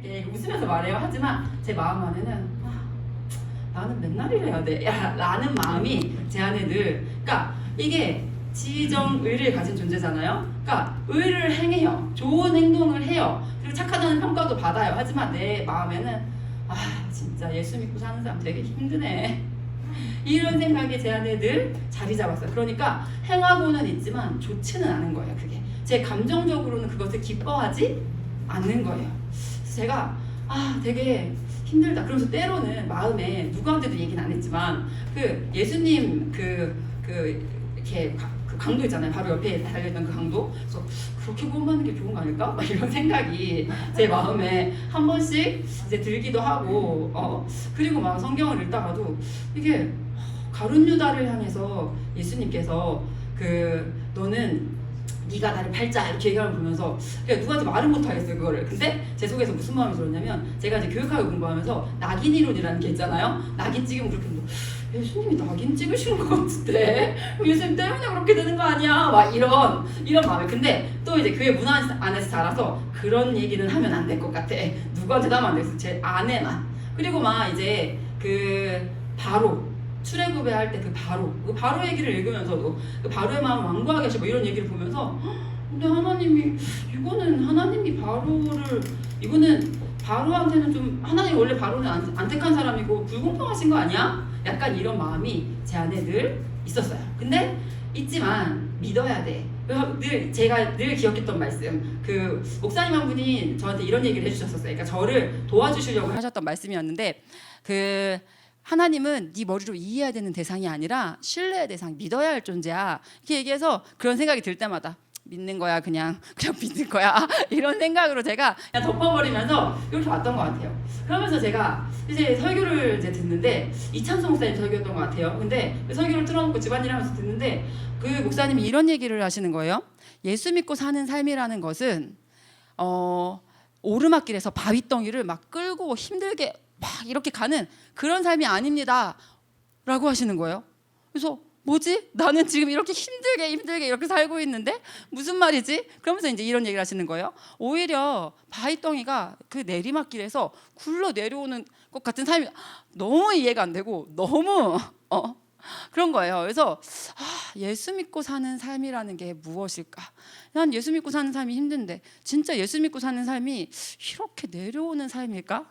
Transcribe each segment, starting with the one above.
웃으면서 말해요. 하지만 제 마음 안에는 나는 맨날 이래야 돼 라는 마음이 제 안에 늘, 그러니까 이게 지정의를 가진 존재잖아요. 그러니까 의를 행해요. 좋은 행동을 해요. 그리고 착하다는 평가도 받아요. 하지만 내 마음에는 진짜 예수 믿고 사는 사람 되게 힘드네, 이런 생각이 제 안에 늘 자리 잡았어요. 그러니까 행하고는 있지만 좋지는 않은 거예요. 그게 제 감정적으로는 그것을 기뻐하지 않는 거예요. 그래서 제가 되게 힘들다. 그러면서 때로는 마음에 누구한테도 얘기는 안 했지만 그 예수님 이렇게 그 강도 있잖아요. 바로 옆에 달려있던 그 강도. 그래서 그렇게 구원받는 게 좋은 거 아닐까? 막 이런 생각이 제 마음에 한 번씩 이제 들기도 하고, 그리고 막 성경을 읽다가도 이게 가룟 유다를 향해서 예수님께서 너는 네가 나를 팔자 이렇게 얘기하는 거 보면서 그냥 누구한테 말은 못하겠어요 그거를. 근데 제 속에서 무슨 마음이 들었냐면, 제가 이제 교육학을 공부하면서 낙인 이론이라는 게 있잖아요. 낙인 찍으면 그렇게 예수님이 낙인 찍으시는 것 같은데 예수님 때문에 그렇게 되는 거 아니야? 막 이런 마음에. 근데 또 이제 교회 문화 안에서 자라서 그런 얘기는 하면 안 될 것 같아. 누구한테도 하면 안 되겠어. 제 아내만. 그리고 막 이제 바로 출애굽에 할 때 그 바로 얘기를 읽으면서도 그 바로의 마음을 완고하게 하시고 이런 얘기를 보면서, 근데 하나님이 이거는 바로한테는 좀, 하나님 원래 바로는 안 택한 사람이고 불공평하신 거 아니야? 약간 이런 마음이 제 안에 늘 있었어요. 근데 있지만 믿어야 돼. 제가 늘 기억했던 말씀, 그 목사님 한 분이 저한테 이런 얘기를 해주셨었어요. 그러니까 저를 도와주시려고 하셨던 말씀이었는데, 하나님은 네 머리로 이해해야 되는 대상이 아니라 신뢰의 대상, 믿어야 할 존재야, 이렇게 얘기해서 그런 생각이 들 때마다 믿는 거야, 그냥 믿는 거야 이런 생각으로 제가 그냥 덮어버리면서 이렇게 왔던 것 같아요. 그러면서 제가 이제 설교를 이제 듣는데, 이찬성 목사님 설교였던 것 같아요. 근데 그 설교를 틀어놓고 집안일 하면서 듣는데 그 목사님이 이런 얘기를 하시는 거예요. 예수 믿고 사는 삶이라는 것은 오르막길에서 바위덩이를 막 끌고 힘들게 막 이렇게 가는 그런 삶이 아닙니다 라고 하시는 거예요. 그래서 뭐지? 나는 지금 이렇게 힘들게 이렇게 살고 있는데 무슨 말이지? 그러면서 이제 이런 얘기를 하시는 거예요. 오히려 바위덩이가 그 내리막길에서 굴러 내려오는 것 같은 삶이 너무 이해가 안 되고 너무 그런 거예요. 그래서 예수 믿고 사는 삶이라는 게 무엇일까? 난 예수 믿고 사는 삶이 힘든데 진짜 예수 믿고 사는 삶이 이렇게 내려오는 삶일까?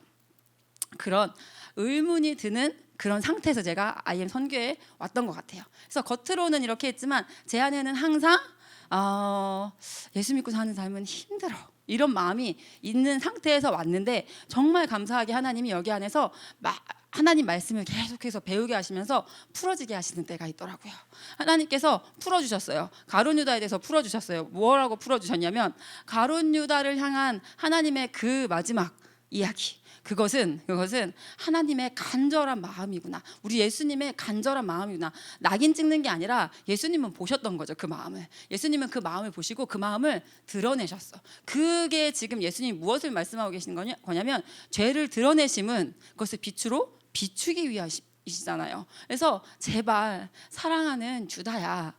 그런 의문이 드는 그런 상태에서 제가 IM 선교에 왔던 것 같아요. 그래서 겉으로는 이렇게 했지만 제 안에는 항상 예수 믿고 사는 삶은 힘들어, 이런 마음이 있는 상태에서 왔는데, 정말 감사하게 하나님이 여기 안에서 하나님 말씀을 계속해서 배우게 하시면서 풀어지게 하시는 때가 있더라고요. 하나님께서 풀어주셨어요. 가룟 유다에 대해서 풀어주셨어요. 뭐라고 풀어주셨냐면, 가룟 유다를 향한 하나님의 그 마지막 이야기, 그것은 하나님의 간절한 마음이구나, 우리 예수님의 간절한 마음이구나. 낙인 찍는 게 아니라 예수님은 보셨던 거죠. 그 마음을, 예수님은 그 마음을 보시고 그 마음을 드러내셨어. 그게 지금 예수님이 무엇을 말씀하고 계시는 거냐면, 죄를 드러내심은 그것을 빛으로 비추기 위하시잖아요. 그래서 제발 사랑하는 주다야,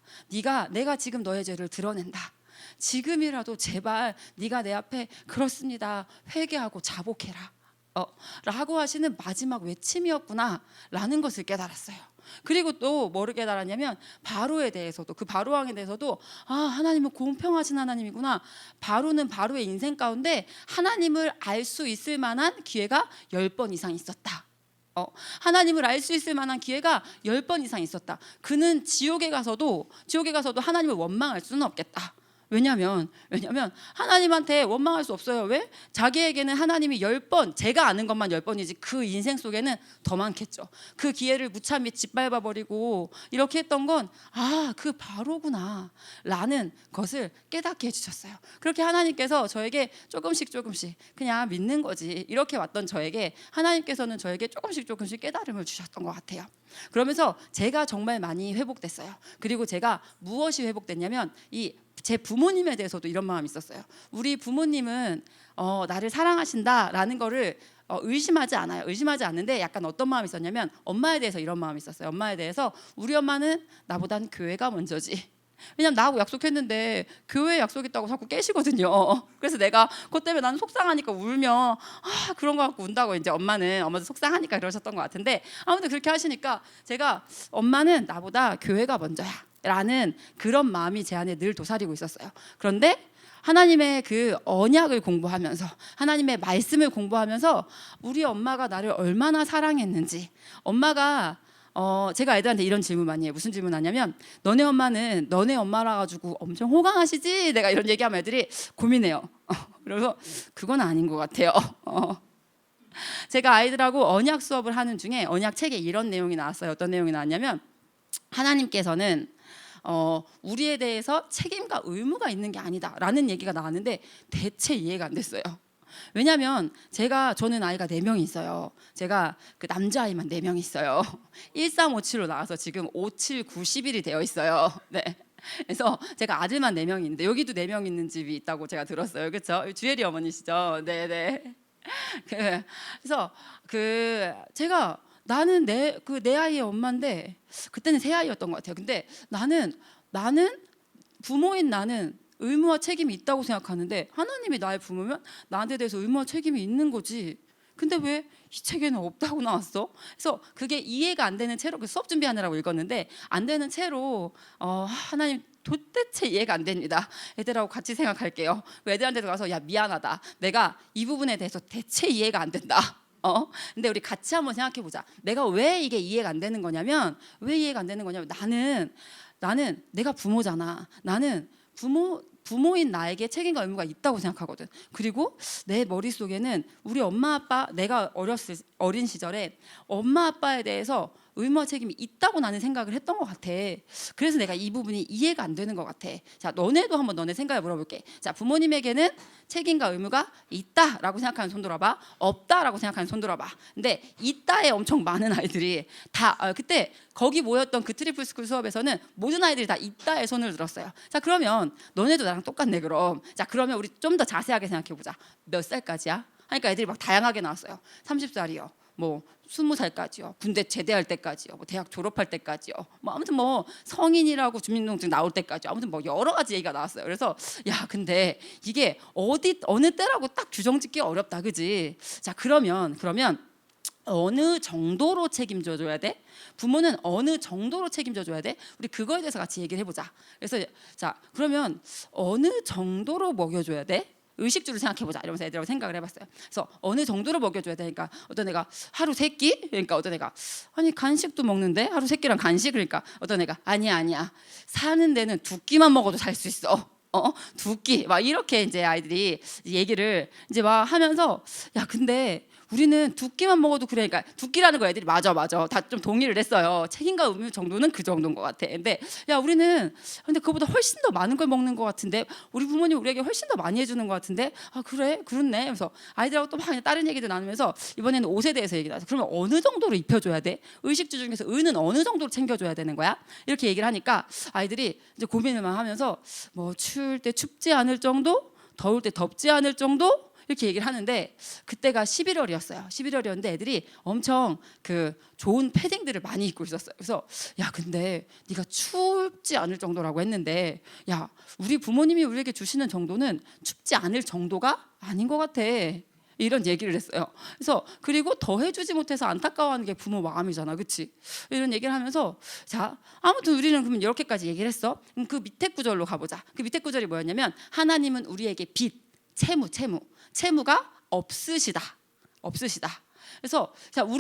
내가 지금 너의 죄를 드러낸다. 지금이라도 제발 네가 내 앞에 그렇습니다, 회개하고 자복해라 라고 하시는 마지막 외침이었구나 라는 것을 깨달았어요. 그리고 또 뭐를 깨달았냐면, 바로에 대해서도, 그 바로 왕에 대해서도 하나님은 공평하신 하나님이구나. 바로는 바로의 인생 가운데 하나님을 알 수 있을 만한 기회가 10번 이상 있었다. 하나님을 알 수 있을 만한 기회가 10번 이상 있었다. 그는 지옥에 가서도 하나님을 원망할 수는 없겠다. 왜냐면 하나님한테 원망할 수 없어요. 왜? 자기에게는 하나님이 10번, 제가 아는 것만 10번이지 그 인생 속에는 더 많겠죠. 그 기회를 무참히 짓밟아버리고 이렇게 했던 건 그 바로구나 라는 것을 깨닫게 해주셨어요. 그렇게 하나님께서 저에게 조금씩 그냥 믿는 거지 이렇게 왔던 저에게, 하나님께서는 저에게 조금씩 깨달음을 주셨던 것 같아요. 그러면서 제가 정말 많이 회복됐어요. 그리고 제가 무엇이 회복됐냐면, 제 부모님에 대해서도 이런 마음이 있었어요. 우리 부모님은 나를 사랑하신다라는 거를 의심하지 않아요. 의심하지 않는데 약간 어떤 마음이 있었냐면, 엄마에 대해서 이런 마음이 있었어요. 엄마에 대해서 우리 엄마는 나보단 교회가 먼저지, 왜냐면 나하고 약속했는데 교회 약속 있다고 자꾸 깨시거든요. 그래서 내가 그것 때문에 나는 속상하니까 울면 그런 거 갖고 운다고 이제 엄마도 속상하니까 그러셨던 것 같은데, 아무튼 그렇게 하시니까 제가 엄마는 나보다 교회가 먼저야 라는 그런 마음이 제 안에 늘 도사리고 있었어요. 그런데 하나님의 그 언약을 공부하면서, 하나님의 말씀을 공부하면서 우리 엄마가 나를 얼마나 사랑했는지, 엄마가 제가 애들한테 이런 질문 많이 해요. 무슨 질문 하냐면, 너네 엄마는 너네 엄마라 가지고 엄청 호강하시지? 내가 이런 얘기하면 애들이 고민해요. 그래서 그건 아닌 것 같아요. 제가 아이들하고 언약 수업을 하는 중에 언약 책에 이런 내용이 나왔어요. 어떤 내용이 나왔냐면, 하나님께서는 우리에 대해서 책임과 의무가 있는 게 아니다라는 얘기가 나왔는데 대체 이해가 안 됐어요. 왜냐하면 저는 아이가 4명이 있어요. 제가 그 남자아이만 4명 있어요. 1357로 나와서 지금 57, 90일이 되어 있어요. 네. 그래서 제가 아들만 4명이 있는데, 여기도 4명 있는 집이 있다고 제가 들었어요. 그렇죠? 주혜리 어머니시죠? 네네. 그래서 제가 나는 내 아이의 엄마인데, 그때는 새 아이였던 것 같아요. 근데 나는 부모인 나는 의무와 책임이 있다고 생각하는데, 하나님이 나의 부모면 나한테 대해서 의무와 책임이 있는 거지. 근데 왜 이 책에는 없다고 나왔어? 그래서 그게 이해가 안 되는 채로, 그 수업 준비하느라고 읽었는데 안 되는 채로 하나님 도대체 이해가 안 됩니다. 애들하고 같이 생각할게요. 애들한테도 가서 야 미안하다, 내가 이 부분에 대해서 대체 이해가 안 된다. 근데 우리 같이 한번 생각해 보자. 내가 왜 이게 이해가 안 되는 거냐면, 나는 내가 부모잖아. 나는 부모인 나에게 책임과 의무가 있다고 생각하거든. 그리고 내 머릿속에는 우리 엄마 아빠, 내가 어린 시절에 엄마 아빠에 대해서 의무와 책임이 있다고 나는 생각을 했던 것 같아. 그래서 내가 이 부분이 이해가 안 되는 것 같아. 자, 너네도 한번 너네 생각을 물어볼게. 자, 부모님에게는 책임과 의무가 있다라고 생각하는 손 들어봐. 없다라고 생각하는 손 들어봐. 근데 있다에 엄청 많은 아이들이 다 그때 거기 모였던 그 트리플 스쿨 수업에서는 모든 아이들이 다 있다에 손을 들었어요. 자, 그러면 너네도 나랑 똑같네 그럼. 자, 그러면 우리 좀 더 자세하게 생각해 보자. 몇 살까지야? 하니까 애들이 막 다양하게 나왔어요. 30살이요. 뭐 20살까지요. 군대 제대할 때까지요. 뭐 대학 졸업할 때까지요. 뭐 아무튼 뭐 성인이라고 주민등록증 나올 때까지요. 아무튼 뭐 여러 가지 얘기가 나왔어요. 그래서 야, 근데 이게 어느 때라고 딱 규정짓기 어렵다, 그지? 자, 그러면 어느 정도로 책임져 줘야 돼? 부모는 어느 정도로 책임져 줘야 돼? 우리 그거에 대해서 같이 얘기를 해보자. 그래서 자, 그러면 어느 정도로 먹여줘야 돼? 의식주를 생각해보자 이러면서 애들하고 생각을 해봤어요. 그래서 어느 정도로 먹여줘야 되니까, 어떤 애가 하루 3끼? 그러니까 어떤 애가 아니 간식도 먹는데 하루 3끼랑 간식? 그러니까 어떤 애가 아니야 사는 데는 2끼만 먹어도 살 수 있어. 2끼 막 이렇게 이제 아이들이 얘기를 이제 막 하면서, 야 근데 우리는 2끼만 먹어도 그래. 그러니까 2끼라는 거 애들이 맞아 다 좀 동의를 했어요. 책임과 의무 정도는 그 정도인 것 같아. 근데 야 우리는 근데 그보다 훨씬 더 많은 걸 먹는 것 같은데, 우리 부모님 우리에게 훨씬 더 많이 해주는 것 같은데, 아 그래 그렇네. 그래서 아이들하고 또 막 다른 얘기도 나누면서 이번에는 옷에 대해서 얘기 나서, 그러면 어느 정도로 입혀줘야 돼? 의식주 중에서 의는 어느 정도로 챙겨줘야 되는 거야? 이렇게 얘기를 하니까 아이들이 이제 고민을 막 하면서 뭐 추울 때 춥지 않을 정도, 더울 때 덥지 않을 정도, 이렇게 얘기를 하는데, 그때가 11월이었어요. 11월이었는데 애들이 엄청 그 좋은 패딩들을 많이 입고 있었어요. 그래서 야 근데 네가 춥지 않을 정도라고 했는데, 야 우리 부모님이 우리에게 주시는 정도는 춥지 않을 정도가 아닌 것 같아. 이런 얘기를 했어요. 그래서 그리고 더 해주지 못해서 안타까워하는 게 부모 마음이잖아, 그렇지? 이런 얘기를 하면서, 자 아무튼 우리는 그러면 이렇게까지 얘기를 했어. 그럼 그 밑에 구절로 가보자. 그 밑에 구절이 뭐였냐면, 하나님은 우리에게 채무가 없으시다. 그래서 자 그럼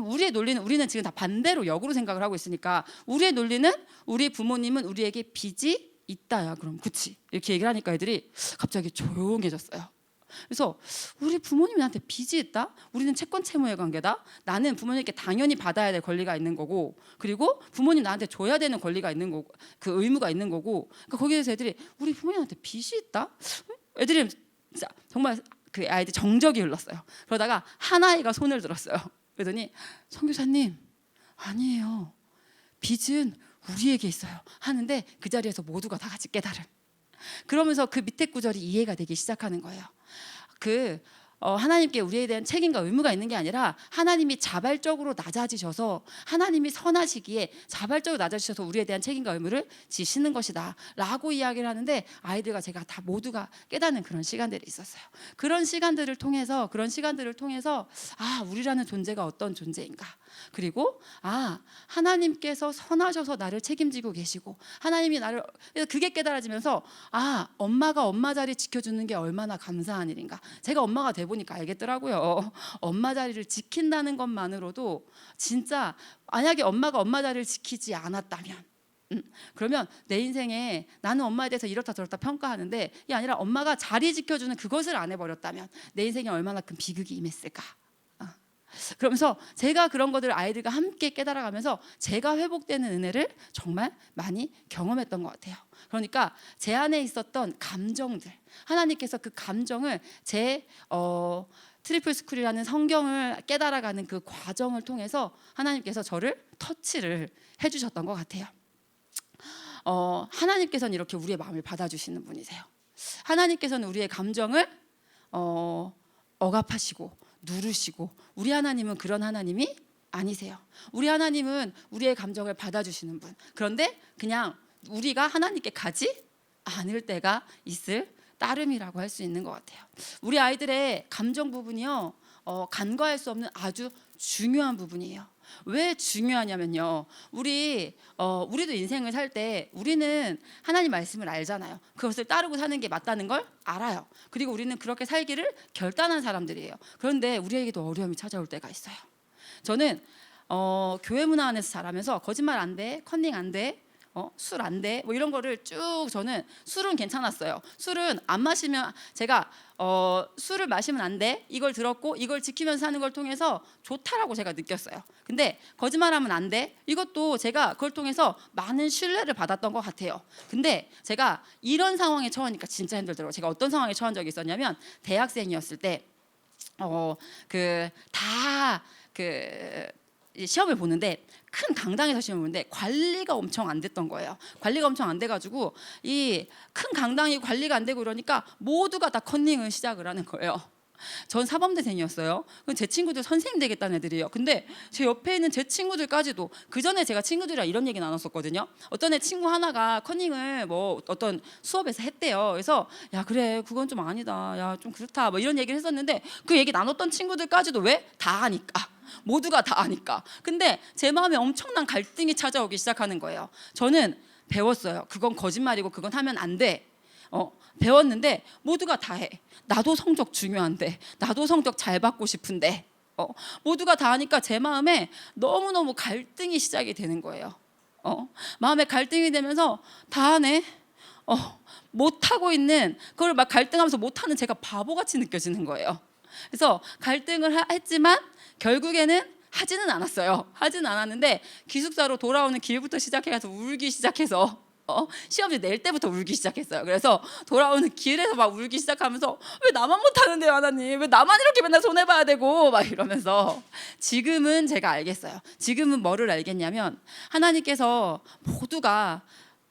우리의 논리는, 우리는 지금 다 반대로 역으로 생각을 하고 있으니까, 우리의 논리는 우리 부모님은 우리에게 빚이 있다야. 그럼 그치? 이렇게 얘기를 하니까 애들이 갑자기 조용해졌어요. 그래서 우리 부모님이 나한테 빚이 있다? 우리는 채권 채무의 관계다. 나는 부모님께 당연히 받아야 될 권리가 있는 거고, 그리고 부모님 나한테 줘야 되는 권리가 있는 거고, 그 의무가 있는 거고. 그러니까 거기에 대해서 애들이 우리 부모님한테 빚이 있다? 애들이 진짜 정말 그 아이들 정적이 흘렀어요. 그러다가 한 아이가 손을 들었어요. 그러더니 선교사님 아니에요, 빚은 우리에게 있어요 하는데, 그 자리에서 모두가 다 같이 깨달은. 그러면서 그 밑에 구절이 이해가 되기 시작하는 거예요. 하나님께 우리에 대한 책임과 의무가 있는 게 아니라 하나님이 자발적으로 낮아지셔서 하나님이 선하시기에 자발적으로 낮아지셔서 우리에 대한 책임과 의무를 지시는 것이다 라고 이야기를 하는데, 아이들과 제가 다 모두가 깨닫는 그런 시간들이 있었어요. 그런 시간들을 통해서 우리라는 존재가 어떤 존재인가, 그리고 하나님께서 선하셔서 나를 책임지고 계시고 하나님이 나를, 그게 깨달아지면서 엄마가 엄마 자리 지켜주는 게 얼마나 감사한 일인가. 제가 엄마가 돼 보니까 알겠더라고요. 엄마 자리를 지킨다는 것만으로도 진짜, 만약에 엄마가 엄마 자리를 지키지 않았다면 그러면 내 인생에 나는 엄마에 대해서 이렇다 저렇다 평가하는데 이게 아니라 엄마가 자리 지켜주는 그것을 안 해버렸다면 내 인생에 얼마나 큰 비극이 임했을까. 그러면서 제가 그런 것들을 아이들과 함께 깨달아가면서 제가 회복되는 은혜를 정말 많이 경험했던 것 같아요. 그러니까 제 안에 있었던 감정들, 하나님께서 그 감정을 제 트리플 스쿨이라는 성경을 깨달아가는 그 과정을 통해서 하나님께서 저를 터치를 해주셨던 것 같아요. 하나님께서는 이렇게 우리의 마음을 받아주시는 분이세요. 하나님께서는 우리의 감정을 억압하시고 누르시고, 우리 하나님은 그런 하나님이 아니세요. 우리 하나님은 우리의 감정을 받아주시는 분. 그런데 그냥 우리가 하나님께 가지 않을 때가 있을 따름이라고 할 수 있는 것 같아요. 우리 아이들의 감정 부분이요, 간과할 수 없는 아주 중요한 부분이에요. 왜 중요하냐면요, 우리도 인생을 살 때 우리는 하나님 말씀을 알잖아요. 그것을 따르고 사는 게 맞다는 걸 알아요. 그리고 우리는 그렇게 살기를 결단한 사람들이에요. 그런데 우리에게도 어려움이 찾아올 때가 있어요. 저는 교회 문화 안에서 자라면서 거짓말 안 돼, 컨닝 안 돼, 술 안 돼, 뭐 이런 거를 쭉, 저는 술은 괜찮았어요. 술은 안 마시면, 제가 술을 마시면 안 돼, 이걸 들었고 이걸 지키면서 사는 걸 통해서 좋다라고 제가 느꼈어요. 근데 거짓말하면 안 돼, 이것도 제가 그걸 통해서 많은 신뢰를 받았던 것 같아요. 근데 제가 이런 상황에 처하니까 진짜 힘들더라고요. 제가 어떤 상황에 처한 적이 있었냐면, 대학생이었을 때 시험을 보는데, 큰 강당에서 시험을 보는데 관리가 엄청 안 됐던 거예요. 관리가 엄청 안 돼가지고 이 큰 강당이 관리가 안 되고 이러니까 모두가 다 컨닝을 시작을 하는 거예요. 전 사범대생이었어요. 제 친구들 선생님 되겠다는 애들이에요. 근데 제 옆에 있는 제 친구들까지도, 그 전에 제가 친구들이랑 이런 얘기 나눴었거든요. 어떤 애 친구 하나가 커닝을 뭐 어떤 수업에서 했대요. 그래서 야 그래 그건 좀 아니다, 야 좀 그렇다, 뭐 이런 얘기를 했었는데, 그 얘기 나눴던 친구들까지도 왜? 다 아니까. 모두가 다 아니까. 근데 제 마음에 엄청난 갈등이 찾아오기 시작하는 거예요. 저는 배웠어요. 그건 거짓말이고 그건 하면 안 돼. 배웠는데 모두가 다 해. 나도 성적 중요한데, 나도 성적 잘 받고 싶은데, 모두가 다 하니까 제 마음에 너무너무 갈등이 시작이 되는 거예요. 마음에 갈등이 되면서 다 하네, 못하고 있는 그걸 막 갈등하면서 못하는 제가 바보같이 느껴지는 거예요. 그래서 갈등을 했지만 결국에는 하지는 않았어요. 하지는 않았는데 기숙사로 돌아오는 길부터 시작해서 울기 시작해서 시험지 낼 때부터 울기 시작했어요. 그래서 돌아오는 길에서 막 울기 시작하면서 왜 나만 못하는데요 하나님, 왜 나만 이렇게 맨날 손해봐야 되고 막 이러면서. 지금은 제가 알겠어요. 지금은 뭐를 알겠냐면, 하나님께서 모두가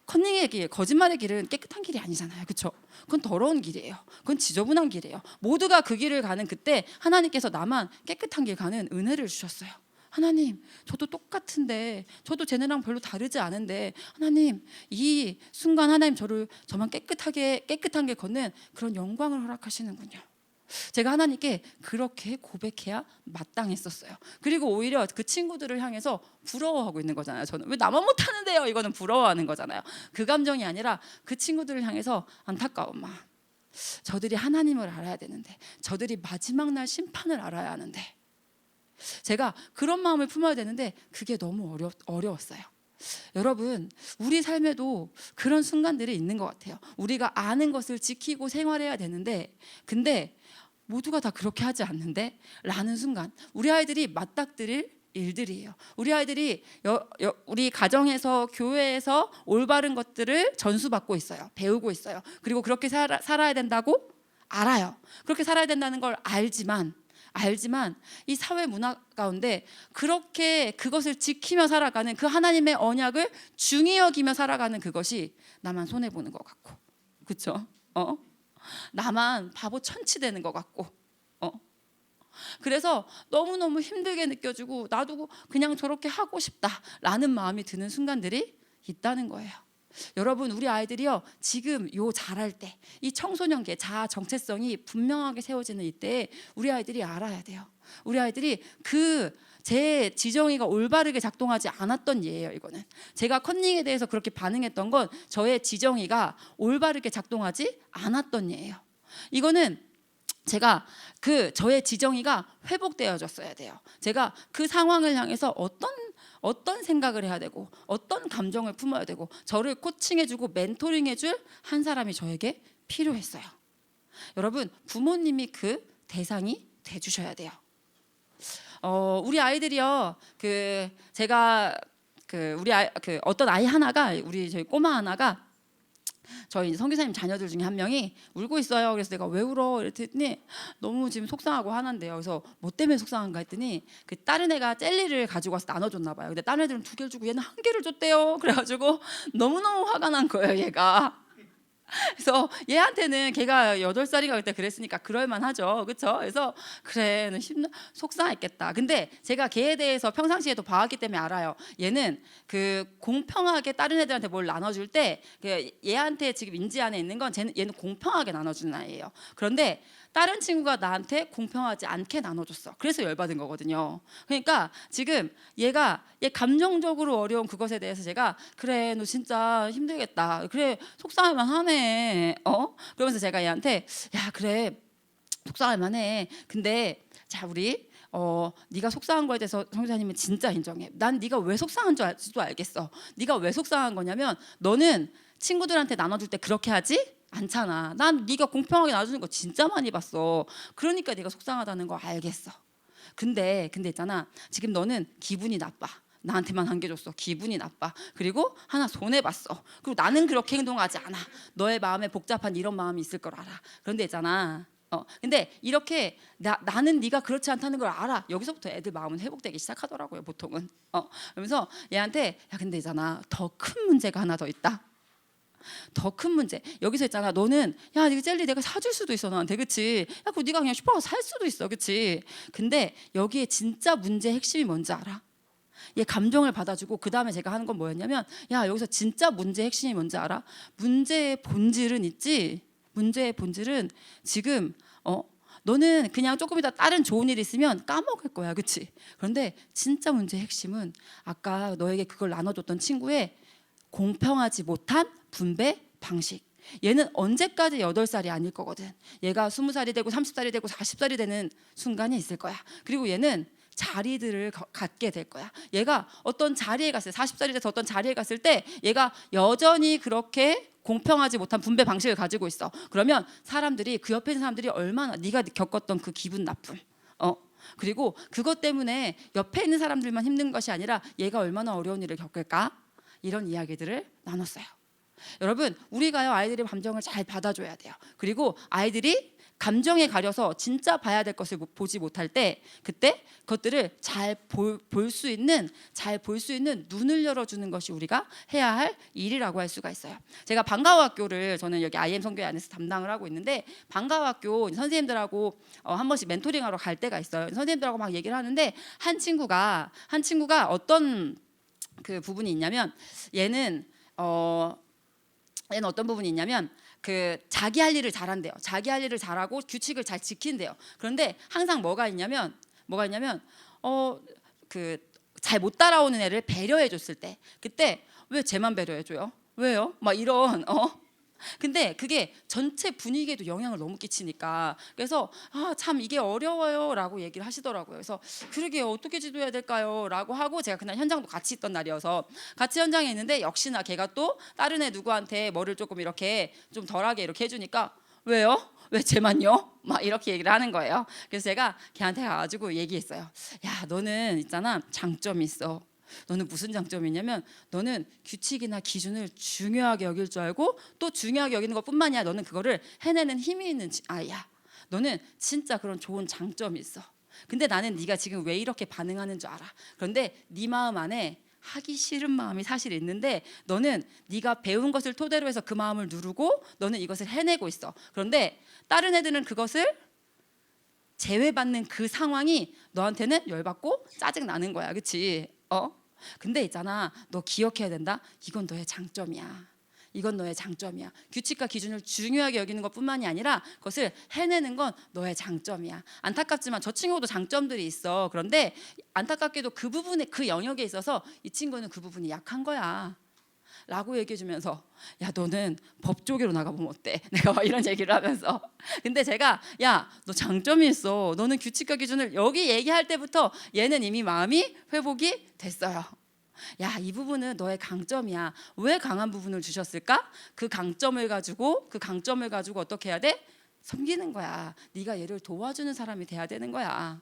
컨닝의 길, 거짓말의 길은 깨끗한 길이 아니잖아요. 그렇죠? 그건 더러운 길이에요. 그건 지저분한 길이에요. 모두가 그 길을 가는 그때 하나님께서 나만 깨끗한 길 가는 은혜를 주셨어요. 하나님, 저도 똑같은데, 저도 쟤네랑 별로 다르지 않은데, 하나님 이 순간 하나님 저만 깨끗한 길 걷는 그런 영광을 허락하시는군요. 제가 하나님께 그렇게 고백해야 마땅했었어요. 그리고 오히려 그 친구들을 향해서 부러워하고 있는 거잖아요. 저는 왜 나만 못하는데요, 이거는 부러워하는 거잖아요. 그 감정이 아니라 그 친구들을 향해서 안타까운 마음. 저들이 하나님을 알아야 되는데, 저들이 마지막 날 심판을 알아야 하는데, 제가 그런 마음을 품어야 되는데 그게 너무 어려웠어요. 여러분, 우리 삶에도 그런 순간들이 있는 것 같아요. 우리가 아는 것을 지키고 생활해야 되는데, 근데 모두가 다 그렇게 하지 않는데 라는 순간, 우리 아이들이 맞닥뜨릴 일들이에요. 우리 아이들이 우리 가정에서, 교회에서 올바른 것들을 전수받고 있어요. 배우고 있어요. 그리고 그렇게 살아야 된다고 알아요. 그렇게 살아야 된다는 걸 알지만 이 사회 문화 가운데 그렇게 그것을 지키며 살아가는 그 하나님의 언약을 중히 여기며 살아가는 그것이 나만 손해보는 것 같고, 그렇죠? 나만 바보 천치 되는 것 같고, 어. 그래서 너무너무 힘들게 느껴지고 나도 그냥 저렇게 하고 싶다라는 마음이 드는 순간들이 있다는 거예요. 여러분, 우리 아이들이요, 지금 요 자랄 때, 이 청소년기에 자아 정체성이 분명하게 세워지는 이때에 우리 아이들이 알아야 돼요. 우리 아이들이 제 지정의가 올바르게 작동하지 않았던 예예요. 이거는 제가 컨닝에 대해서 그렇게 반응했던 건 저의 지정의가 올바르게 작동하지 않았던 예예요. 이거는 제가 저의 지정의가 회복되어졌어야 돼요. 제가 그 상황을 향해서 어떤 생각을 해야 되고 어떤 감정을 품어야 되고 저를 코칭해주고 멘토링해줄 한 사람이 저에게 필요했어요. 여러분, 부모님이 그 대상이 돼주셔야 돼요. 우리 아이들이요, 제가 어떤 아이 하나가, 저희 꼬마 하나가 저희 선교사님 자녀들 중에 한 명이 울고 있어요. 그래서 내가 왜 울어? 이랬더니 너무 지금 속상하고 화난대요. 그래서 뭐 때문에 속상한가 했더니 다른 애가 젤리를 가지고 와서 나눠줬나 봐요. 근데 다른 애들은 2개를 주고 얘는 1개를 줬대요. 그래가지고 너무너무 화가 난 거예요, 얘가. 그래서 얘한테는 걔가 8살인가 그때 그랬으니까 그럴만하죠, 그렇죠? 그래서 그래, 속상했겠다. 근데 제가 걔에 대해서 평상시에도 봐왔기 때문에 알아요. 얘는 공평하게 다른 애들한테 뭘 나눠줄 때 얘한테 지금 인지 안에 있는 건 얘는 공평하게 나눠주는 아이예요. 그런데 다른 친구가 나한테 공평하지 않게 나눠줬어. 그래서 열받은 거거든요. 그러니까 지금 얘 감정적으로 어려운 그것에 대해서 제가 그래, 너 진짜 힘들겠다. 그래, 속상할만 하네. 그러면서 제가 얘한테 야, 그래, 속상할만 해. 근데 자, 우리 네가 속상한 거에 대해서 성교사님은 진짜 인정해. 난 네가 왜 속상한 줄도 알겠어. 네가 왜 속상한 거냐면 너는 친구들한테 나눠줄 때 그렇게 하지 않잖아. 난 네가 공평하게 나눠주는 거 진짜 많이 봤어. 그러니까 네가 속상하다는 거 알겠어. 근데 있잖아, 지금 너는 기분이 나빠. 나한테만 1개 줬어. 기분이 나빠. 그리고 하나 손해봤어. 그리고 나는 그렇게 행동하지 않아. 너의 마음에 복잡한 이런 마음이 있을 걸 알아. 그런데 있잖아, 근데 이렇게 나는 네가 그렇지 않다는 걸 알아. 여기서부터 애들 마음은 회복되기 시작하더라고요, 보통은. 그러면서 얘한테 야, 근데 있잖아, 더 큰 문제가 하나 더 있다. 더 큰 문제. 여기서 있잖아, 너는 야, 이거 젤리 내가 사줄 수도 있어, 너한테. 그치? 야, 그거 네가 그냥 슈퍼에서 살 수도 있어. 그치? 근데 여기에 진짜 문제의 핵심이 뭔지 알아? 얘 감정을 받아주고 그 다음에 제가 하는 건 뭐였냐면, 야, 여기서 진짜 문제의 핵심이 뭔지 알아? 문제의 본질은 있지? 문제의 본질은 지금 너는 그냥 조금 이따 다른 좋은 일 있으면 까먹을 거야. 그치? 그런데 진짜 문제의 핵심은 아까 너에게 그걸 나눠줬던 친구의 공평하지 못한 분배 방식. 얘는 언제까지 8살이 아닐 거거든. 얘가 20살이 되고 30살이 되고 40살이 되는 순간이 있을 거야. 그리고 얘는 자리들을 갖게 될 거야. 얘가 어떤 자리에 갔을 때, 40살이 돼서 어떤 자리에 갔을 때 얘가 여전히 그렇게 공평하지 못한 분배 방식을 가지고 있어. 그러면 사람들이, 그 옆에 있는 사람들이 얼마나 네가 겪었던 그 기분 나쁨, 그리고 그것 때문에 옆에 있는 사람들만 힘든 것이 아니라 얘가 얼마나 어려운 일을 겪을까, 이런 이야기들을 나눴어요. 여러분, 우리가요, 아이들의 감정을 잘 받아줘야 돼요. 그리고 아이들이 감정에 가려서 진짜 봐야 될 것을 보지 못할 때, 그때 그것들을 잘 볼 수 있는 눈을 열어주는 것이 우리가 해야 할 일이라고 할 수가 있어요. 제가 방과후학교를, 저는 여기 IM 선교회 안에서 담당을 하고 있는데, 방과후학교 선생님들하고 한 번씩 멘토링하러 갈 때가 있어요. 선생님들하고 막 얘기를 하는데 한 친구가 어떤 그 부분이 있냐면, 얘는 어떤 부분이 있냐면 자기 할 일을 잘한대요. 자기 할 일을 잘하고 규칙을 잘 지킨대요. 그런데 항상 뭐가 있냐면 잘 못 따라오는 애를 배려해 줬을 때, 그때 왜 쟤만 배려해 줘요? 왜요? 막 이런 근데 그게 전체 분위기에도 영향을 너무 끼치니까, 그래서 참 이게 어려워요 라고 얘기를 하시더라고요. 그래서 그러게 어떻게 지도해야 될까요? 라고 하고, 제가 그날 현장도 같이 있던 날이어서 같이 현장에 있는데, 역시나 걔가 또 다른 애 누구한테 뭐를 조금 이렇게 좀 덜하게 이렇게 해주니까, 왜요? 왜 쟤만요? 막 이렇게 얘기를 하는 거예요. 그래서 제가 걔한테 가가지고 얘기했어요. 야, 너는 있잖아, 장점이 있어. 너는 무슨 장점이 있냐면, 너는 규칙이나 기준을 중요하게 여길 줄 알고, 또 중요하게 여기는 것뿐만이 아니라 너는 그거를 해내는 힘이 있는 아이야. 너는 진짜 그런 좋은 장점이 있어. 근데 나는 네가 지금 왜 이렇게 반응하는 줄 알아. 그런데 네 마음 안에 하기 싫은 마음이 사실 있는데, 너는 네가 배운 것을 토대로 해서 그 마음을 누르고 너는 이것을 해내고 있어. 그런데 다른 애들은 그것을 제외받는 그 상황이 너한테는 열받고 짜증 나는 거야, 그렇지? 근데 있잖아, 너 기억해야 된다. 이건 너의 장점이야. 이건 너의 장점이야. 규칙과 기준을 중요하게 여기는 것뿐만이 아니라 그것을 해내는 건 너의 장점이야. 안타깝지만 저 친구도 장점들이 있어. 그런데 안타깝게도 그 부분에, 그 영역에 있어서 이 친구는 그 부분이 약한 거야 라고 얘기해 주면서, 야 너는 법 조계로 나가보면 어때? 내가 막 이런 얘기를 하면서, 근데 제가 야 너 장점이 있어. 너는 규칙과 기준을 여기 얘기할 때부터 얘는 이미 마음이 회복이 됐어요. 야, 이 부분은 너의 강점이야. 왜 강한 부분을 주셨을까? 그 강점을 가지고 어떻게 해야 돼? 섬기는 거야. 네가 얘를 도와주는 사람이 돼야 되는 거야.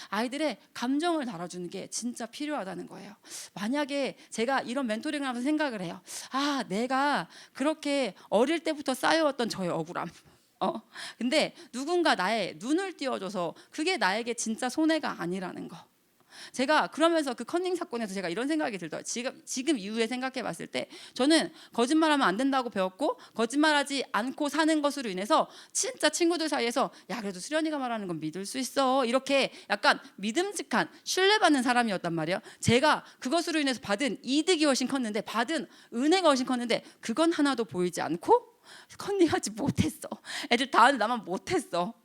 아이들의 감정을 달아주는 게 진짜 필요하다는 거예요. 만약에 제가 이런 멘토링을 하면서 생각을 해요. 아, 내가 그렇게 어릴 때부터 쌓여왔던 저의 억울함. 근데 누군가 나의 눈을 띄워줘서 그게 나에게 진짜 손해가 아니라는 거. 제가 그러면서 그 커닝 사건에서 제가 이런 생각이 들더라고요. 지금 이후에 생각해 봤을 때 저는 거짓말하면 안 된다고 배웠고, 거짓말하지 않고 사는 것으로 인해서 진짜 친구들 사이에서 야 그래도 수련이가 말하는 건 믿을 수 있어, 이렇게 약간 믿음직한 신뢰받는 사람이었단 말이에요. 제가 그것으로 인해서 받은 이득이 훨씬 컸는데, 받은 은혜가 훨씬 컸는데 그건 하나도 보이지 않고 커닝하지 못했어. 애들 다 하는데 나만 못했어.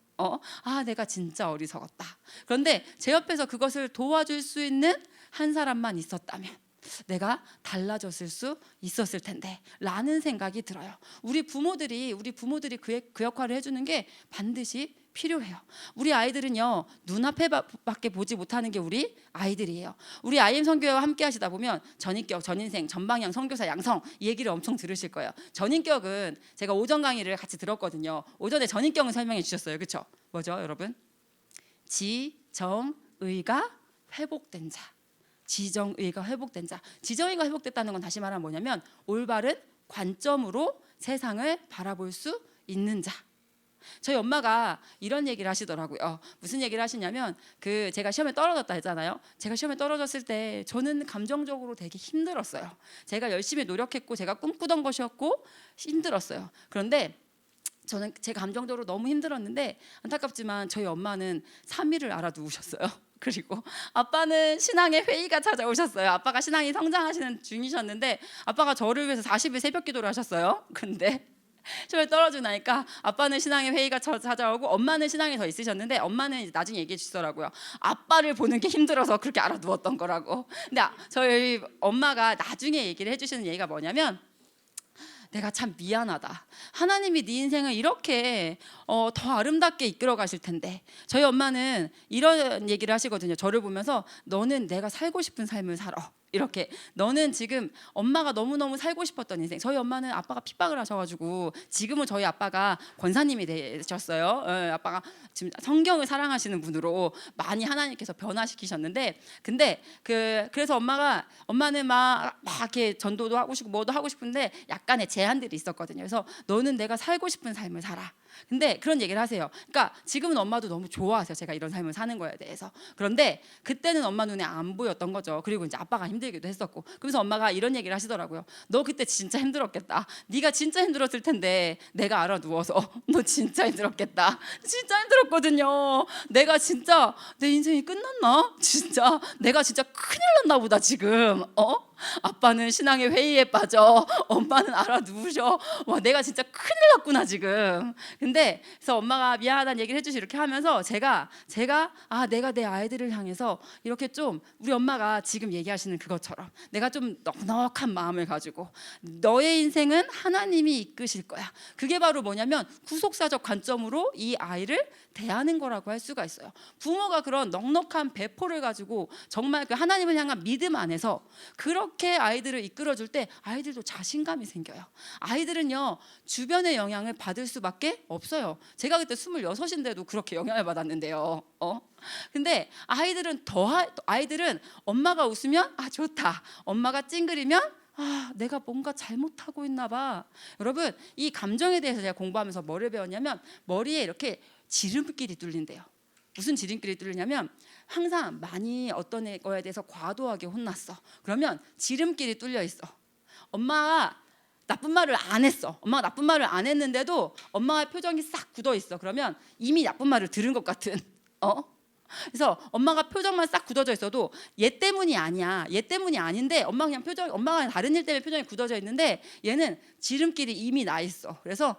아 내가 진짜 어리석었다. 그런데 제 옆에서 그것을 도와줄 수 있는 한 사람만 있었다면 내가 달라졌을 수 있었을 텐데 라는 생각이 들어요. 우리 부모들이 그 역할을 해주는 게 반드시 필요해요. 우리 아이들은요 눈앞에 밖에 보지 못하는 게 우리 아이들이에요. 우리 IM 선교회와 함께 하시다 보면 전인격, 전인생, 전방향, 선교사, 양성 이 얘기를 엄청 들으실 거예요. 전인격은 제가 오전 강의를 같이 들었거든요. 오전에 전인격은 설명해 주셨어요. 그렇죠? 뭐죠 여러분? 지정의가 회복된 자. 지정의가 회복된 자. 지정의가 회복됐다는 건 다시 말하면 뭐냐면 올바른 관점으로 세상을 바라볼 수 있는 자. 저희 엄마가 이런 얘기를 하시더라고요. 무슨 얘기를 하시냐면 제가 시험에 떨어졌다 했잖아요. 제가 시험에 떨어졌을 때 저는 감정적으로 되게 힘들었어요. 제가 열심히 노력했고 제가 꿈꾸던 것이었고 힘들었어요. 그런데 저는 제 감정적으로 너무 힘들었는데 안타깝지만 저희 엄마는 3일을 알아두셨어요. 그리고 아빠는 신앙의 회의가 찾아오셨어요. 아빠가 신앙이 성장하시는 중이셨는데 아빠가 저를 위해서 40일 새벽 기도를 하셨어요. 근데 시험에 떨어지고 나니까 아빠는 신앙의 회의가 찾아오고 엄마는 신앙이 더 있으셨는데 엄마는 나중에 얘기해 주시더라고요. 아빠를 보는 게 힘들어서 그렇게 알아두었던 거라고. 근데 저희 엄마가 나중에 얘기를 해주시는 얘기가 뭐냐면, 내가 참 미안하다. 하나님이 네 인생을 이렇게 더 아름답게 이끌어 가실 텐데. 저희 엄마는 이런 얘기를 하시거든요. 저를 보면서 너는 내가 살고 싶은 삶을 살아. 이렇게 너는 지금 엄마가 너무너무 살고 싶었던 인생. 저희 엄마는 아빠가 핍박을 하셔가지고 지금은 저희 아빠가 권사님이 되셨어요. 아빠가 지금 성경을 사랑하시는 분으로 많이 하나님께서 변화시키셨는데, 근데 그래서 엄마는 막 이렇게 전도도 하고 싶고 뭐도 하고 싶은데 약간의 제한들이 있었거든요. 그래서 너는 내가 살고 싶은 삶을 살아. 근데 그런 얘기를 하세요. 그러니까 지금은 엄마도 너무 좋아하세요. 제가 이런 삶을 사는 거에 대해서. 그런데 그때는 엄마 눈에 안 보였던 거죠. 그리고 이제 아빠가 힘들기도 했었고. 그래서 엄마가 이런 얘기를 하시더라고요. 너 그때 진짜 힘들었겠다. 네가 진짜 힘들었을 텐데 내가 알아누워서 너 진짜 힘들었겠다. 진짜 힘들었거든요. 내가 진짜 내 인생이 끝났나? 진짜 내가 진짜 큰일 났나 보다 지금. 아빠는 신앙의 회의에 빠져. 엄마는 알아누우셔. 와 내가 진짜 큰일 났구나 지금. 근데 그래서 엄마가 미안하다는 얘기를 해주시 이렇게 하면서 제가 내가 내 아이들을 향해서 이렇게 좀 우리 엄마가 지금 얘기하시는 그것처럼 내가 좀 넉넉한 마음을 가지고 너의 인생은 하나님이 이끄실 거야. 그게 바로 뭐냐면 구속사적 관점으로 이 아이를 대하는 거라고 할 수가 있어요. 부모가 그런 넉넉한 배포를 가지고 정말 그 하나님을 향한 믿음 안에서 그렇게 아이들을 이끌어줄 때 아이들도 자신감이 생겨요. 아이들은요 주변의 영향을 받을 수밖에 없어요. 제가 그때 26인데도 그렇게 영향을 받았는데요. 근데 아이들은 엄마가 웃으면 아 좋다. 엄마가 찡그리면 아 내가 뭔가 잘못하고 있나 봐. 여러분 이 감정에 대해서 제가 공부하면서 뭐를 배웠냐면 머리에 이렇게 지름길이 뚫린대요. 무슨 지름길이 뚫리냐면 항상 많이 어떤 거에 대해서 과도하게 혼났어. 그러면 지름길이 뚫려 있어. 엄마가 나쁜 말을 안 했어. 엄마가 나쁜 말을 안 했는데도 엄마의 표정이 싹 굳어 있어. 그러면 이미 나쁜 말을 들은 것 같은 그래서 엄마가 표정만 싹 굳어져 있어도 얘 때문이 아니야. 얘 때문이 아닌데 엄마 그냥 엄마가 다른 일 때문에 표정이 굳어져 있는데 얘는 지름길이 이미 나 있어. 그래서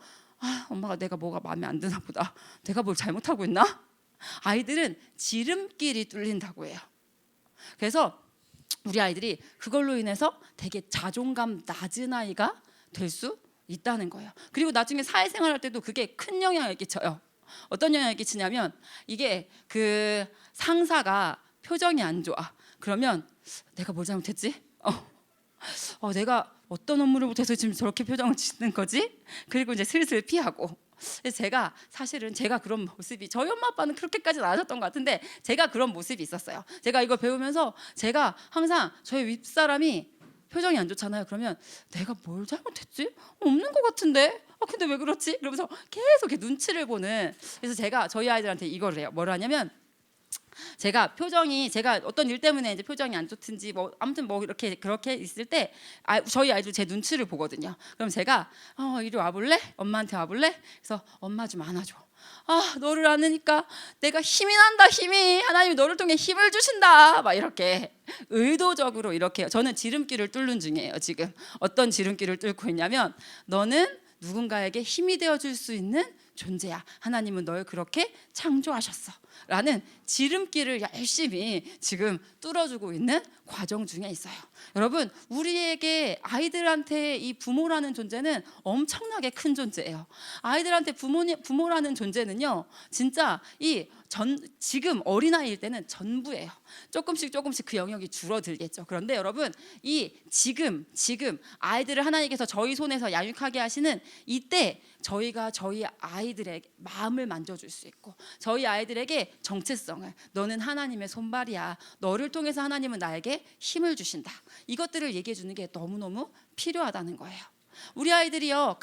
엄마가 내가 뭐가 마음에 안 드나 보다. 내가 뭘 잘못하고 있나? 아이들은 지름길이 뚫린다고 해요. 그래서 우리 아이들이 그걸로 인해서 되게 자존감 낮은 아이가 될 수 있다는 거예요. 그리고 나중에 사회생활할 때도 그게 큰 영향을 끼쳐요. 어떤 영향을 끼치냐면 이게 그 상사가 표정이 안 좋아. 그러면 내가 뭘 잘못했지? 내가 어떤 업무를 못해서 지금 저렇게 표정을 짓는 거지? 그리고 이제 슬슬 피하고. 제가 사실은 제가 그런 모습이 저희 엄마 아빠는 그렇게까지는 안 하셨던 것 같은데 제가 그런 모습이 있었어요. 제가 이걸 배우면서 제가 항상 저희 윗사람이 표정이 안 좋잖아요. 그러면 내가 뭘 잘못했지? 없는 것 같은데? 근데 왜 그렇지? 그러면서 계속 이렇게 눈치를 보는. 그래서 제가 저희 아이들한테 이걸 해요. 뭘 하냐면 제가 어떤 일 때문에 이제 표정이 안 좋든지 뭐 아무튼 뭐 이렇게 그렇게 있을 때 저희 아이들 제 눈치를 보거든요. 그럼 제가 이리 와볼래? 엄마한테 와볼래? 그래서 엄마 좀 안아줘. 너를 안으니까 내가 힘이 난다. 힘이 하나님이 너를 통해 힘을 주신다. 막 이렇게 의도적으로 이렇게 저는 지름길을 뚫는 중이에요. 지금 어떤 지름길을 뚫고 있냐면 너는 누군가에게 힘이 되어줄 수 있는 존재야. 하나님은 널 그렇게 창조하셨어. 라는 지름길을 열심히 지금 뚫어주고 있는 과정 중에 있어요. 여러분, 우리에게 아이들한테 이 부모라는 존재는 엄청나게 큰 존재예요. 아이들한테 부모라는 존재는요, 진짜 지금 어린아이일 때는 전부예요. 조금씩 그 영역이 줄어들겠죠. 그런데 여러분, 이 지금 아이들을 하나님께서 저희 손에서 양육하게 하시는 이때 저희가 저희 아이들에게 마음을 만져줄 수 있고 저희 아이들에게 정체성을 너는 하나님의 손발이야. 너를 통해서 하나님은 나에게 힘을 주신다. 이것들을 얘기해 주는 게 너무너무 필요하다는 거예요. 우리 아이들이요,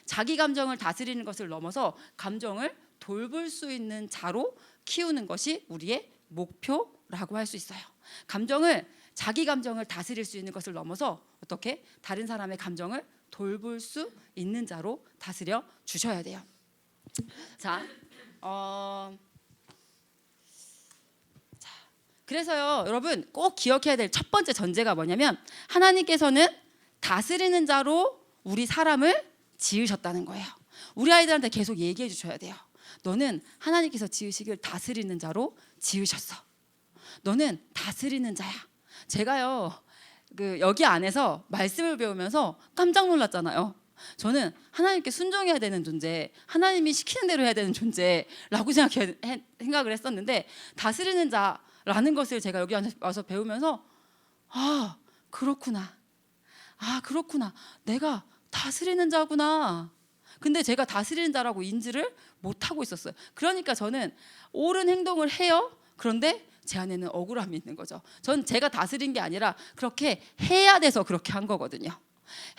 자기 감정을 다스리는 것을 넘어서 감정을 돌볼 수 있는 자로 키우는 것이 우리의 목표라고 할 수 있어요. 자기 감정을 다스릴 수 있는 것을 넘어서 어떻게 다른 사람의 감정을 돌볼 수 있는 자로 다스려 주셔야 돼요. 자, 그래서요, 여러분 꼭 기억해야 될 첫 번째 전제가 뭐냐면 하나님께서는 다스리는 자로 우리 사람을 지으셨다는 거예요. 우리 아이들한테 계속 얘기해 주셔야 돼요. 너는 하나님께서 지으시길 다스리는 자로 지으셨어. 너는 다스리는 자야. 제가요, 여기 안에서 말씀을 배우면서 깜짝 놀랐잖아요. 저는 하나님께 순종해야 되는 존재, 하나님이 시키는 대로 해야 되는 존재라고 생각을 했었는데 다스리는 자라는 것을 제가 여기 와서 배우면서 그렇구나. 내가 다스리는 자구나. 근데 제가 다스리는 자라고 인지를 못하고 있었어요. 그러니까 저는 옳은 행동을 해요. 그런데 제 안에는 억울함이 있는 거죠. 전 제가 다스린 게 아니라 그렇게 해야 돼서 그렇게 한 거거든요.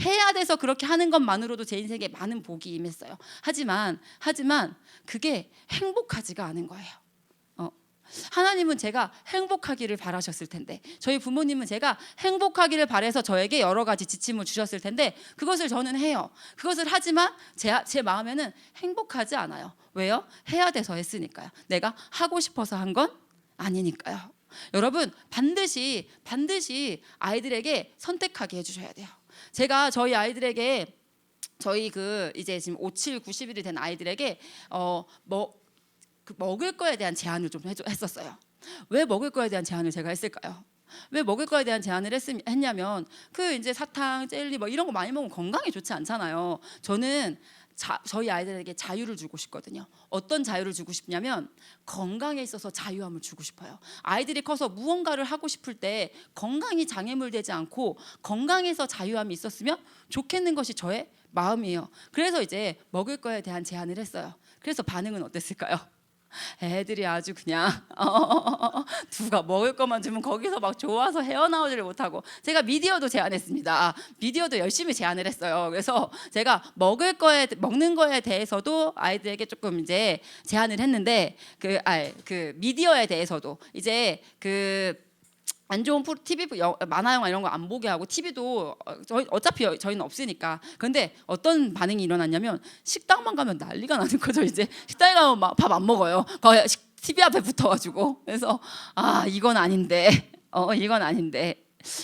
해야 돼서 그렇게 하는 것만으로도 제 인생에 많은 복이 임했어요. 하지만 그게 행복하지가 않은 거예요. 하나님은 제가 행복하기를 바라셨을 텐데, 저희 부모님은 제가 행복하기를 바라서 저에게 여러 가지 지침을 주셨을 텐데 그것을 저는 해요. 그것을 하지만 제 마음에는 행복하지 않아요. 왜요? 해야 돼서 했으니까요. 내가 하고 싶어서 한 건 아니니까요. 여러분, 반드시 아이들에게 선택하게 해주셔야 돼요. 제가 저희 아이들에게 이제 지금 5, 7, 90일이 된 아이들에게 먹을 거에 대한 제한을 좀 했었어요. 왜 먹을 거에 대한 제한을 제가 했을까요? 왜 먹을 거에 대한 제한을 했냐면 이제 사탕, 젤리 뭐 이런 거 많이 먹으면 건강에 좋지 않잖아요. 저는 저희 아이들에게 자유를 주고 싶거든요. 어떤 자유를 주고 싶냐면 건강에 있어서 자유함을 주고 싶어요. 아이들이 커서 무언가를 하고 싶을 때 건강이 장애물 되지 않고 건강에서 자유함이 있었으면 좋겠는 것이 저의 마음이에요. 그래서 이제 먹을 거에 대한 제한을 했어요. 그래서 반응은 어땠을까요? 애들이 아주 그냥 누가 먹을 것만 주면 거기서 막 좋아서 헤어나오지를 못하고, 제가 미디어도 제안했습니다. 미디어도 열심히 제안을 했어요. 그래서 제가 먹는 거에 대해서도 아이들에게 조금 이제 제안을 했는데 미디어에 대해서도 이제 안 좋은 TV, 만화, 영화 이런 거 안 보게 하고, TV도 어차피 저희는 없으니까. 그런데 어떤 반응이 일어났냐면 식당만 가면 난리가 나는 거죠. 이제 식당에 가면 밥 안 먹어요. TV 앞에 붙어가지고 그래서 이건 아닌데 이건 아닌데.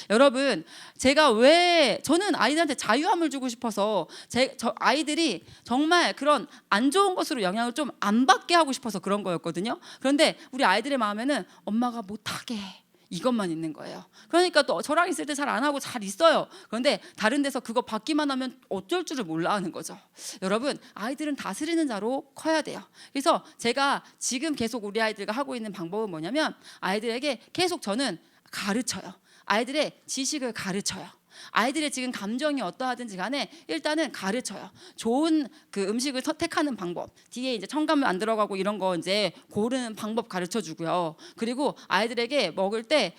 여러분, 제가 왜 저는 아이들한테 자유함을 주고 싶어서 저 아이들이 정말 그런 안 좋은 것으로 영향을 좀 안 받게 하고 싶어서 그런 거였거든요. 그런데 우리 아이들의 마음에는 엄마가 못하게 이것만 있는 거예요. 그러니까 또 저랑 있을 때 잘 안 하고 잘 있어요. 그런데 다른 데서 그거 받기만 하면 어쩔 줄을 몰라 하는 거죠. 여러분, 아이들은 다스리는 자로 커야 돼요. 그래서 제가 지금 계속 우리 아이들과 하고 있는 방법은 뭐냐면 아이들에게 계속 저는 가르쳐요. 아이들의 지식을 가르쳐요. 아이들의 지금 감정이 어떠하든지 간에 일단은 가르쳐요. 좋은 그 음식을 선택하는 방법, 뒤에 이제 첨가물 안 들어가고 이런 거 이제 고르는 방법 가르쳐 주고요. 그리고 아이들에게 먹을 때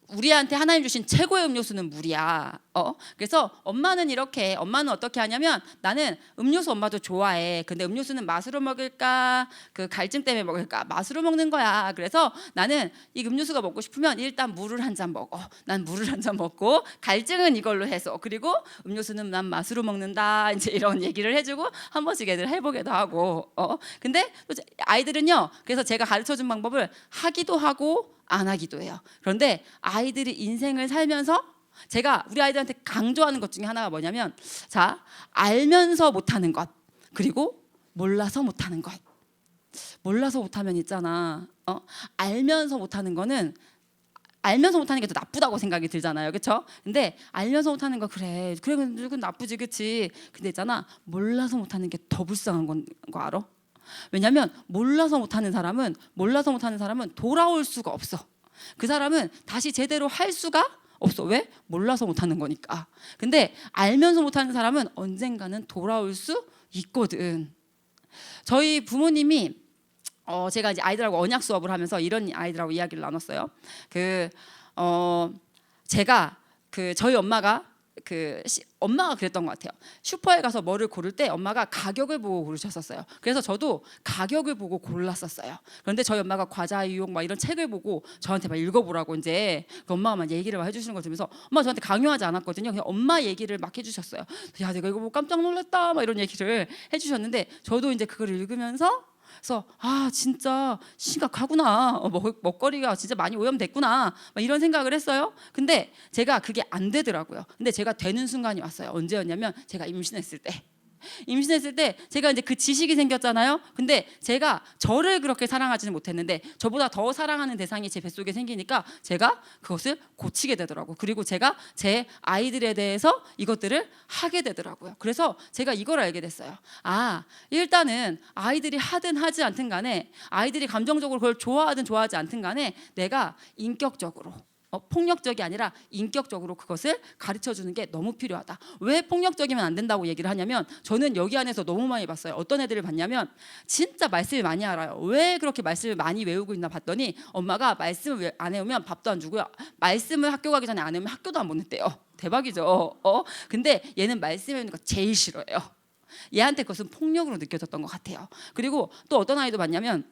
우리한테 하나님 주신 최고의 음료수는 물이야. 그래서 엄마는 어떻게 하냐면 나는 음료수 엄마도 좋아해. 근데 음료수는 맛으로 먹을까? 그 갈증 때문에 먹을까? 맛으로 먹는 거야. 그래서 나는 이 음료수가 먹고 싶으면 일단 물을 한 잔 먹어. 난 물을 한 잔 먹고 갈증은 이걸로 해서 그리고 음료수는 난 맛으로 먹는다. 이제 이런 얘기를 해주고 한 번씩 애들 해보기도 하고. 근데 또 아이들은요. 그래서 제가 가르쳐준 방법을 하기도 하고 안 하기도 해요. 그런데 아이들이 인생을 살면서 제가 우리 아이들한테 강조하는 것 중에 하나가 뭐냐면 알면서 못하는 것 그리고 몰라서 못하는 것. 몰라서 못하면 있잖아. 알면서 못하는 거는 알면서 못하는 게 더 나쁘다고 생각이 들잖아요. 그렇죠? 근데 알면서 못하는 거 그래 그건 나쁘지 그치. 근데 있잖아 몰라서 못하는 게 더 불쌍한 거 알아? 왜냐하면 몰라서 못하는 사람은 돌아올 수가 없어. 그 사람은 다시 제대로 할 수가 없어. 왜? 몰라서 못하는 거니까. 근데 알면서 못하는 사람은 언젠가는 돌아올 수 있거든. 저희 부모님이 제가 이제 아이들하고 언약 수업을 하면서 이런 아이들하고 이야기를 나눴어요. 제가 저희 엄마가 엄마가 그랬던 것 같아요. 슈퍼에 가서 뭐를 고를 때 엄마가 가격을 보고 고르셨었어요. 그래서 저도 가격을 보고 골랐었어요. 그런데 저희 엄마가 과자 유혹 막 이런 책을 보고 저한테 막 읽어보라고 이제 엄마가 막 얘기를 막 해주시는 걸 들으면서 엄마 저한테 강요하지 않았거든요. 그냥 엄마 얘기를 막 해주셨어요. 야 내가 이거 보고 깜짝 놀랐다 막 이런 얘기를 해주셨는데 저도 이제 그걸 읽으면서 그래서 진짜 심각하구나. 먹거리가 진짜 많이 오염됐구나. 막 이런 생각을 했어요. 근데 제가 그게 안 되더라고요. 근데 제가 되는 순간이 왔어요. 언제였냐면 제가 임신했을 때 제가 이제 그 지식이 생겼잖아요. 근데 제가 저를 그렇게 사랑하지는 못했는데 저보다 더 사랑하는 대상이 제 뱃속에 생기니까 제가 그것을 고치게 되더라고요. 그리고 제가 제 아이들에 대해서 이것들을 하게 되더라고요. 그래서 제가 이걸 알게 됐어요. 일단은 아이들이 하든 하지 않든 간에 아이들이 감정적으로 그걸 좋아하든 좋아하지 않든 간에 내가 인격적으로 폭력적이 아니라 인격적으로 그것을 가르쳐주는 게 너무 필요하다. 왜 폭력적이면 안 된다고 얘기를 하냐면 저는 여기 안에서 너무 많이 봤어요. 어떤 애들을 봤냐면 진짜 말씀을 많이 알아요. 왜 그렇게 말씀을 많이 외우고 있나 봤더니 엄마가 말씀을 안 해오면 밥도 안 주고요. 말씀을 학교 가기 전에 안 해오면 학교도 안 보냈대요. 대박이죠. 근데 얘는 말씀 외우는 거 제일 싫어해요. 얘한테 그것은 폭력으로 느껴졌던 것 같아요. 그리고 또 어떤 아이도 봤냐면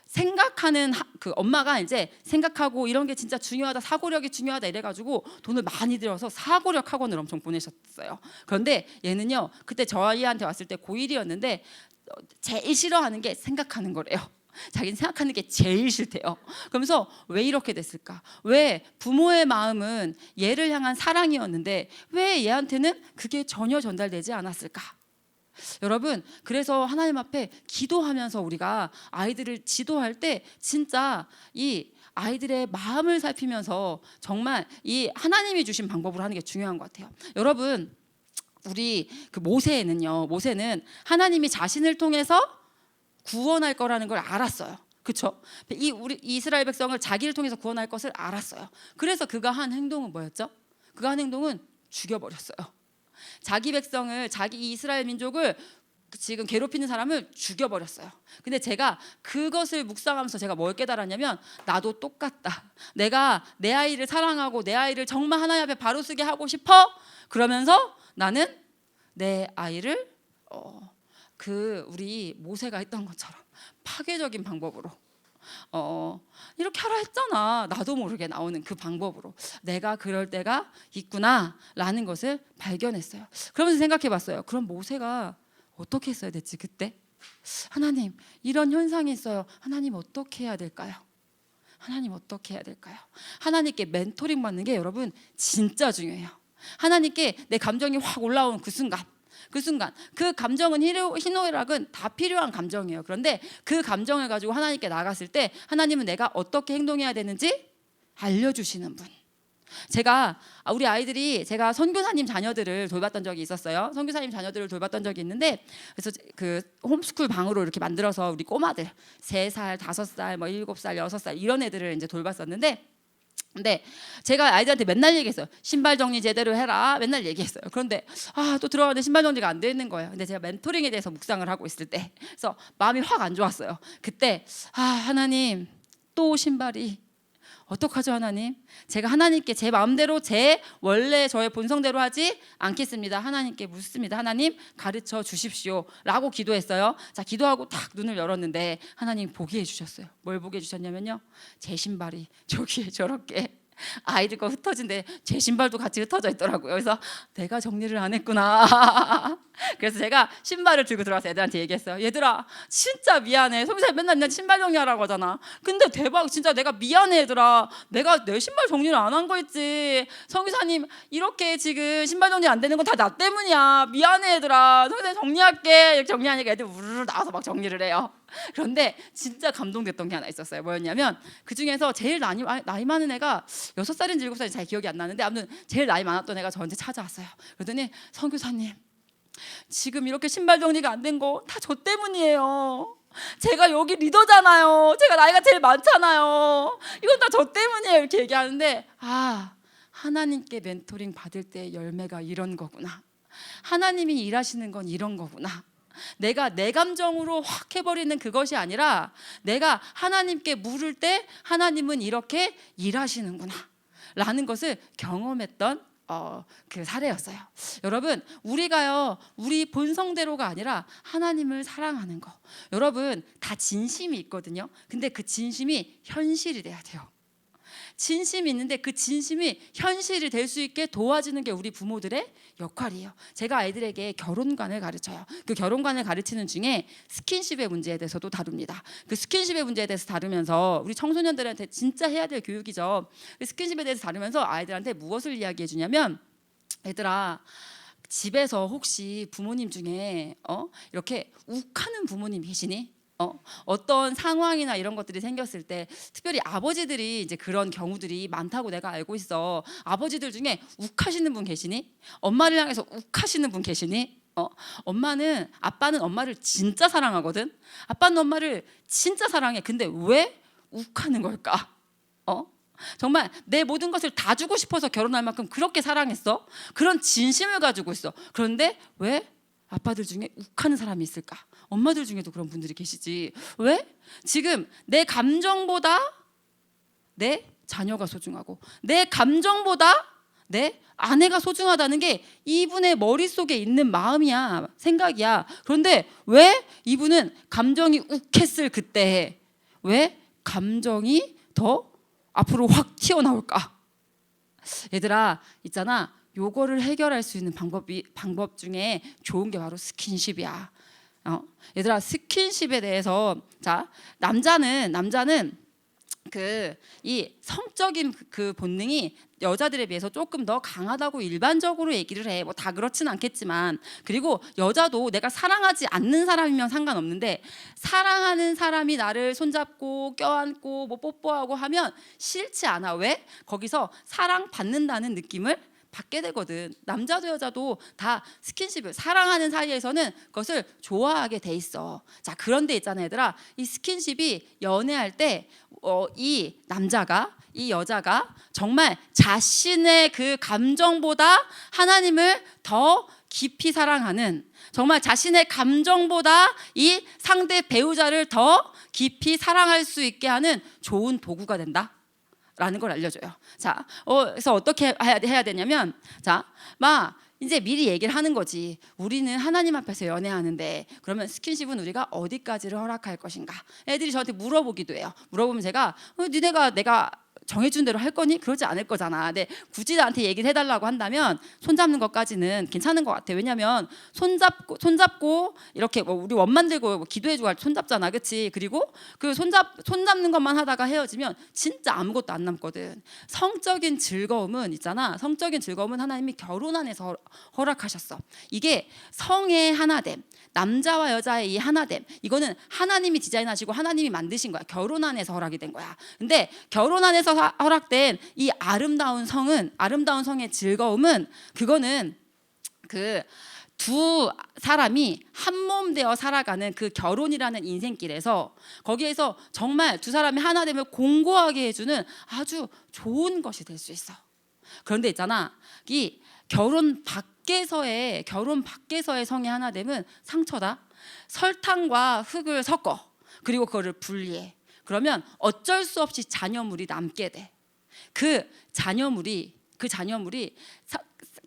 생각하는 엄마가 이제 생각하고 이런 게 진짜 중요하다, 사고력이 중요하다 이래가지고 돈을 많이 들여서 사고력 학원을 엄청 보내셨어요. 그런데 얘는요 그때 저희한테 왔을 때 고1이었는데 제일 싫어하는 게 생각하는 거래요. 자기는 생각하는 게 제일 싫대요. 그러면서 왜 이렇게 됐을까? 왜 부모의 마음은 얘를 향한 사랑이었는데 왜 얘한테는 그게 전혀 전달되지 않았을까? 여러분, 그래서 하나님 앞에 기도하면서 우리가 아이들을 지도할 때 진짜 이 아이들의 마음을 살피면서 정말 이 하나님이 주신 방법으로 하는 게 중요한 것 같아요. 여러분, 우리 모세는 하나님이 자신을 통해서 구원할 거라는 걸 알았어요. 그렇죠? 우리 이스라엘 백성을 자기를 통해서 구원할 것을 알았어요. 그래서 그가 한 행동은 뭐였죠? 그가 한 행동은 죽여버렸어요. 자기 백성을, 자기 이스라엘 민족을 지금 괴롭히는 사람을 죽여버렸어요. 근데 제가 그것을 묵상하면서 제가 뭘 깨달았냐면 나도 똑같다. 내가 내 아이를 사랑하고 내 아이를 정말 하나님 앞에 바로 서게 하고 싶어. 그러면서 나는 내 아이를 우리 모세가 했던 것처럼 파괴적인 방법으로 이렇게 하라 했잖아. 나도 모르게 나오는 그 방법으로 내가 그럴 때가 있구나 라는 것을 발견했어요. 그러면서 생각해 봤어요. 그럼 모세가 어떻게 했어야 됐지 그때? 하나님, 이런 현상이 있어요. 하나님 어떻게 해야 될까요? 하나님 어떻게 해야 될까요? 하나님께 멘토링 받는 게 여러분 진짜 중요해요. 하나님께 내 감정이 확 올라오는 그 순간 그 감정은 희노애락은 다 필요한 감정이에요. 그런데 그 감정을 가지고 하나님께 나갔을 때 하나님은 내가 어떻게 행동해야 되는지 알려주시는 분. 우리 아이들이 제가 선교사님 자녀들을 돌봤던 적이 있었어요. 선교사님 자녀들을 돌봤던 적이 있는데, 그래서 그 홈스쿨 방으로 이렇게 만들어서 우리 꼬마들 3살, 5살, 뭐 7살, 6살 이런 애들을 이제 돌봤었는데, 근데 제가 아이들한테 맨날 얘기했어요. 신발 정리 제대로 해라. 맨날 얘기했어요. 그런데 또 들어가는데 신발 정리가 안 돼 있는 거예요. 근데 제가 멘토링에 대해서 묵상을 하고 있을 때, 그래서 마음이 확 안 좋았어요. 그때 하나님, 또 신발이 어떡하죠 하나님? 제가 하나님께 제 마음대로 제 원래 저의 본성대로 하지 않겠습니다. 하나님께 묻습니다. 하나님 가르쳐 주십시오 라고 기도했어요. 자, 기도하고 딱 눈을 열었는데 하나님 보게 해주셨어요. 뭘 보게 해주셨냐면요, 제 신발이 저기에 저렇게 아이들 거 흩어진데 제 신발도 같이 흩어져 있더라고요. 그래서 내가 정리를 안 했구나. 그래서 제가 신발을 들고 들어와서 애들한테 얘기했어요. 얘들아, 진짜 미안해. 선생님 맨날 나 신발 정리하라고 하잖아. 근데 대박, 진짜 내가 미안해 얘들아. 내가 내 신발 정리를 안 한 거 있지. 성기사님 이렇게 지금 신발 정리 안 되는 건 다 나 때문이야. 미안해 얘들아. 선생님 정리할게. 이렇게 정리하니까 애들 우르르 나와서 막 정리를 해요. 그런데 진짜 감동됐던 게 하나 있었어요. 뭐였냐면, 그 중에서 제일 나이 많은 애가 6살인지 7살인지 잘 기억이 안 나는데, 아무튼 제일 나이 많았던 애가 저한테 찾아왔어요. 그러더니 선교사님, 지금 이렇게 신발 정리가 안 된 거 다 저 때문이에요. 제가 여기 리더잖아요. 제가 나이가 제일 많잖아요. 이건 다 저 때문이에요. 이렇게 얘기하는데, 하나님께 멘토링 받을 때 열매가 이런 거구나. 하나님이 일하시는 건 이런 거구나. 내가 내 감정으로 확 해버리는 그것이 아니라 내가 하나님께 물을 때 하나님은 이렇게 일하시는구나 라는 것을 경험했던 그 사례였어요. 여러분, 우리가요, 우리 본성대로가 아니라 하나님을 사랑하는 거, 여러분 다 진심이 있거든요. 근데 그 진심이 현실이 돼야 돼요. 진심이 있는데 그 진심이 현실이 될 수 있게 도와주는 게 우리 부모들의 역할이에요. 제가 아이들에게 결혼관을 가르쳐요. 그 결혼관을 가르치는 중에 스킨십의 문제에 대해서도 다룹니다. 그 스킨십의 문제에 대해서 다루면서 우리 청소년들한테 진짜 해야 될 교육이죠. 그 스킨십에 대해서 다루면서 아이들한테 무엇을 이야기해 주냐면, 얘들아, 집에서 혹시 부모님 중에 이렇게 욱하는 부모님 계시니? 어떤 상황이나 이런 것들이 생겼을 때, 특별히 아버지들이 이제 그런 경우들이 많다고 내가 알고 있어. 아버지들 중에 욱하시는 분 계시니? 엄마를 향해서 욱하시는 분 계시니? 아빠는 엄마를 진짜 사랑하거든. 아빠는 엄마를 진짜 사랑해. 근데 왜 욱하는 걸까? 정말 내 모든 것을 다 주고 싶어서 결혼할 만큼 그렇게 사랑했어. 그런 진심을 가지고 있어. 그런데 왜 아빠들 중에 욱하는 사람이 있을까? 엄마들 중에도 그런 분들이 계시지. 왜? 지금 내 감정보다 내 자녀가 소중하고, 내 감정보다 내 아내가 소중하다는 게 이분의 머릿속에 있는 마음이야, 생각이야. 그런데 왜 이분은 감정이 욱했을 그때 왜 감정이 더 앞으로 확 튀어나올까? 얘들아, 있잖아, 요거를 해결할 수 있는 방법 중에 좋은 게 바로 스킨십이야. 얘들아, 스킨십에 대해서, 자, 남자는 이 성적인 그 본능이 여자들에 비해서 조금 더 강하다고 일반적으로 얘기를 해. 뭐 다 그렇진 않겠지만. 그리고 여자도 내가 사랑하지 않는 사람이면 상관없는데, 사랑하는 사람이 나를 손잡고 껴안고 뭐 뽀뽀하고 하면 싫지 않아. 왜? 거기서 사랑받는다는 느낌을 받게 되거든. 남자도 여자도 다 스킨십을, 사랑하는 사이에서는 그것을 좋아하게 돼 있어. 자, 그런데 있잖아 얘들아, 이 스킨십이 연애할 때 이 여자가 정말 자신의 그 감정보다 하나님을 더 깊이 사랑하는, 정말 자신의 감정보다 이 상대 배우자를 더 깊이 사랑할 수 있게 하는 좋은 도구가 된다 라는 걸 알려줘요. 자, 그래서 어떻게 해야 되냐면, 자, 이제 미리 얘기를 하는 거지. 우리는 하나님 앞에서 연애하는데 그러면 스킨십은 우리가 어디까지를 허락할 것인가? 애들이 저한테 물어보기도 해요. 물어보면 제가 내가 정해준 대로 할 거니? 그러지 않을 거잖아. 근데 굳이 나한테 얘기를 해달라고 한다면 손잡는 것까지는 괜찮은 것 같아. 왜냐면 손잡고 이렇게 뭐 우리 원 만들고 뭐 기도해주고 할 때 손잡잖아, 그렇지? 그리고 그 손잡는 것만 하다가 헤어지면 진짜 아무것도 안 남거든. 성적인 즐거움은 있잖아. 성적인 즐거움은 하나님이 결혼 안에서 허락하셨어. 이게 성의 하나됨, 남자와 여자의 이 하나됨, 이거는 하나님이 디자인하시고 하나님이 만드신 거야. 결혼 안에서 허락이 된 거야. 근데 결혼 안에서 허락된 이 아름다운 성의 즐거움은, 그거는 그 두 사람이 한 몸 되어 살아가는 그 결혼이라는 인생길에서, 거기에서 정말 두 사람이 하나됨을 공고하게 해주는 아주 좋은 것이 될 수 있어. 그런데 있잖아, 이 결혼 밖에서의 성의 하나됨은 상처다. 설탕과 흙을 섞어, 그리고 그거를 분리해. 그러면 어쩔 수 없이 잔여물이 남게 돼. 그 잔여물이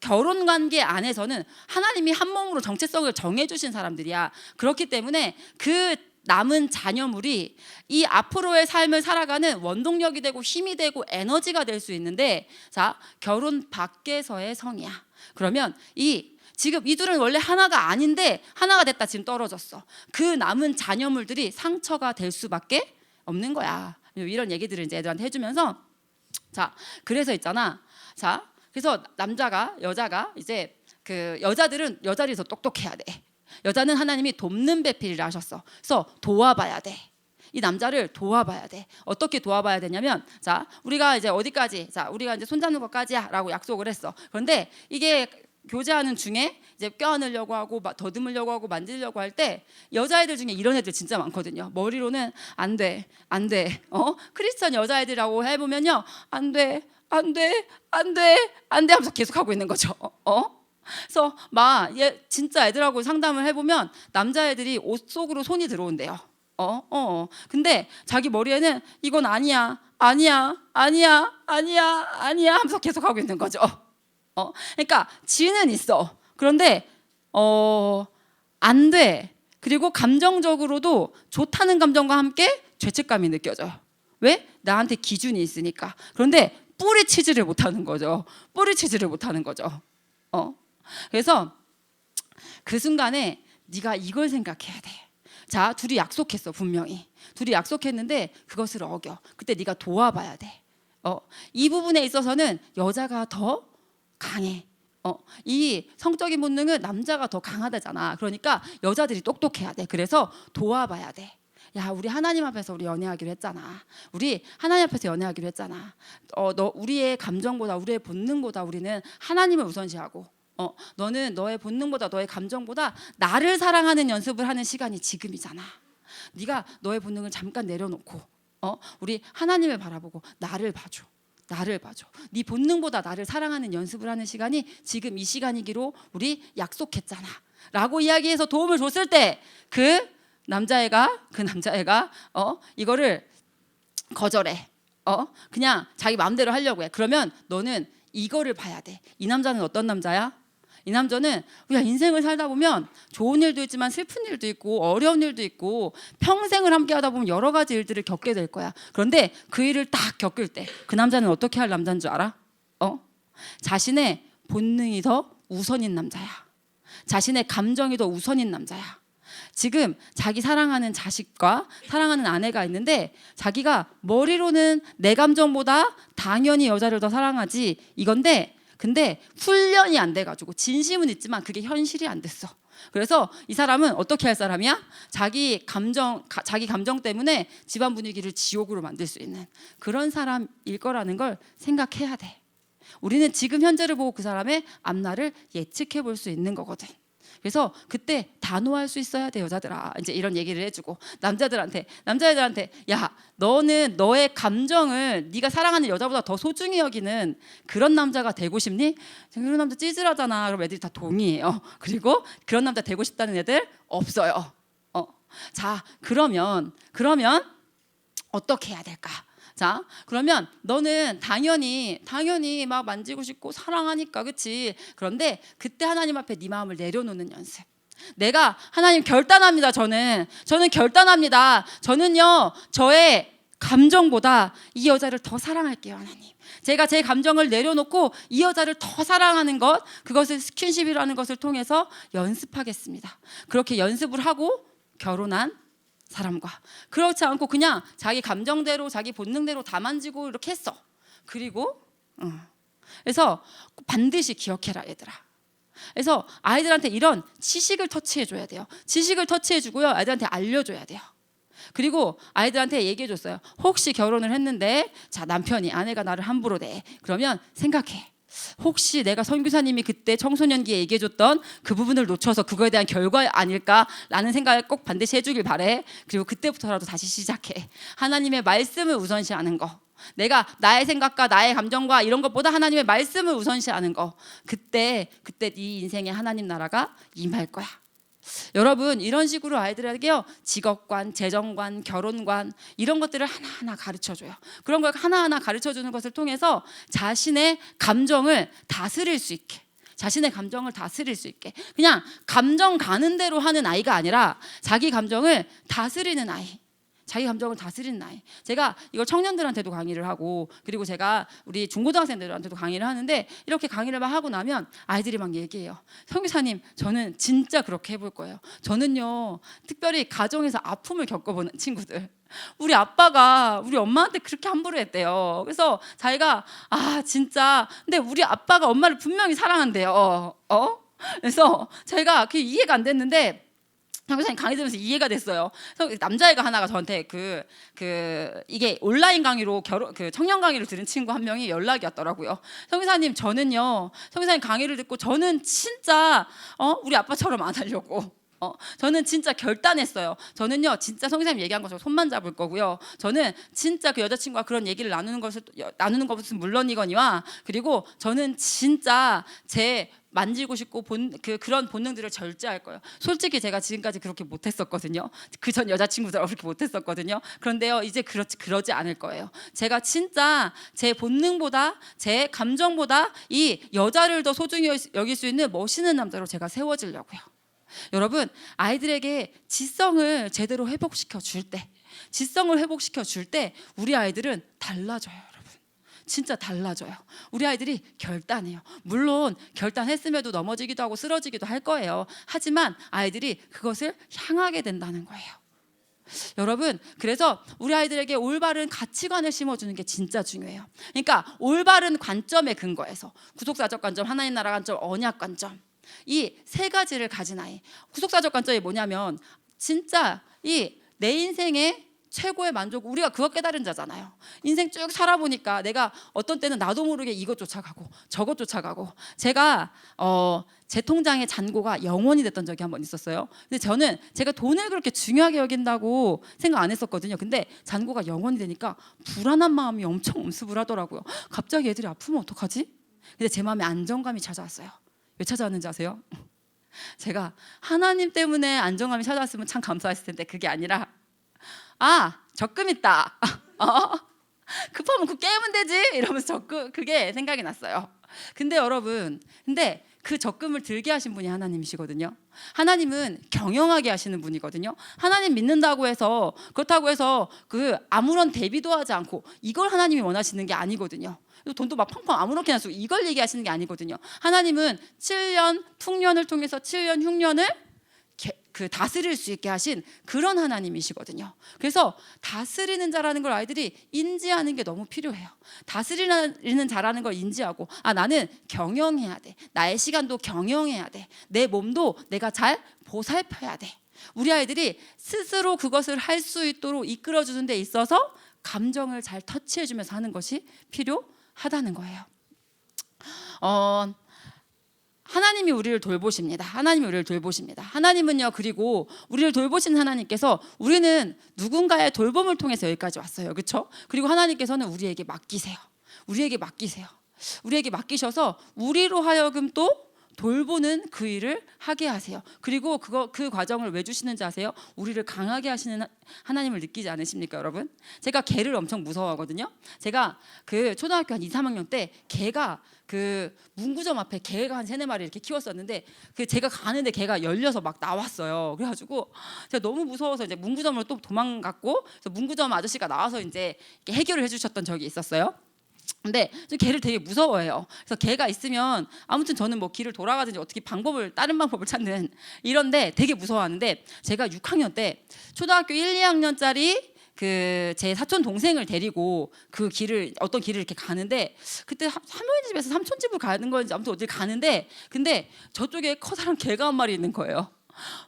결혼 관계 안에서는 하나님이 한 몸으로 정체성을 정해주신 사람들이야. 그렇기 때문에 그 남은 잔여물이 이 앞으로의 삶을 살아가는 원동력이 되고 힘이 되고 에너지가 될 수 있는데, 자, 결혼 밖에서의 성이야. 그러면 지금 이 둘은 원래 하나가 아닌데 하나가 됐다, 지금 떨어졌어. 그 남은 잔여물들이 상처가 될 수밖에 없는 거야. 이런 얘기들을 이제 애들한테 해주면서, 자, 그래서 있잖아. 자, 그래서 여자가 이제 그 여자들이 더 똑똑해야 돼. 여자는 하나님이 돕는 배필이라 하셨어. 그래서 도와봐야 돼. 이 남자를 도와봐야 돼. 어떻게 도와봐야 되냐면, 자, 우리가 이제 어디까지, 자, 우리가 이제 손잡는 것까지야라고 약속을 했어. 그런데 이게 교제하는 중에 이제 껴안으려고 하고 더듬으려고 하고 만지려고 할 때 여자애들 중에 이런 애들 진짜 많거든요. 머리로는 안 돼. 크리스천 여자애들이라고 해보면요, 안 돼 하면서 계속 하고 있는 거죠. 그래서 진짜 애들하고 상담을 해보면 남자애들이 옷 속으로 손이 들어온대요. 근데 자기 머리에는 이건 아니야 하면서 계속 하고 있는 거죠. 그러니까 지는 있어. 그런데 안 돼. 그리고 감정적으로도 좋다는 감정과 함께 죄책감이 느껴져요. 왜? 나한테 기준이 있으니까. 그런데 뿌리치지를 못하는 거죠. 그래서 그 순간에 네가 이걸 생각해야 돼. 자, 둘이 약속했어. 분명히 둘이 약속했는데 그것을 어겨. 그때 네가 도와봐야 돼. 이 부분에 있어서는 여자가 더 강해. 이 성적인 본능은 남자가 더 강하다잖아. 그러니까 여자들이 똑똑해야 돼. 그래서 도와봐야 돼. 야, 우리 하나님 앞에서 우리 연애하기로 했잖아. 우리의 감정보다, 우리의 본능보다 우리는 하나님을 우선시하고, 너는 너의 본능보다, 너의 감정보다 나를 사랑하는 연습을 하는 시간이 지금이잖아. 네가 너의 본능을 잠깐 내려놓고, 우리 하나님을 바라보고 나를 봐줘. 네 본능보다 나를 사랑하는 연습을 하는 시간이 지금 이 시간이기로 우리 약속했잖아 라고 이야기해서 도움을 줬을 때 그 남자애가 이거를 거절해. 그냥 자기 마음대로 하려고 해. 그러면 너는 이거를 봐야 돼. 이 남자는 어떤 남자야? 이 남자는 우리가 인생을 살다 보면 좋은 일도 있지만 슬픈 일도 있고 어려운 일도 있고 평생을 함께 하다 보면 여러 가지 일들을 겪게 될 거야. 그런데 그 일을 딱 겪을 때 그 남자는 어떻게 할 남자인 줄 알아? 자신의 본능이 더 우선인 남자야. 자신의 감정이 더 우선인 남자야. 지금 자기 사랑하는 자식과 사랑하는 아내가 있는데 자기가 머리로는 내 감정보다 당연히 여자를 더 사랑하지 이건데, 근데 훈련이 안 돼가지고 진심은 있지만 그게 현실이 안 됐어. 그래서 이 사람은 어떻게 할 사람이야? 자기 감정 때문에 집안 분위기를 지옥으로 만들 수 있는 그런 사람일 거라는 걸 생각해야 돼. 우리는 지금 현재를 보고 그 사람의 앞날을 예측해 볼 수 있는 거거든. 그래서 그때 단호할 수 있어야 돼, 여자들아. 이제 이런 얘기를 해주고 남자애들한테 야, 너는 너의 감정을 네가 사랑하는 여자보다 더 소중히 여기는 그런 남자가 되고 싶니? 그런 남자 찌질하잖아. 그럼 애들이 다 동의해요. 그리고 그런 남자 되고 싶다는 애들 없어요. 자, 그러면 어떻게 해야 될까? 자, 그러면 너는 당연히 막 만지고 싶고 사랑하니까, 그치? 그런데 그때 하나님 앞에 네 마음을 내려놓는 연습. 내가 하나님 결단합니다. 저는 결단합니다. 저는요, 저의 감정보다 이 여자를 더 사랑할게요, 하나님. 제가 제 감정을 내려놓고 이 여자를 더 사랑하는 것, 그것을 스킨십이라는 것을 통해서 연습하겠습니다. 그렇게 연습을 하고 결혼한 사람과, 그렇지 않고 그냥 자기 감정대로 자기 본능대로 다 만지고 이렇게 했어. 그리고 그래서 반드시 기억해라, 얘들아. 그래서 아이들한테 이런 지식을 터치해줘야 돼요. 지식을 터치해주고요, 아이들한테 알려줘야 돼요. 그리고 아이들한테 얘기해줬어요. 혹시 결혼을 했는데 자, 남편이, 아내가 나를 함부로 내. 그러면 생각해. 혹시 내가 선교사님이 그때 청소년기에 얘기해줬던 그 부분을 놓쳐서 그거에 대한 결과 아닐까라는 생각을 꼭 반드시 해주길 바래. 그리고 그때부터라도 다시 시작해. 하나님의 말씀을 우선시하는 거. 내가 나의 생각과 나의 감정과 이런 것보다 하나님의 말씀을 우선시하는 거. 그때 네 인생에 하나님 나라가 임할 거야. 여러분, 이런 식으로 아이들에게요, 직업관, 재정관, 결혼관 이런 것들을 하나하나 가르쳐줘요. 그런 걸 하나하나 가르쳐주는 것을 통해서 자신의 감정을 다스릴 수 있게, 자신의 감정을 다스릴 수 있게, 그냥 감정 가는 대로 하는 아이가 아니라 자기 감정을 다스리는 아이, 자기 감정을 다스리는 아이. 제가 이걸 청년들한테도 강의를 하고, 그리고 제가 우리 중고등학생들한테도 강의를 하는데, 이렇게 강의를 막 하고 나면 아이들이 막 얘기해요. 선교사님, 저는 진짜 그렇게 해볼 거예요. 저는요, 특별히 가정에서 아픔을 겪어보는 친구들, 우리 아빠가 우리 엄마한테 그렇게 함부로 했대요. 그래서 자기가 진짜, 근데 우리 아빠가 엄마를 분명히 사랑한대요. 그래서 제가 그게 이해가 안 됐는데, 선교사님 강의 들으면서 이해가 됐어요. 남자애가 하나가 저한테 이게 온라인 강의로 청년 강의를 들은 친구 한 명이 연락이 왔더라고요. 선교사님, 저는요, 선교사님 강의를 듣고 저는 진짜 우리 아빠처럼 안 하려고. 저는 진짜 결단했어요. 저는요, 진짜 선교사님 얘기한 것처럼 손만 잡을 거고요. 저는 진짜 그 여자친구와 그런 얘기를 나누는 것은 물론이거니와, 그리고 저는 진짜 제 만지고 싶고 그런 본능들을 절제할 거예요. 솔직히 제가 지금까지 그렇게 못했었거든요. 그 전 여자친구들하고 그렇게 못했었거든요. 그런데요, 이제 그러지 않을 거예요. 제가 진짜 제 본능보다, 제 감정보다 이 여자를 더 소중히 여길 수 있는 멋있는 남자로 제가 세워지려고요. 여러분, 아이들에게 지성을 제대로 회복시켜 줄 때 우리 아이들은 달라져요. 여러분, 진짜 달라져요. 우리 아이들이 결단해요. 물론 결단했음에도 넘어지기도 하고 쓰러지기도 할 거예요. 하지만 아이들이 그것을 향하게 된다는 거예요. 여러분, 그래서 우리 아이들에게 올바른 가치관을 심어주는 게 진짜 중요해요. 그러니까 올바른 관점에 근거해서, 구속사적 관점, 하나님 나라 관점, 언약 관점, 이 세 가지를 가진 아이. 구속사적 관점이 뭐냐면, 진짜 내 인생의 최고의 만족, 우리가 그것 깨달은 자잖아요. 인생 쭉 살아보니까 내가 어떤 때는 나도 모르게 이것 쫓아가고 저것 쫓아가고, 제가 제 통장의 잔고가 0원이 됐던 적이 한 번 있었어요. 근데 저는 제가 돈을 그렇게 중요하게 여긴다고 생각 안 했었거든요. 근데 잔고가 0원이 되니까 불안한 마음이 엄청 엄습을 하더라고요. 갑자기 애들이 아프면 어떡하지? 근데 제 마음에 안정감이 찾아왔어요. 왜 찾아왔는지 아세요? 제가 하나님 때문에 안정감이 찾아왔으면 참 감사했을 텐데, 그게 아니라 적금 있다. 급하면 그거 깨면 되지, 이러면서 그게 생각이 났어요. 근데 여러분, 그 적금을 들게 하신 분이 하나님이시거든요. 하나님은 경영하게 하시는 분이거든요. 하나님 믿는다고 해서, 그렇다고 해서 아무런 대비도 하지 않고 이걸 하나님이 원하시는 게 아니거든요. 돈도 막 펑펑 아무렇게나 쓰고 이걸 얘기하시는 게 아니거든요. 하나님은 7년 풍년을 통해서 7년 흉년을 다스릴 수 있게 하신 그런 하나님이시거든요. 그래서 다스리는 자라는 걸 아이들이 인지하는 게 너무 필요해요. 다스리는 자라는 걸 인지하고, 나는 경영해야 돼. 나의 시간도 경영해야 돼. 내 몸도 내가 잘 보살펴야 돼. 우리 아이들이 스스로 그것을 할 수 있도록 이끌어주는 데 있어서 감정을 잘 터치해주면서 하는 것이 필요하다는 거예요. 하나님이 우리를 돌보십니다. 하나님은요, 그리고 우리를 돌보신 하나님께서, 우리는 누군가의 돌봄을 통해서 여기까지 왔어요. 그렇죠? 그리고 하나님께서는 우리에게 맡기세요. 우리에게 맡기셔서 우리로 하여금 또 돌보는 그 일을 하게 하세요. 그리고 그 과정을 왜 주시는지 아세요? 우리를 강하게 하시는 하나님을 느끼지 않으십니까, 여러분? 제가 개를 엄청 무서워하거든요. 제가 그 초등학교 한 2, 3학년 때 개가 그 문구점 앞에 개가 한 3-4마리 이렇게 키웠었는데 그 제가 가는데 개가 열려서 막 나왔어요. 그래가지고 제가 너무 무서워서 이제 문구점으로 또 도망갔고, 그래서 문구점 아저씨가 나와서 이제 해결을 해주셨던 적이 있었어요. 근데 개를 되게 무서워해요. 그래서 개가 있으면 아무튼 저는 뭐 길을 돌아가든지 어떻게 다른 방법을 찾는 이런데 되게 무서워하는데, 제가 6학년 때 초등학교 1, 2학년짜리 그 제 사촌 동생을 데리고 그 길을 어떤 길을 이렇게 가는데, 그때 할머니 집에서 삼촌 집을 가는 건지 아무튼 어딜 가는데, 근데 저쪽에 커다란 개가 한 마리 있는 거예요.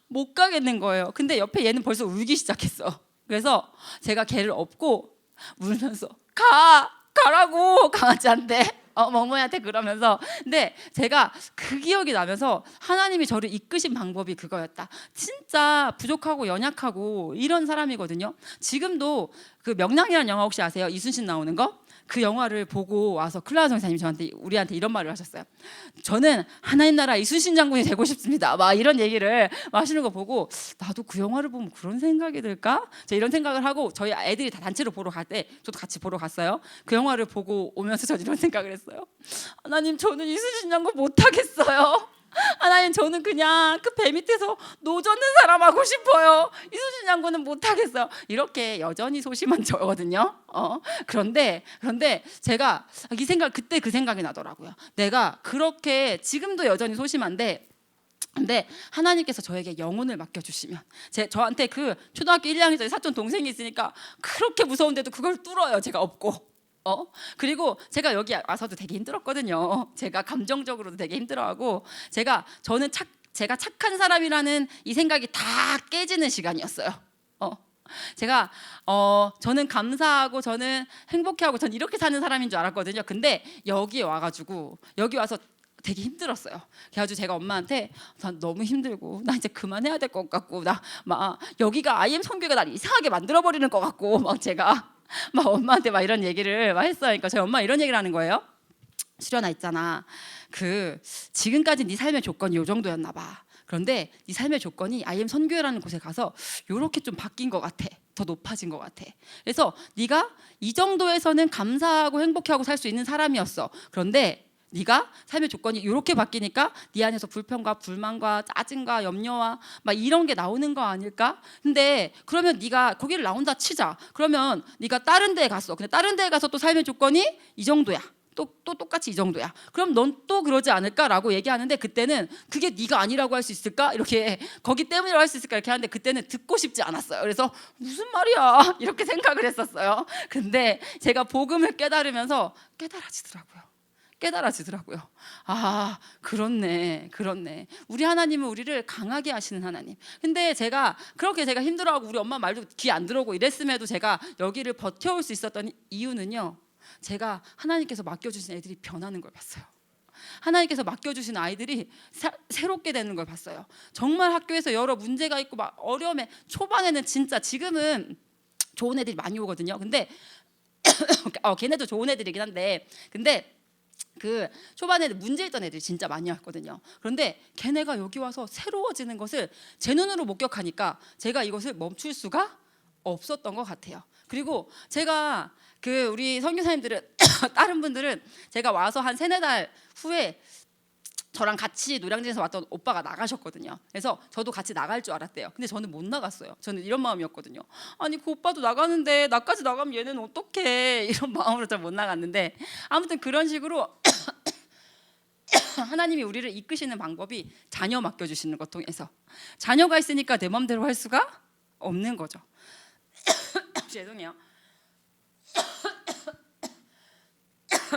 못 가겠는 거예요. 근데 옆에 얘는 벌써 울기 시작했어. 그래서 제가 개를 업고 울면서 가라고 강아지한테 멍멍이한테 그러면서. 근데 제가 그 기억이 나면서 하나님이 저를 이끄신 방법이 그거였다. 진짜 부족하고 연약하고 이런 사람이거든요. 지금도 그 명랑이라는 영화 혹시 아세요? 이순신 나오는 거? 그 영화를 보고 와서 클라라 전사님이 우리한테 이런 말을 하셨어요. 저는 하나님 나라 이순신 장군이 되고 싶습니다. 막 이런 얘기를 하시는 거 보고 나도 그 영화를 보면 그런 생각이 들까? 제가 이런 생각을 하고, 저희 애들이 다 단체로 보러 갈 때 저도 같이 보러 갔어요. 그 영화를 보고 오면서 저는 이런 생각을 했어요. 하나님, 저는 이순신 장군 못하겠어요. 하나님, 저는 그냥 그 배 밑에서 노젓는 사람 하고 싶어요. 이순신 장군은 못하겠어요. 이렇게 여전히 소심한 저거든요. 그런데 제가 그때 그 생각이 나더라고요. 내가 그렇게 지금도 여전히 소심한데, 근데 하나님께서 저에게 영혼을 맡겨주시면, 저한테 그 초등학교 1, 2학년 사촌 동생이 있으니까 그렇게 무서운데도 그걸 뚫어요. 제가 업고. 그리고 제가 여기 와서도 되게 힘들었거든요. 제가 감정적으로도 되게 힘들어하고, 저는 제가 착한 사람이라는 이 생각이 다 깨지는 시간이었어요. 저는 감사하고 저는 행복해하고 저는 이렇게 사는 사람인 줄 알았거든요. 근데 여기 와서 되게 힘들었어요. 그래가지고 제가 엄마한테 난 너무 힘들고 나 이제 그만해야 될 것 같고, 나 막 여기가 IM 선교가 날 이상하게 만들어버리는 것 같고, 막 제가 막 엄마한테 막 이런 얘기를 막 했어요. 그러니까 저희 엄마 이런 얘기를 하는 거예요. 수련아, 있잖아. 지금까지 네 삶의 조건이 요 정도였나 봐. 그런데 네 삶의 조건이 IM 선교회라는 곳에 가서 요렇게 좀 바뀐 것 같아. 더 높아진 것 같아. 그래서 네가 이 정도에서는 감사하고 행복해하고 살 수 있는 사람이었어. 그런데 네가 삶의 조건이 이렇게 바뀌니까 네 안에서 불평과 불만과 짜증과 염려와 막 이런 게 나오는 거 아닐까? 근데 그러면 네가 거기를 나온다 치자. 그러면 네가 다른 데에 갔어. 근데 다른 데에 가서 또 삶의 조건이 이 정도야. 또 똑같이 이 정도야. 그럼 넌 또 그러지 않을까라고 얘기하는데, 그때는 그게 네가 아니라고 할 수 있을까? 이렇게 거기 때문이라고 할 수 있을까? 이렇게 하는데 그때는 듣고 싶지 않았어요. 그래서 무슨 말이야? 이렇게 생각을 했었어요. 근데 제가 복음을 깨달으면서 깨달아지더라고요. 아, 그렇네. 우리 하나님은 우리를 강하게 하시는 하나님. 근데 제가 힘들어하고 우리 엄마 말도 귀 안 들어오고 이랬음에도 제가 여기를 버텨올 수 있었던 이유는요, 제가 하나님께서 맡겨주신 애들이 변하는 걸 봤어요. 하나님께서 맡겨주신 아이들이 새롭게 되는 걸 봤어요. 정말 학교에서 여러 문제가 있고 막 어려움에, 초반에는 진짜, 지금은 좋은 애들이 많이 오거든요. 근데 걔네도 좋은 애들이긴 한데, 근데 그 초반에 문제 있던 애들이 진짜 많이 왔거든요. 그런데 걔네가 여기 와서 새로워지는 것을 제 눈으로 목격하니까 제가 이것을 멈출 수가 없었던 것 같아요. 그리고 제가 우리 선교사님들은 다른 분들은 제가 와서 한 3-4달 후에 저랑 같이 노량진에서 왔던 오빠가 나가셨거든요. 그래서 저도 같이 나갈 줄 알았대요. 근데 저는 못 나갔어요. 저는 이런 마음이었거든요. 아니, 그 오빠도 나가는데 나까지 나가면 얘는 어떡해, 이런 마음으로 잘 못 나갔는데, 아무튼 그런 식으로 하나님이 우리를 이끄시는 방법이 자녀 맡겨주시는 것 통해서. 자녀가 있으니까 내 마음대로 할 수가 없는 거죠. 죄송해요.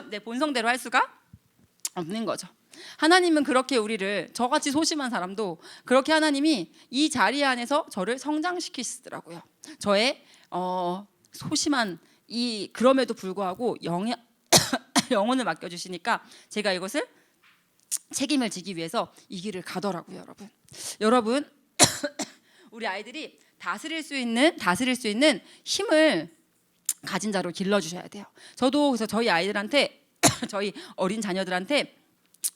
내 본성대로 할 수가 없는 거죠. 하나님은 그렇게 우리를, 저같이 소심한 사람도 그렇게 하나님이 이 자리 안에서 저를 성장시키시더라고요. 저의 소심한 그럼에도 불구하고 영혼을 맡겨주시니까 제가 이것을 책임을 지기 위해서 이 길을 가더라고요. 여러분 우리 아이들이 다스릴 수 있는 힘을 가진 자로 길러주셔야 돼요. 저도 그래서 저희 아이들한테 저희 어린 자녀들한테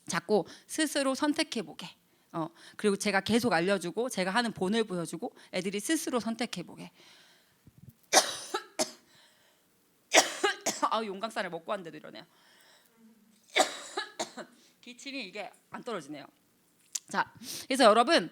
자꾸 스스로 선택해보게. 그리고 제가 계속 알려주고 제가 하는 본을 보여주고 애들이 스스로 선택해보게. 용광살을 먹고 왔는데도 이러네요. 기침이 이게 안 떨어지네요. 자, 그래서 여러분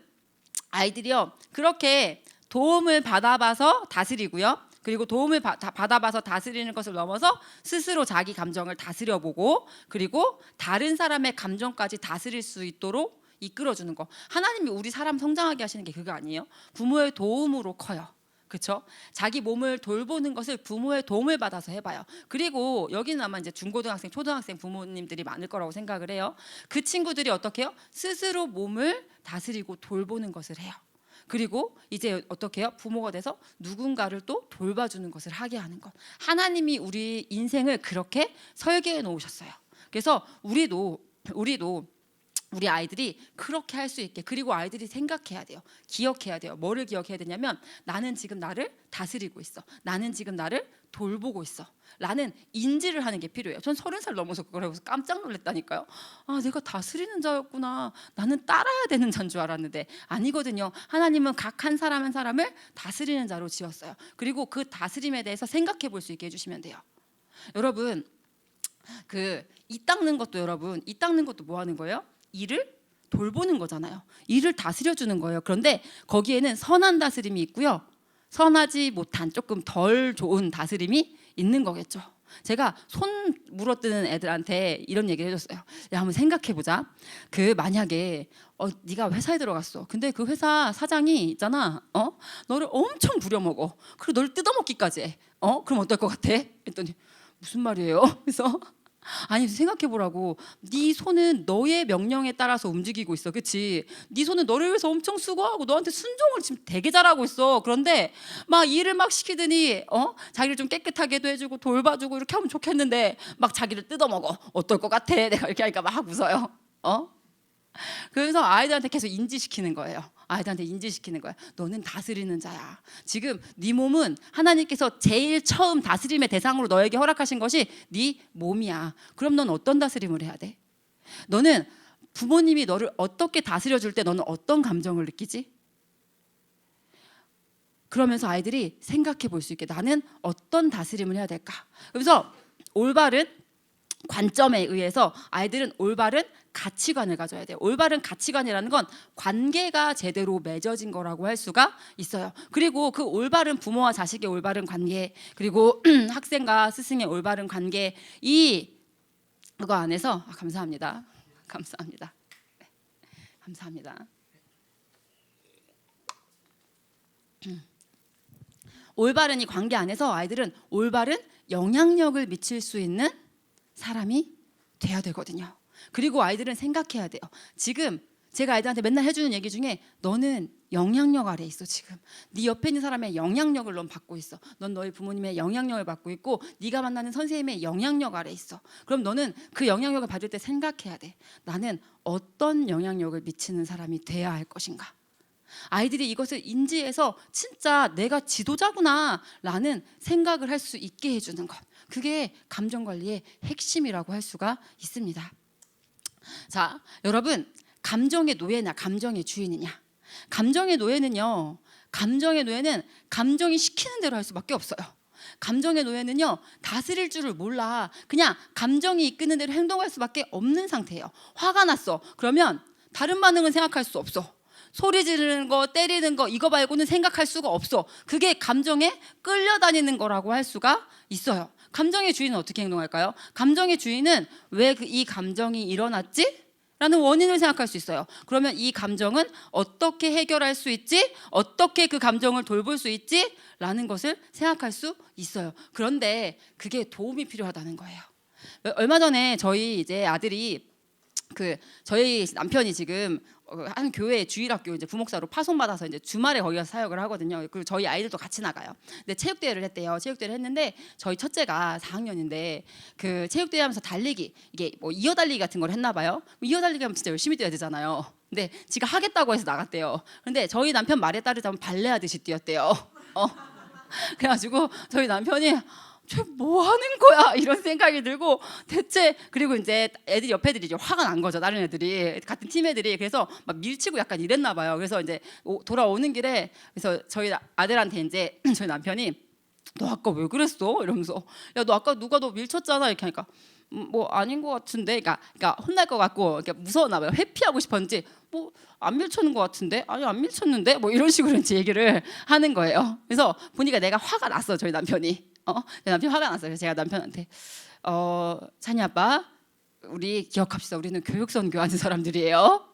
아이들이요 그렇게 도움을 받아봐서 다스리고요. 그리고 도움을 받아봐서 다스리는 것을 넘어서 스스로 자기 감정을 다스려보고 그리고 다른 사람의 감정까지 다스릴 수 있도록 이끌어주는 거. 하나님이 우리 사람 성장하게 하시는 게 그거 아니에요? 부모의 도움으로 커요. 그렇죠? 자기 몸을 돌보는 것을 부모의 도움을 받아서 해봐요. 그리고 여기는 아마 이제 중고등학생, 초등학생 부모님들이 많을 거라고 생각을 해요. 그 친구들이 어떻게 해요? 스스로 몸을 다스리고 돌보는 것을 해요. 그리고 이제 어떻게 해요? 부모가 돼서 누군가를 또 돌봐주는 것을 하게 하는 것. 하나님이 우리 인생을 그렇게 설계해 놓으셨어요. 그래서 우리도 우리 아이들이 그렇게 할 수 있게, 그리고 아이들이 생각해야 돼요. 기억해야 돼요. 뭐를 기억해야 되냐면 나는 지금 나를 다스리고 있어. 나는 지금 나를 돌보고 있어. 라는 인지를 하는 게 필요해요. 전 30살 넘어서 그걸 해서 깜짝 놀랐다니까요. 내가 다스리는 자였구나. 나는 따라야 되는 자인 줄 알았는데 아니거든요. 하나님은 각 한 사람 한 사람을 다스리는 자로 지었어요. 그리고 그 다스림에 대해서 생각해 볼 수 있게 해주시면 돼요. 여러분 이 닦는 것도 뭐 하는 거예요? 이를 돌보는 거잖아요. 이를 다스려 주는 거예요. 그런데 거기에는 선한 다스림이 있고요. 선하지 못한 조금 덜 좋은 다스림이 있는 거겠죠. 제가 손 물어뜯는 애들한테 이런 얘기를 해줬어요. 야, 한번 생각해보자. 만약에 네가 회사에 들어갔어. 근데 그 회사 사장이 있잖아. 너를 엄청 부려먹어. 그리고 널 뜯어먹기까지 해. 그럼 어떨 것 같아? 했더니 무슨 말이에요? 그래서 아니 생각해보라고. 네 손은 너의 명령에 따라서 움직이고 있어, 그치? 네 손은 너를 위해서 엄청 수고하고 너한테 순종을 지금 되게 잘하고 있어. 그런데 막 일을 막 시키더니 자기를 좀 깨끗하게도 해주고 돌봐주고 이렇게 하면 좋겠는데 막 자기를 뜯어먹어. 어떨 것 같아? 내가 이렇게 하니까 막 웃어요. 그래서 아이들한테 계속 인지시키는 거예요. 너는 다스리는 자야. 지금 네 몸은 하나님께서 제일 처음 다스림의 대상으로 너에게 허락하신 것이 네 몸이야. 그럼 넌 어떤 다스림을 해야 돼? 너는 부모님이 너를 어떻게 다스려 줄 때 너는 어떤 감정을 느끼지? 그러면서 아이들이 생각해 볼 수 있게 나는 어떤 다스림을 해야 될까? 그래서 올바른 관점에 의해서 아이들은 올바른 가치관을 가져야 돼요. 올바른 가치관이라는 건 관계가 제대로 맺어진 거라고 할 수가 있어요. 그리고 그 올바른 부모와 자식의 올바른 관계, 그리고 학생과 스승의 올바른 관계, 그거 안에서 감사합니다. 네, 감사합니다. 올바른 이 관계 안에서 아이들은 올바른 영향력을 미칠 수 있는 사람이 돼야 되거든요. 그리고 아이들은 생각해야 돼요. 지금 제가 아이들한테 맨날 해주는 얘기 중에 너는 영향력 아래 있어. 지금 네 옆에 있는 사람의 영향력을 넌 받고 있어. 넌 너희 부모님의 영향력을 받고 있고 네가 만나는 선생님의 영향력 아래 있어. 그럼 너는 그 영향력을 받을 때 생각해야 돼. 나는 어떤 영향력을 미치는 사람이 돼야 할 것인가. 아이들이 이것을 인지해서 진짜 내가 지도자구나 라는 생각을 할 수 있게 해주는 것, 그게 감정관리의 핵심이라고 할 수가 있습니다. 자, 여러분, 감정의 노예냐 감정의 주인이냐. 감정의 노예는 감정이 시키는 대로 할 수밖에 없어요. 감정의 노예는요 다스릴 줄을 몰라. 그냥 감정이 이끄는 대로 행동할 수밖에 없는 상태예요. 화가 났어. 그러면 다른 반응은 생각할 수 없어. 소리 지르는 거, 때리는 거, 이거 말고는 생각할 수가 없어. 그게 감정에 끌려다니는 거라고 할 수가 있어요. 감정의 주인은 어떻게 행동할까요? 감정의 주인은 왜 이 감정이 일어났지? 라는 원인을 생각할 수 있어요. 그러면 이 감정은 어떻게 해결할 수 있지? 어떻게 그 감정을 돌볼 수 있지? 라는 것을 생각할 수 있어요. 그런데 그게 도움이 필요하다는 거예요. 얼마 전에 저희 이제 아들이 저희 남편이 지금 한 교회 주일학교 이제 부목사로 파송받아서 이제 주말에 거기 가서 사역을 하거든요. 그리고 저희 아이들도 같이 나가요. 근데 체육대회를 했대요. 체육대회를 했는데 저희 첫째가 4학년인데 그 체육대회 하면서 달리기, 이게 뭐 이어달리기 같은 걸 했나 봐요. 이어달리기 하면 진짜 열심히 뛰어야 되잖아요. 근데 지가 하겠다고 해서 나갔대요. 근데 저희 남편 말에 따르자면 발레하듯이 뛰었대요. 그래가지고 저희 남편이 쟤 뭐 하는 거야 이런 생각이 들고 대체 그리고 이제 애들이 옆 애들이 이제 화가 난 거죠. 다른 애들이 같은 팀 애들이 그래서 막 밀치고 약간 이랬나 봐요. 그래서 이제 돌아오는 길에 그래서 저희 아들한테 이제 저희 남편이 너 아까 왜 그랬어 이러면서 야 너 아까 누가 너 밀쳤잖아 이렇게 하니까 뭐 아닌 것 같은데 그러니까 혼날 것 같고 그러니까 무서웠나 봐요. 회피하고 싶었는지 뭐 안 밀쳤는 것 같은데 아니 안 밀쳤는데 뭐 이런 식으로 이제 얘기를 하는 거예요. 그래서 보니까 내가 화가 났어. 저희 남편이 내 남편 화가 났어요. 그래서 제가 남편한테 찬이 아빠 우리 기억합시다. 우리는 교육 선교하는 사람들이에요.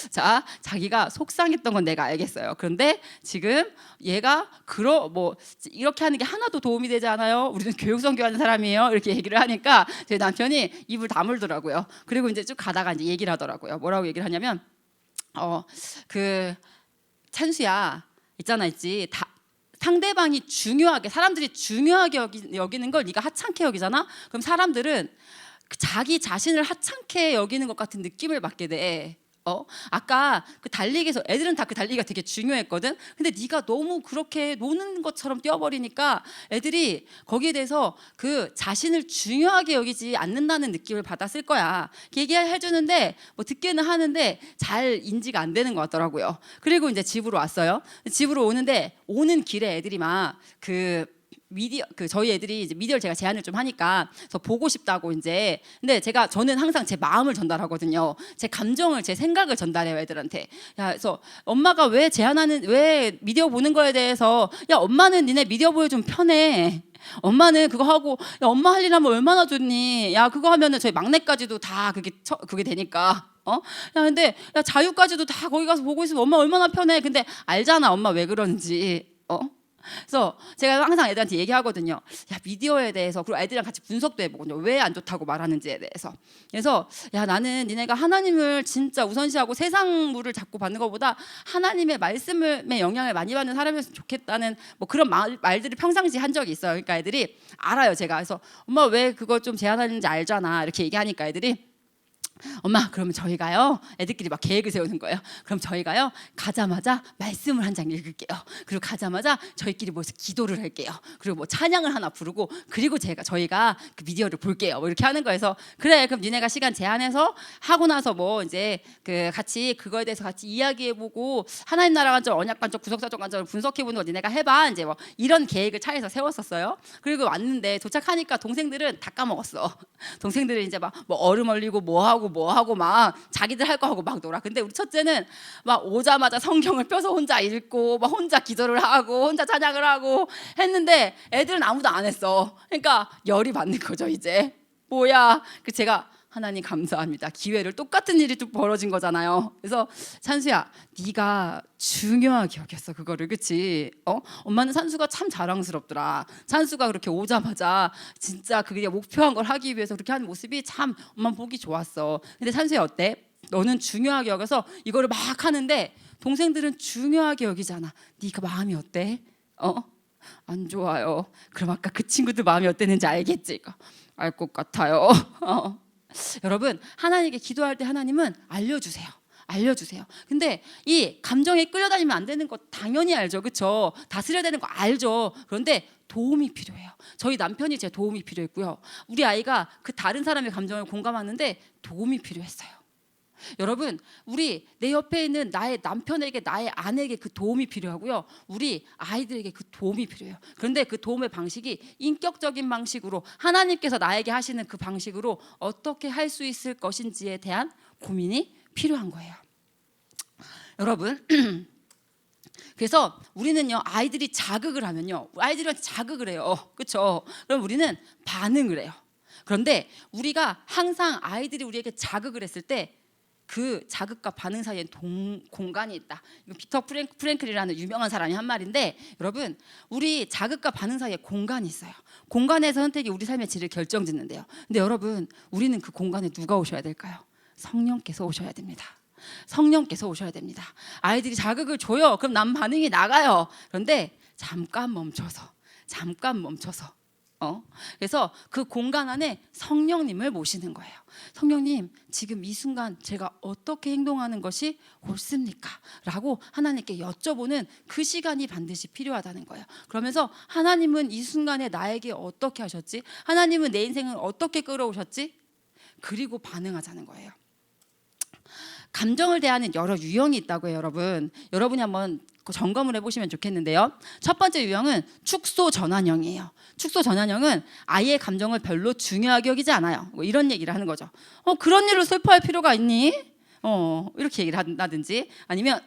자, 자기가 속상했던 건 내가 알겠어요. 그런데 지금 얘가 뭐 이렇게 하는 게 하나도 도움이 되지 않아요. 우리는 교육 선교하는 사람이에요. 이렇게 얘기를 하니까 제 남편이 입을 다물더라고요. 그리고 이제 쭉 가다가 이제 얘기를 하더라고요. 뭐라고 얘기를 하냐면 그 찬수야 있지 상대방이 중요하게 사람들이 중요하게 여기는 걸 네가 하찮게 여기잖아. 그럼 사람들은 자기 자신을 하찮게 여기는 것 같은 느낌을 받게 돼. 아까 그 달리기에서 애들은 다 그 달리기가 되게 중요했거든. 근데 네가 너무 그렇게 노는 것처럼 뛰어버리니까 애들이 거기에 대해서 그 자신을 중요하게 여기지 않는다는 느낌을 받았을 거야. 얘기해 주는데 뭐 듣기는 하는데 잘 인지가 안 되는 것 같더라고요. 그리고 이제 집으로 왔어요. 집으로 오는데 오는 길에 애들이 막 저희 애들이 이제 미디어를 제가 제안을 좀 하니까 그래서 보고 싶다고 이제 근데 저는 항상 제 마음을 전달하거든요. 제 감정을 제 생각을 전달해요 애들한테. 야 그래서 엄마가 왜 미디어 보는 거에 대해서 야 엄마는 니네 미디어 보여 좀 편해. 엄마는 그거 하고 야 엄마 할 일 하면 얼마나 좋니. 야 그거 하면은 저희 막내까지도 다 그게 되니까. 야 근데 야 자유까지도 다 거기 가서 보고 있으면 엄마 얼마나 편해. 근데 알잖아 엄마 왜 그런지. 그래서 제가 항상 애들한테 얘기하거든요. 야 미디어에 대해서 그리고 애들이랑 같이 분석도 해보거든요. 왜 안 좋다고 말하는지에 대해서. 그래서 야 나는 니네가 하나님을 진짜 우선시하고 세상물을 자꾸 받는 것보다 하나님의 말씀의 영향을 많이 받는 사람이었으면 좋겠다는 뭐 그런 말들을 평상시에 한 적이 있어요. 그러니까 애들이 알아요. 제가 그래서 엄마 왜 그거 좀 제안하는지 알잖아 이렇게 얘기하니까 애들이 엄마 그러면 저희가요 애들끼리 막 계획을 세우는 거예요. 그럼 저희가요 가자마자 말씀을 한 장 읽을게요. 그리고 가자마자 저희끼리 모여서 기도를 할게요. 그리고 뭐 찬양을 하나 부르고 그리고 저희가 그 미디어를 볼게요. 뭐 이렇게 하는 거여서 그래 그럼 니네가 시간 제한해서 하고 나서 뭐 이제 그 같이 그거에 대해서 같이 이야기해보고 하나님 나라 관점 언약 관점 구속사적 관점을 분석해보는 거 니네가 해봐 이제 뭐 이런 계획을 차에서 세웠었어요. 그리고 왔는데 도착하니까 동생들은 다 까먹었어. 동생들은 이제 막 뭐 얼음 얼리고 뭐 하고 막 자기들 할 거 하고 막 놀아. 근데 우리 첫째는 막 오자마자 성경을 펴서 혼자 읽고 막 혼자 기도를 하고 혼자 찬양을 하고 했는데 애들은 아무도 안 했어. 그러니까 열이 받는 거죠 이제. 뭐야? 제가 하나님 감사합니다. 기회를 똑같은 일이 또 벌어진 거잖아요. 그래서 찬수야, 네가 중요하게 여겼어 그거를, 그치? 엄마는 찬수가 참 자랑스럽더라. 찬수가 그렇게 오자마자 진짜 그게 목표한 걸 하기 위해서 그렇게 하는 모습이 참 엄마 보기 좋았어. 근데 찬수야 어때? 너는 중요하게 여겨서 이거를 막 하는데 동생들은 중요하게 여기잖아. 네가 마음이 어때? 안 좋아요. 그럼 아까 그 친구들 마음이 어땠는지 알겠지? 알 것 같아요. 여러분 하나님께 기도할 때 하나님은 알려주세요. 근데 이 감정에 끌려다니면 안 되는 거 당연히 알죠, 그렇죠? 다스려야 되는 거 알죠. 그런데 도움이 필요해요. 저희 남편이 제 도움이 필요했고요. 우리 아이가 그 다른 사람의 감정을 공감하는데 도움이 필요했어요. 여러분 내 옆에 있는 나의 남편에게 나의 아내에게 그 도움이 필요하고요. 우리 아이들에게 그 도움이 필요해요. 그런데 그 도움의 방식이 인격적인 방식으로 하나님께서 나에게 하시는 그 방식으로 어떻게 할 수 있을 것인지에 대한 고민이 필요한 거예요. 여러분 그래서 우리는요 아이들이 자극을 하면요 아이들한테 자극을 해요, 그렇죠? 그럼 우리는 반응을 해요. 그런데 우리가 항상 아이들이 우리에게 자극을 했을 때 그 자극과 반응 사이에 공간이 있다. 이거 피터 프랭클이라는 유명한 사람이 한 말인데, 여러분 우리 자극과 반응 사이에 공간이 있어요. 공간의 선택이 우리 삶의 질을 결정짓는데요. 근데 여러분 우리는 그 공간에 누가 오셔야 될까요? 성령께서 오셔야 됩니다. 성령께서 오셔야 됩니다. 아이들이 자극을 줘요. 그럼 남 반응이 나가요. 그런데 잠깐 멈춰서 그래서 그 공간 안에 성령님을 모시는 거예요. 성령님, 지금 이 순간 제가 어떻게 행동하는 것이 옳습니까? 라고 하나님께 여쭤보는 그 시간이 반드시 필요하다는 거예요. 그러면서 하나님은 이 순간에 나에게 어떻게 하셨지? 하나님은 내 인생을 어떻게 끌어오셨지? 그리고 반응하자는 거예요. 감정을 대하는 여러 유형이 있다고 해요, 여러분. 여러분이 한번 점검을 해보시면 좋겠는데요. 첫 번째 유형은 축소 전환형이에요. 축소 전환형은 아이의 감정을 별로 중요하게 여기지 않아요. 뭐 이런 얘기를 하는 거죠. 그런 일로 슬퍼할 필요가 있니? 이렇게 얘기를 한다든지, 아니면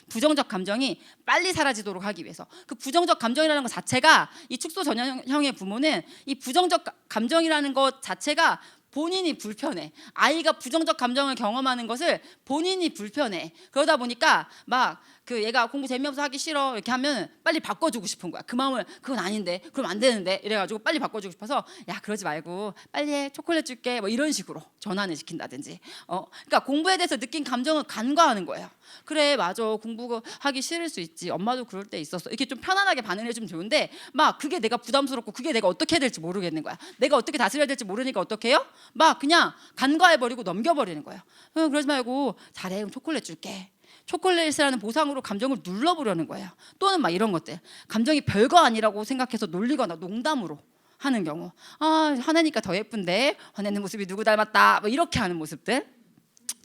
부정적 감정이 빨리 사라지도록 하기 위해서, 그 부정적 감정이라는 것 자체가, 이 축소 전환형의 부모는 이 부정적 감정이라는 것 자체가 본인이 불편해. 아이가 부정적 감정을 경험하는 것을 본인이 불편해. 그러다 보니까 막 얘가 공부 재미없어 하기 싫어 이렇게 하면 빨리 바꿔주고 싶은 거야. 그 마음을, 그건 아닌데, 그럼 안 되는데 이래가지고 빨리 바꿔주고 싶어서, 야 그러지 말고 빨리 해, 초콜릿 줄게, 뭐 이런 식으로 전환을 시킨다든지. 그러니까 공부에 대해서 느낀 감정을 간과하는 거예요. 그래 맞아, 공부하기 싫을 수 있지, 엄마도 그럴 때 있었어, 이렇게 좀 편안하게 반응을 해주면 좋은데, 막 그게 내가 부담스럽고 그게 내가 어떻게 해야 될지 모르겠는 거야. 내가 어떻게 다스려야 될지 모르니까 어떻게 해요? 막 그냥 간과해버리고 넘겨버리는 거예요. 그러지 말고 잘해, 그럼 초콜릿 줄게. 초콜릿이라는 보상으로 감정을 눌러보려는 거예요. 또는 막 이런 것들, 감정이 별거 아니라고 생각해서 놀리거나 농담으로 하는 경우, 화내니까 더 예쁜데, 화내는 모습이 누구 닮았다, 뭐 이렇게 하는 모습들.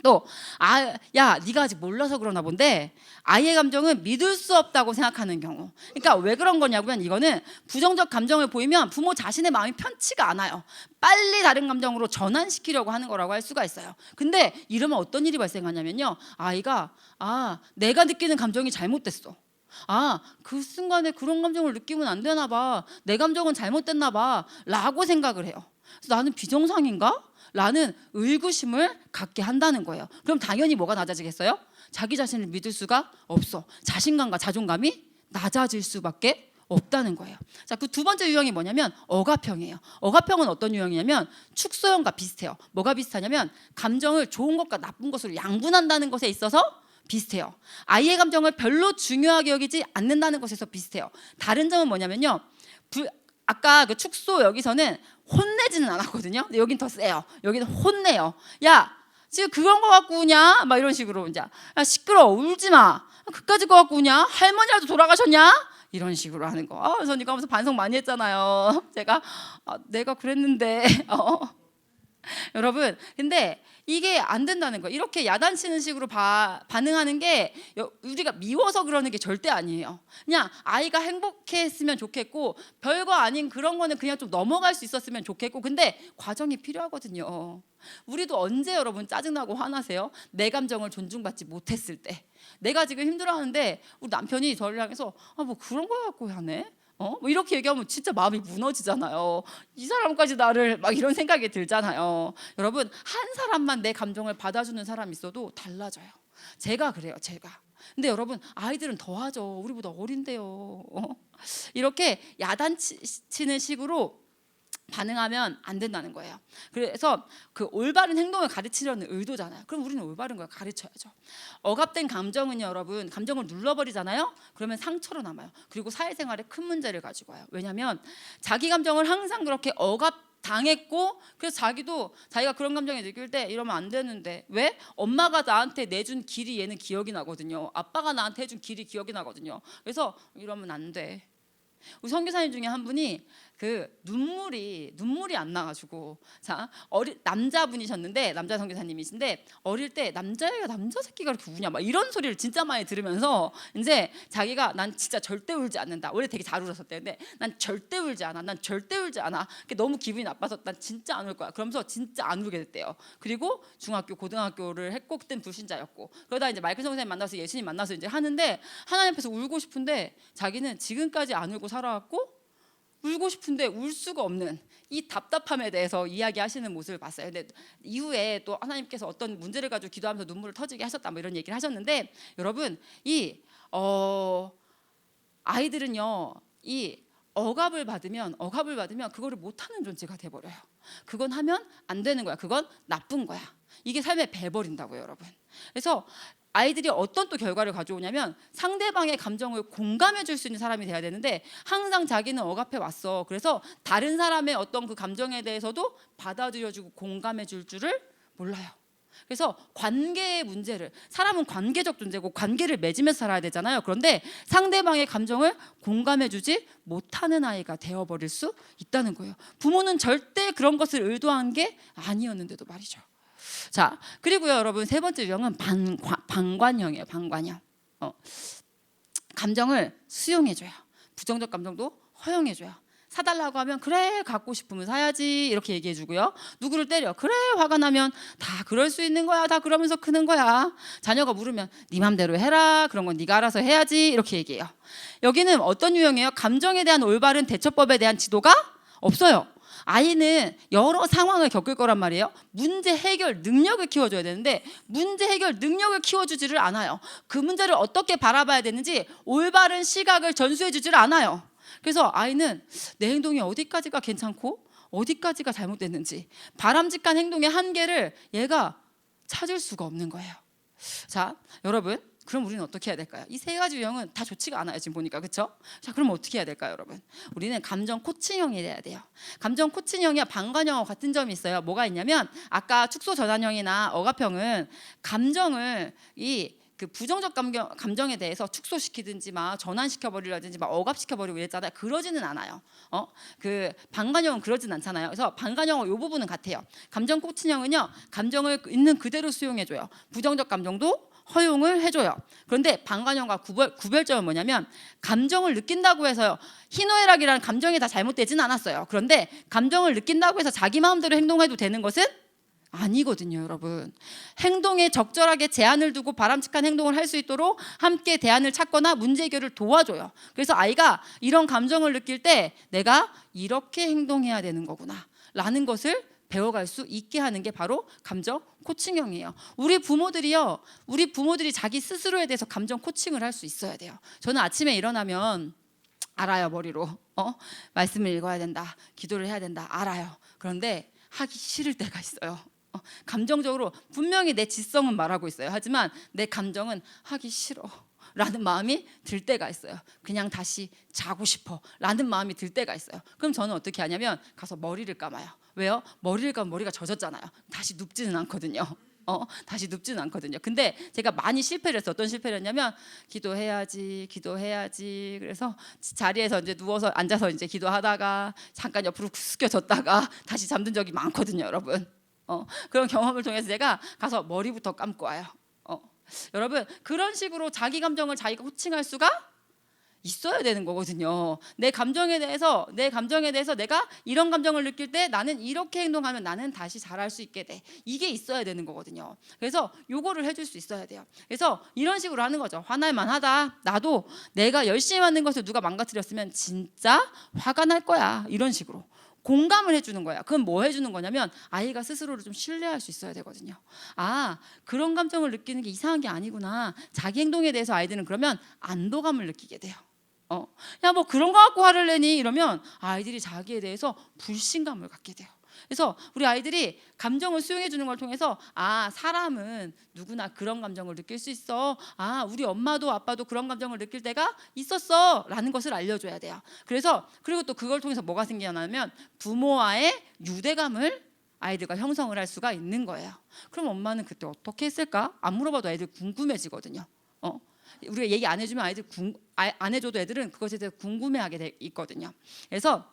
또 야 네가 아직 몰라서 그러나 본데, 아이의 감정은 믿을 수 없다고 생각하는 경우. 그러니까 왜 그런 거냐면, 이거는 부정적 감정을 보이면 부모 자신의 마음이 편치가 않아요. 빨리 다른 감정으로 전환시키려고 하는 거라고 할 수가 있어요. 근데 이러면 어떤 일이 발생하냐면요, 아이가 내가 느끼는 감정이 잘못됐어, 그 순간에 그런 감정을 느끼면 안 되나 봐, 내 감정은 잘못됐나 봐 라고 생각을 해요. 그래서 나는 비정상인가? 라는 의구심을 갖게 한다는 거예요. 그럼 당연히 뭐가 낮아지겠어요? 자기 자신을 믿을 수가 없어. 자신감과 자존감이 낮아질 수밖에 없다는 거예요. 자, 그 두 번째 유형이 뭐냐면 억압형이에요. 억압형은 어떤 유형이냐면 축소형과 비슷해요. 뭐가 비슷하냐면, 감정을 좋은 것과 나쁜 것으로 양분한다는 것에 있어서 비슷해요. 아이의 감정을 별로 중요하게 여기지 않는다는 것에서 비슷해요. 다른 점은 뭐냐면요, 아까 그 축소 여기서는 혼내지는 않았거든요. 근데 여긴 더 세요. 여기는 혼내요. 야 지금 그런 거 갖고 우냐? 막 이런 식으로. 이제 야 시끄러워, 울지 마, 그까짓 거 갖고 우냐? 할머니라도 돌아가셨냐? 이런 식으로 하는 거. 그래서 이거 하면서 반성 많이 했잖아요. 제가 내가 그랬는데 여러분, 근데 이게 안 된다는 거예요. 이렇게 야단치는 식으로 반응하는 게 우리가 미워서 그러는 게 절대 아니에요. 그냥 아이가 행복했으면 좋겠고, 별거 아닌 그런 거는 그냥 좀 넘어갈 수 있었으면 좋겠고, 근데 과정이 필요하거든요. 우리도 언제 여러분 짜증나고 화나세요? 내 감정을 존중받지 못했을 때. 내가 지금 힘들어하는데 우리 남편이 저를 향해서 뭐 그런 거 갖고 하네? 뭐 이렇게 얘기하면 진짜 마음이 무너지잖아요. 이 사람까지 나를, 막 이런 생각이 들잖아요. 여러분, 한 사람만 내 감정을 받아주는 사람이 있어도 달라져요. 제가 그래요, 제가. 근데 여러분, 아이들은 더 하죠. 우리보다 어린데요. 이렇게 야단치는 식으로 반응하면 안 된다는 거예요. 그래서 그 올바른 행동을 가르치려는 의도잖아요. 그럼 우리는 올바른 걸 가르쳐야죠. 억압된 감정은요, 여러분, 감정을 눌러버리잖아요. 그러면 상처로 남아요. 그리고 사회생활에 큰 문제를 가지고 와요. 왜냐하면 자기 감정을 항상 그렇게 당했고, 그래서 자기가 그런 감정이 느낄 때 이러면 안 되는데, 왜? 엄마가 나한테 내준 길이 얘는 기억이 나거든요. 아빠가 나한테 해준 길이 기억이 나거든요. 그래서 이러면 안 돼. 우리 선교사님 중에 한 분이 그 눈물이 안 나가지고, 남자분이셨는데, 남자 선교사님이신데, 어릴 때 남자애가 남자 새끼가 이렇게 우냐 막 이런 소리를 진짜 많이 들으면서, 이제 자기가 난 진짜 절대 울지 않는다. 원래 되게 잘 울었었대요. 근데 난 절대 울지 않아. 난 절대 울지 않아. 너무 기분이 나빠서 난 진짜 안 울 거야. 그러면서 진짜 안 울게 됐대요. 그리고 중학교, 고등학교를 했고, 그땐 불신자였고, 그러다 이제 마이클 선생님 만나서 예수님 만나서 이제 하는데, 하나님 앞에서 울고 싶은데 자기는 지금까지 안 울고 살아왔고, 울고 싶은데 울 수가 없는 이 답답함에 대해서 이야기하시는 모습을 봤어요. 근데 이후에 또 하나님께서 어떤 문제를 가지고 기도하면서 눈물을 터지게 하셨다, 뭐 이런 얘기를 하셨는데, 여러분, 이 아이들은요, 이 억압을 받으면 그거를 못하는 존재가 돼버려요. 그건 하면 안 되는 거야. 그건 나쁜 거야. 이게 삶에 배버린다고요, 여러분. 그래서 아이들이 어떤 또 결과를 가져오냐면 상대방의 감정을 공감해 줄 수 있는 사람이 돼야 되는데 항상 자기는 억압해 왔어. 그래서 다른 사람의 어떤 그 감정에 대해서도 받아들여주고 공감해 줄 줄을 몰라요. 그래서 관계의 문제를, 사람은 관계적 존재고 관계를 맺으면서 살아야 되잖아요. 그런데 상대방의 감정을 공감해주지 못하는 아이가 되어버릴 수 있다는 거예요. 부모는 절대 그런 것을 의도한 게 아니었는데도 말이죠. 자, 그리고요 여러분, 세 번째 유형은 방관형이에요. 방관형. 감정을 수용해줘요. 부정적 감정도 허용해줘요. 사달라고 하면 그래 갖고 싶으면 사야지 이렇게 얘기해주고요. 누구를 때려, 그래 화가 나면 다 그럴 수 있는 거야, 다 그러면서 크는 거야. 자녀가 물으면 네 맘대로 해라, 그런 건 네가 알아서 해야지 이렇게 얘기해요. 여기는 어떤 유형이에요? 감정에 대한 올바른 대처법에 대한 지도가 없어요. 아이는 여러 상황을 겪을 거란 말이에요. 문제 해결 능력을 키워줘야 되는데 문제 해결 능력을 키워주지를 않아요. 그 문제를 어떻게 바라봐야 되는지 올바른 시각을 전수해주지를 않아요. 그래서 아이는 내 행동이 어디까지가 괜찮고 어디까지가 잘못됐는지, 바람직한 행동의 한계를 얘가 찾을 수가 없는 거예요. 자, 여러분, 그럼 우리는 어떻게 해야 될까요? 이 세 가지 유형은 다 좋지가 않아요, 지금 보니까. 그렇죠? 자, 그럼 어떻게 해야 될까요, 여러분? 우리는 감정 코칭형이 돼야 돼요. 감정 코칭형이야 방관형하고 같은 점이 있어요. 뭐가 있냐면 아까 축소 전환형이나 억압형은 감정을 그 부정적 감정에 대해서 축소시키든지 막 전환시켜 버리라든지 막 억압시켜 버리고 이랬잖아요. 그러지는 않아요. 그 방관형은 그러진 않잖아요. 그래서 방관형은 이 부분은 같아요. 감정 코칭형은요, 감정을 있는 그대로 수용해 줘요. 부정적 감정도 허용을 해줘요. 그런데 방관형과 구별점은 뭐냐면, 감정을 느낀다고 해서요 희노애락이라는 감정이 다 잘못되진 않았어요. 그런데 감정을 느낀다고 해서 자기 마음대로 행동해도 되는 것은 아니거든요, 여러분. 행동에 적절하게 제한을 두고 바람직한 행동을 할 수 있도록 함께 대안을 찾거나 문제 해결을 도와줘요. 그래서 아이가 이런 감정을 느낄 때 내가 이렇게 행동해야 되는 거구나 라는 것을 배워갈 수 있게 하는 게 바로 감정 코칭형이에요. 우리 부모들이 자기 스스로에 대해서 감정 코칭을 할 수 있어야 돼요. 저는 아침에 일어나면 알아요, 머리로. 말씀을 읽어야 된다, 기도를 해야 된다, 알아요. 그런데 하기 싫을 때가 있어요. 감정적으로 분명히 내 지성은 말하고 있어요. 하지만 내 감정은 하기 싫어 라는 마음이 들 때가 있어요. 그냥 다시 자고 싶어 라는 마음이 들 때가 있어요. 그럼 저는 어떻게 하냐면 가서 머리를 감아요. 왜요? 머리를 감으면 머리가 젖었잖아요. 다시 눕지는 않거든요. 다시 눕지는 않거든요. 근데 제가 많이 실패를 했어요. 어떤 실패를 했냐면 기도해야지. 그래서 자리에서 이제 누워서 앉아서 이제 기도하다가 잠깐 옆으로 숙여졌다가 다시 잠든 적이 많거든요, 여러분. 그런 경험을 통해서 제가 가서 머리부터 감고 와요. 여러분, 그런 식으로 자기 감정을 자기가 코칭할 수가 있어야 되는 거거든요. 내 감정에 대해서 내가 이런 감정을 느낄 때 나는 이렇게 행동하면 나는 다시 잘할 수 있게 돼. 이게 있어야 되는 거거든요. 그래서 요거를 해줄 수 있어야 돼요. 그래서 이런 식으로 하는 거죠. 화날만 하다. 나도 내가 열심히 만든 것을 누가 망가뜨렸으면 진짜 화가 날 거야. 이런 식으로 공감을 해주는 거야. 그럼 뭐 해주는 거냐면 아이가 스스로를 좀 신뢰할 수 있어야 되거든요. 아, 그런 감정을 느끼는 게 이상한 게 아니구나. 자기 행동에 대해서 아이들은 그러면 안도감을 느끼게 돼요. 야, 뭐 그런 거 갖고 화를 내니? 이러면 아이들이 자기에 대해서 불신감을 갖게 돼요. 그래서 우리 아이들이 감정을 수용해 주는 걸 통해서 아, 사람은 누구나 그런 감정을 느낄 수 있어. 아, 우리 엄마도 아빠도 그런 감정을 느낄 때가 있었어 라는 것을 알려줘야 돼요. 그리고 또 그걸 통해서 뭐가 생기냐면 부모와의 유대감을 아이들과 형성을 할 수가 있는 거예요. 그럼 엄마는 그때 어떻게 했을까? 안 물어봐도 아이들 궁금해지거든요. 우리가 얘기 안 해주면 아이들 안 해줘도 애들은 그것에 대해서 궁금해하게 돼 있거든요. 그래서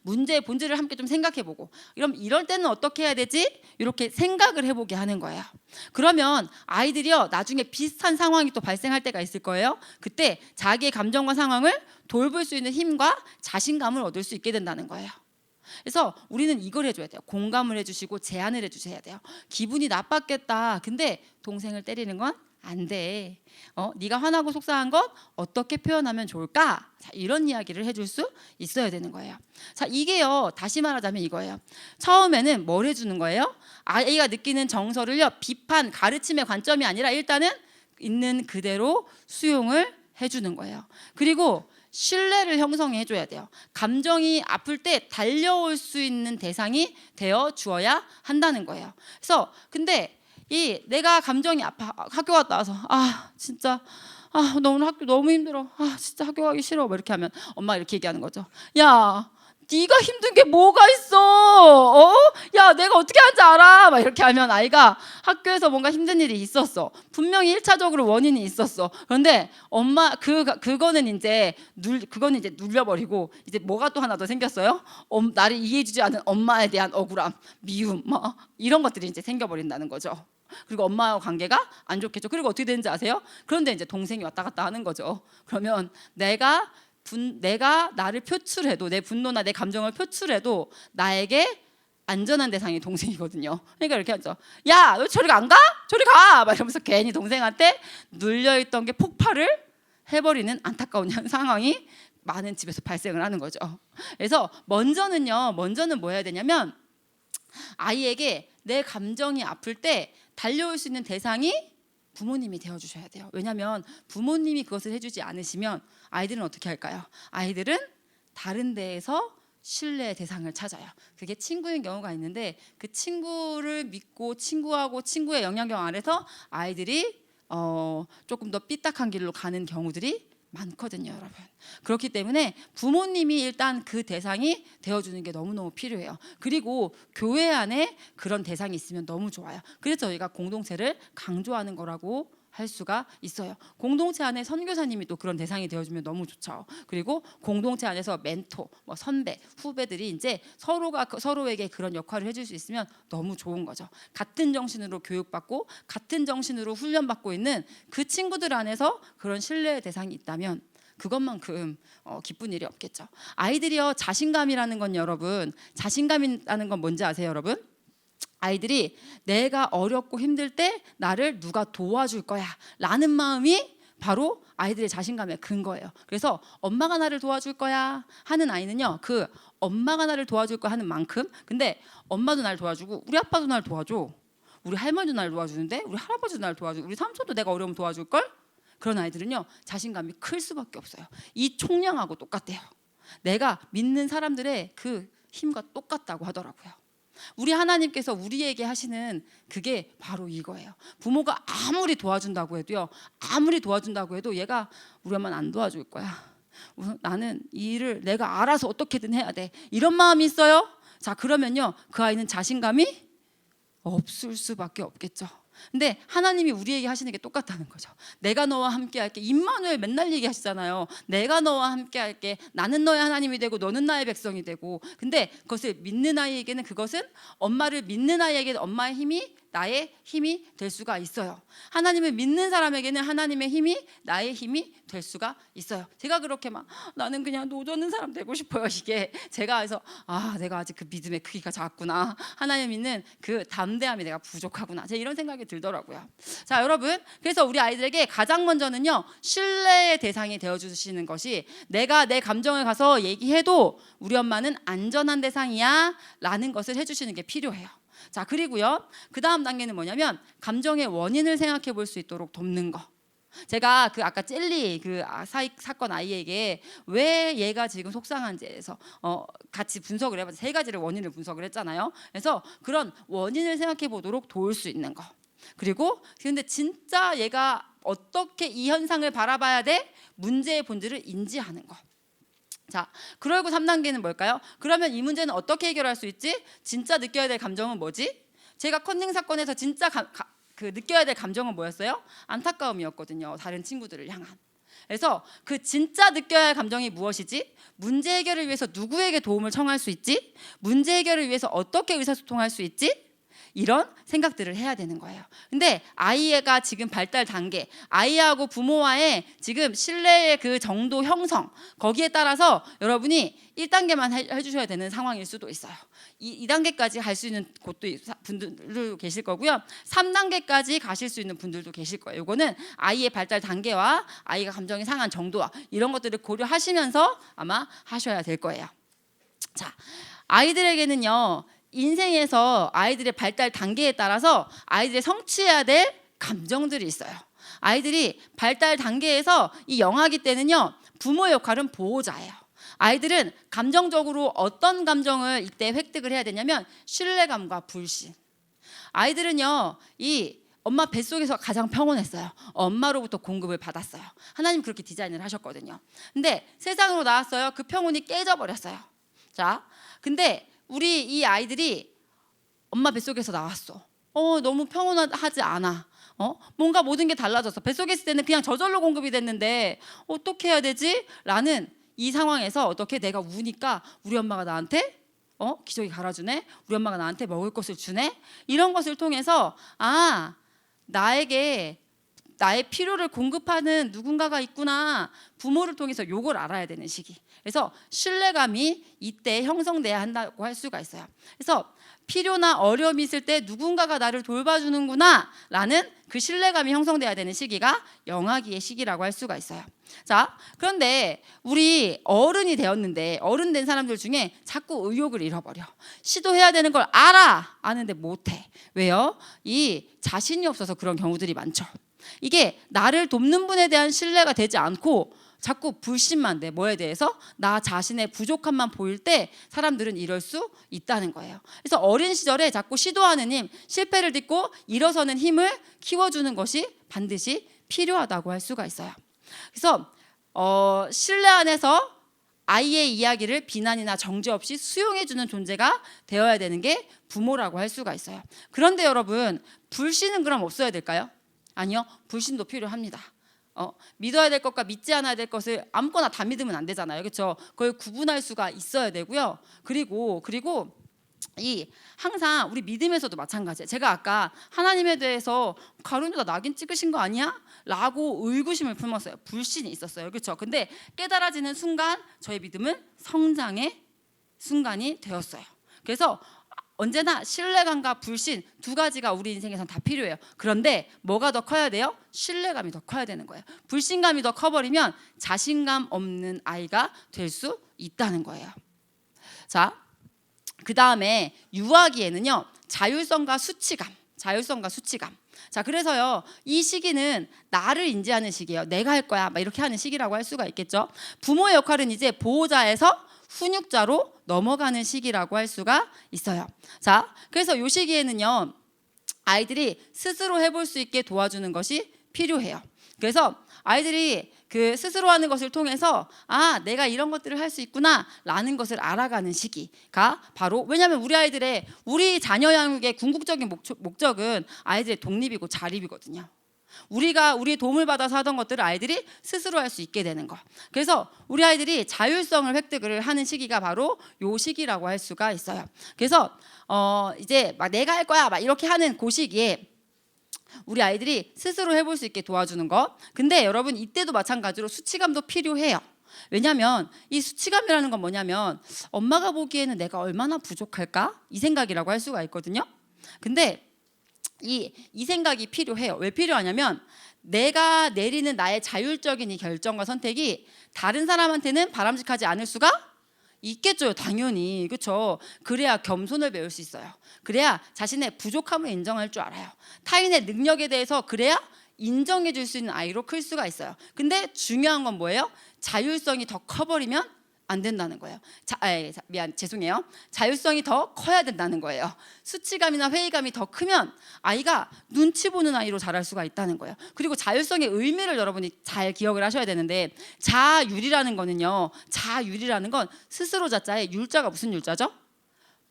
문제의 본질을 함께 좀 생각해보고, 이럴 때는 어떻게 해야 되지? 이렇게 생각을 해보게 하는 거예요. 그러면 아이들이요 나중에 비슷한 상황이 또 발생할 때가 있을 거예요. 그때 자기의 감정과 상황을 돌볼 수 있는 힘과 자신감을 얻을 수 있게 된다는 거예요. 그래서 우리는 이걸 해줘야 돼요. 공감을 해주시고 제안을 해주셔야 돼요. 기분이 나빴겠다. 근데 동생을 때리는 건 안 돼. 네가 화나고 속상한 건 어떻게 표현하면 좋을까? 자, 이런 이야기를 해줄 수 있어야 되는 거예요. 자, 이게요 다시 말하자면 이거예요. 처음에는 뭘 해주는 거예요? 아이가 느끼는 정서를요 비판, 가르침의 관점이 아니라 일단은 있는 그대로 수용을 해주는 거예요. 그리고 신뢰를 형성해 줘야 돼요. 감정이 아플 때 달려올 수 있는 대상이 되어 주어야 한다는 거예요. 그래서 근데 이 내가 감정이 아파. 학교 갔다 와서 진짜 나 오늘 학교 너무 힘들어. 진짜 학교 가기 싫어. 뭐 이렇게 하면 엄마가 이렇게 얘기하는 거죠. 야, 네가 힘든 게 뭐가 있어? 야, 내가 어떻게 하는지 알아? 막 이렇게 하면 아이가 학교에서 뭔가 힘든 일이 있었어. 분명히 1차적으로 원인이 있었어. 그런데 엄마 그거는 이제 눌려버리고 이제 뭐가 또 하나 더 생겼어요? 나를 이해해주지 않은 엄마에 대한 억울함, 미움, 뭐 이런 것들이 이제 생겨버린다는 거죠. 그리고 엄마와 관계가 안 좋겠죠. 그리고 어떻게 되는지 아세요? 그런데 이제 동생이 왔다 갔다 하는 거죠. 그러면 내가 나를 표출해도, 내 분노나 내 감정을 표출해도 나에게 안전한 대상이 동생이거든요. 그러니까 이렇게 하죠. 야, 너 저리 안 가? 저리 가! 막 이러면서 괜히 동생한테 눌려있던 게 폭발을 해버리는 안타까운 상황이 많은 집에서 발생을 하는 거죠. 그래서 먼저는 뭐 해야 되냐면 아이에게 내 감정이 아플 때 달려올 수 있는 대상이 부모님이 되어주셔야 돼요. 왜냐하면 부모님이 그것을 해주지 않으시면 아이들은 어떻게 할까요? 아이들은 다른 데에서 신뢰의 대상을 찾아요. 그게 친구인 경우가 있는데 그 친구를 믿고 친구하고 친구의 영향력 아래서 아이들이 조금 더 삐딱한 길로 가는 경우들이 많거든요, 여러분. 그렇기 때문에 부모님이 일단 그 대상이 되어주는 게 너무너무 필요해요. 그리고 교회 안에 그런 대상이 있으면 너무 좋아요. 그래서 저희가 공동체를 강조하는 거라고 할 수가 있어요. 공동체 안에 선교사님이 또 그런 대상이 되어주면 너무 좋죠. 그리고 공동체 안에서 멘토, 선배, 후배들이 이제 서로가 서로에게 그런 역할을 해줄 수 있으면 너무 좋은 거죠. 같은 정신으로 교육받고 같은 정신으로 훈련받고 있는 그 친구들 안에서 그런 신뢰의 대상이 있다면 그것만큼 기쁜 일이 없겠죠. 아이들이요, 자신감이라는 건 여러분, 자신감이라는 건 뭔지 아세요, 여러분? 아이들이 내가 어렵고 힘들 때 나를 누가 도와줄 거야 라는 마음이 바로 아이들의 자신감의 근거예요. 그래서 엄마가 나를 도와줄 거야 하는 아이는요, 그 엄마가 나를 도와줄 거야 하는 만큼, 근데 엄마도 날 도와주고 우리 아빠도 날 도와줘, 우리 할머니도 날 도와주는데 우리 할아버지도 날 도와주고 우리 삼촌도 내가 어려우면 도와줄걸? 그런 아이들은요, 자신감이 클 수밖에 없어요. 이 총량하고 똑같대요. 내가 믿는 사람들의 그 힘과 똑같다고 하더라고요. 우리 하나님께서 우리에게 하시는 그게 바로 이거예요. 부모가 아무리 도와준다고 해도 얘가 우리 엄마는 안 도와줄 거야. 나는 이 일을 내가 알아서 어떻게든 해야 돼. 이런 마음이 있어요. 자, 그러면요, 그 아이는 자신감이 없을 수밖에 없겠죠. 근데 하나님이 우리에게 하시는 게 똑같다는 거죠. 내가 너와 함께 할게. 임마누엘 맨날 얘기하시잖아요. 내가 너와 함께 할게. 나는 너의 하나님이 되고 너는 나의 백성이 되고. 근데 그것을 믿는 아이에게는, 그것은 엄마를 믿는 아이에게는 엄마의 힘이 나의 힘이 될 수가 있어요. 하나님을 믿는 사람에게는 하나님의 힘이 나의 힘이 될 수가 있어요. 제가 그렇게 나는 그냥 노젓는 사람 되고 싶어요. 이게 제가 해서 내가 아직 그 믿음의 크기가 작구나. 하나님 믿는 그 담대함이 내가 부족하구나. 제가 이런 생각이 들더라고요. 자, 여러분, 그래서 우리 아이들에게 가장 먼저는요, 신뢰의 대상이 되어주시는 것이, 내가 내 감정을 가서 얘기해도 우리 엄마는 안전한 대상이야 라는 것을 해주시는 게 필요해요. 자, 그리고요, 그 다음 단계는 뭐냐면 감정의 원인을 생각해 볼 수 있도록 돕는 거. 제가 아까 젤리 사건 아이에게 왜 얘가 지금 속상한지에서 같이 분석을 해봐서 3가지를 원인을 분석을 했잖아요. 그래서 그런 원인을 생각해 보도록 도울 수 있는 거. 그리고 근데 진짜 얘가 어떻게 이 현상을 바라봐야 돼? 문제의 본질을 인지하는 거. 자, 그리고 3단계는 뭘까요? 그러면 이 문제는 어떻게 해결할 수 있지? 진짜 느껴야 될 감정은 뭐지? 제가 컨닝 사건에서 진짜 느껴야 될 감정은 뭐였어요? 안타까움이었거든요. 다른 친구들을 향한. 그래서 그 진짜 느껴야 할 감정이 무엇이지? 문제 해결을 위해서 누구에게 도움을 청할 수 있지? 문제 해결을 위해서 어떻게 의사소통할 수 있지? 이런 생각들을 해야 되는 거예요. 근데 아이가 지금 발달 단계, 아이하고 부모와의 지금 신뢰의 그 정도 형성, 거기에 따라서 여러분이 1단계만 해주셔야 되는 상황일 수도 있어요. 2단계까지 갈 수 있는 분들도 계실 거고요. 3단계까지 가실 수 있는 분들도 계실 거예요. 이거는 아이의 발달 단계와 아이가 감정이 상한 정도와 이런 것들을 고려하시면서 아마 하셔야 될 거예요. 자, 아이들에게는요, 인생에서 아이들의 발달 단계에 따라서 아이들이 성취해야 될 감정들이 있어요. 아이들이 발달 단계에서 이 영아기 때는요, 부모의 역할은 보호자예요. 아이들은 감정적으로 어떤 감정을 이때 획득을 해야 되냐면 신뢰감과 불신. 아이들은요, 이 엄마 뱃속에서 가장 평온했어요. 엄마로부터 공급을 받았어요. 하나님 그렇게 디자인을 하셨거든요. 근데 세상으로 나왔어요. 그 평온이 깨져버렸어요. 자, 근데 우리 이 아이들이 엄마 뱃속에서 나왔어. 너무 평온하지 않아. 뭔가 모든 게 달라졌어. 뱃속에 있을 때는 그냥 저절로 공급이 됐는데 어떻게 해야 되지? 라는 이 상황에서 어떻게 내가 우니까 우리 엄마가 나한테 기저귀 갈아주네. 우리 엄마가 나한테 먹을 것을 주네. 이런 것을 통해서 나에게 나의 필요를 공급하는 누군가가 있구나. 부모를 통해서 요걸 알아야 되는 시기. 그래서 신뢰감이 이때 형성돼야 한다고 할 수가 있어요. 그래서 필요나 어려움이 있을 때 누군가가 나를 돌봐주는구나 라는 그 신뢰감이 형성돼야 되는 시기가 영아기의 시기라고 할 수가 있어요. 자, 그런데 우리 어른이 되었는데 어른 된 사람들 중에 자꾸 의욕을 잃어버려. 시도해야 되는 걸 아는데 못해. 왜요? 이 자신이 없어서 그런 경우들이 많죠. 이게 나를 돕는 분에 대한 신뢰가 되지 않고 자꾸 불신만 돼. 뭐에 대해서? 나 자신의 부족함만 보일 때 사람들은 이럴 수 있다는 거예요. 그래서 어린 시절에 자꾸 시도하는 힘, 실패를 딛고 일어서는 힘을 키워주는 것이 반드시 필요하다고 할 수가 있어요. 그래서 신뢰 안에서 아이의 이야기를 비난이나 정죄 없이 수용해주는 존재가 되어야 되는 게 부모라고 할 수가 있어요. 그런데 여러분, 불신은 그럼 없어야 될까요? 아니요, 불신도 필요합니다. 믿어야 될 것과 믿지 않아야 될 것을 아무거나 다 믿으면 안 되잖아요. 그렇죠? 그걸 구분할 수가 있어야 되고요. 그리고 이 항상 우리 믿음에서도 마찬가지예요. 제가 아까 하나님에 대해서 가룟유다 낙인 찍으신 거 아니야? 라고 의구심을 품었어요. 불신이 있었어요. 그렇죠? 근데 깨달아지는 순간 저의 믿음은 성장의 순간이 되었어요. 그래서 언제나 신뢰감과 불신 두 가지가 우리 인생에선 다 필요해요. 그런데 뭐가 더 커야 돼요? 신뢰감이 더 커야 되는 거예요. 불신감이 더 커버리면 자신감 없는 아이가 될 수 있다는 거예요. 자, 그 다음에 유아기에는요, 자율성과 수치감. 자, 그래서요, 이 시기는 나를 인지하는 시기예요. 내가 할 거야, 막 이렇게 하는 시기라고 할 수가 있겠죠. 부모의 역할은 이제 보호자에서 훈육자로 넘어가는 시기라고 할 수가 있어요. 자, 그래서 이 시기에는요, 아이들이 스스로 해볼 수 있게 도와주는 것이 필요해요. 그래서 아이들이 그 스스로 하는 것을 통해서 내가 이런 것들을 할 수 있구나 라는 것을 알아가는 시기가 바로, 왜냐하면 우리 자녀 양육의 궁극적인 목적은 아이들의 독립이고 자립이거든요. 우리의 도움을 받아서 하던 것들을 아이들이 스스로 할 수 있게 되는 거. 그래서 우리 아이들이 자율성을 획득을 하는 시기가 바로 요 시기라고 할 수가 있어요. 그래서 이제 막 내가 할 거야 막 이렇게 하는 그 시기에 우리 아이들이 스스로 해볼 수 있게 도와주는 것. 근데 여러분, 이때도 마찬가지로 수치감도 필요해요. 왜냐하면 이 수치감이라는 건 뭐냐면 엄마가 보기에는 내가 얼마나 부족할까? 이 생각이라고 할 수가 있거든요. 근데 이 생각이 필요해요. 왜 필요하냐면 내가 내리는 나의 자율적인 이 결정과 선택이 다른 사람한테는 바람직하지 않을 수가 있겠죠. 당연히. 그렇죠. 그래야 겸손을 배울 수 있어요. 그래야 자신의 부족함을 인정할 줄 알아요. 타인의 능력에 대해서 그래야 인정해 줄 수 있는 아이로 클 수가 있어요. 근데 중요한 건 뭐예요? 자율성이 더 커버리면 안 된다는 거예요. 죄송해요. 자율성이 더 커야 된다는 거예요. 수치감이나 회의감이 더 크면 아이가 눈치 보는 아이로 자랄 수가 있다는 거예요. 그리고 자율성의 의미를 여러분이 잘 기억을 하셔야 되는데, 자율이라는 건 스스로 자자에 율자가 무슨 율자죠?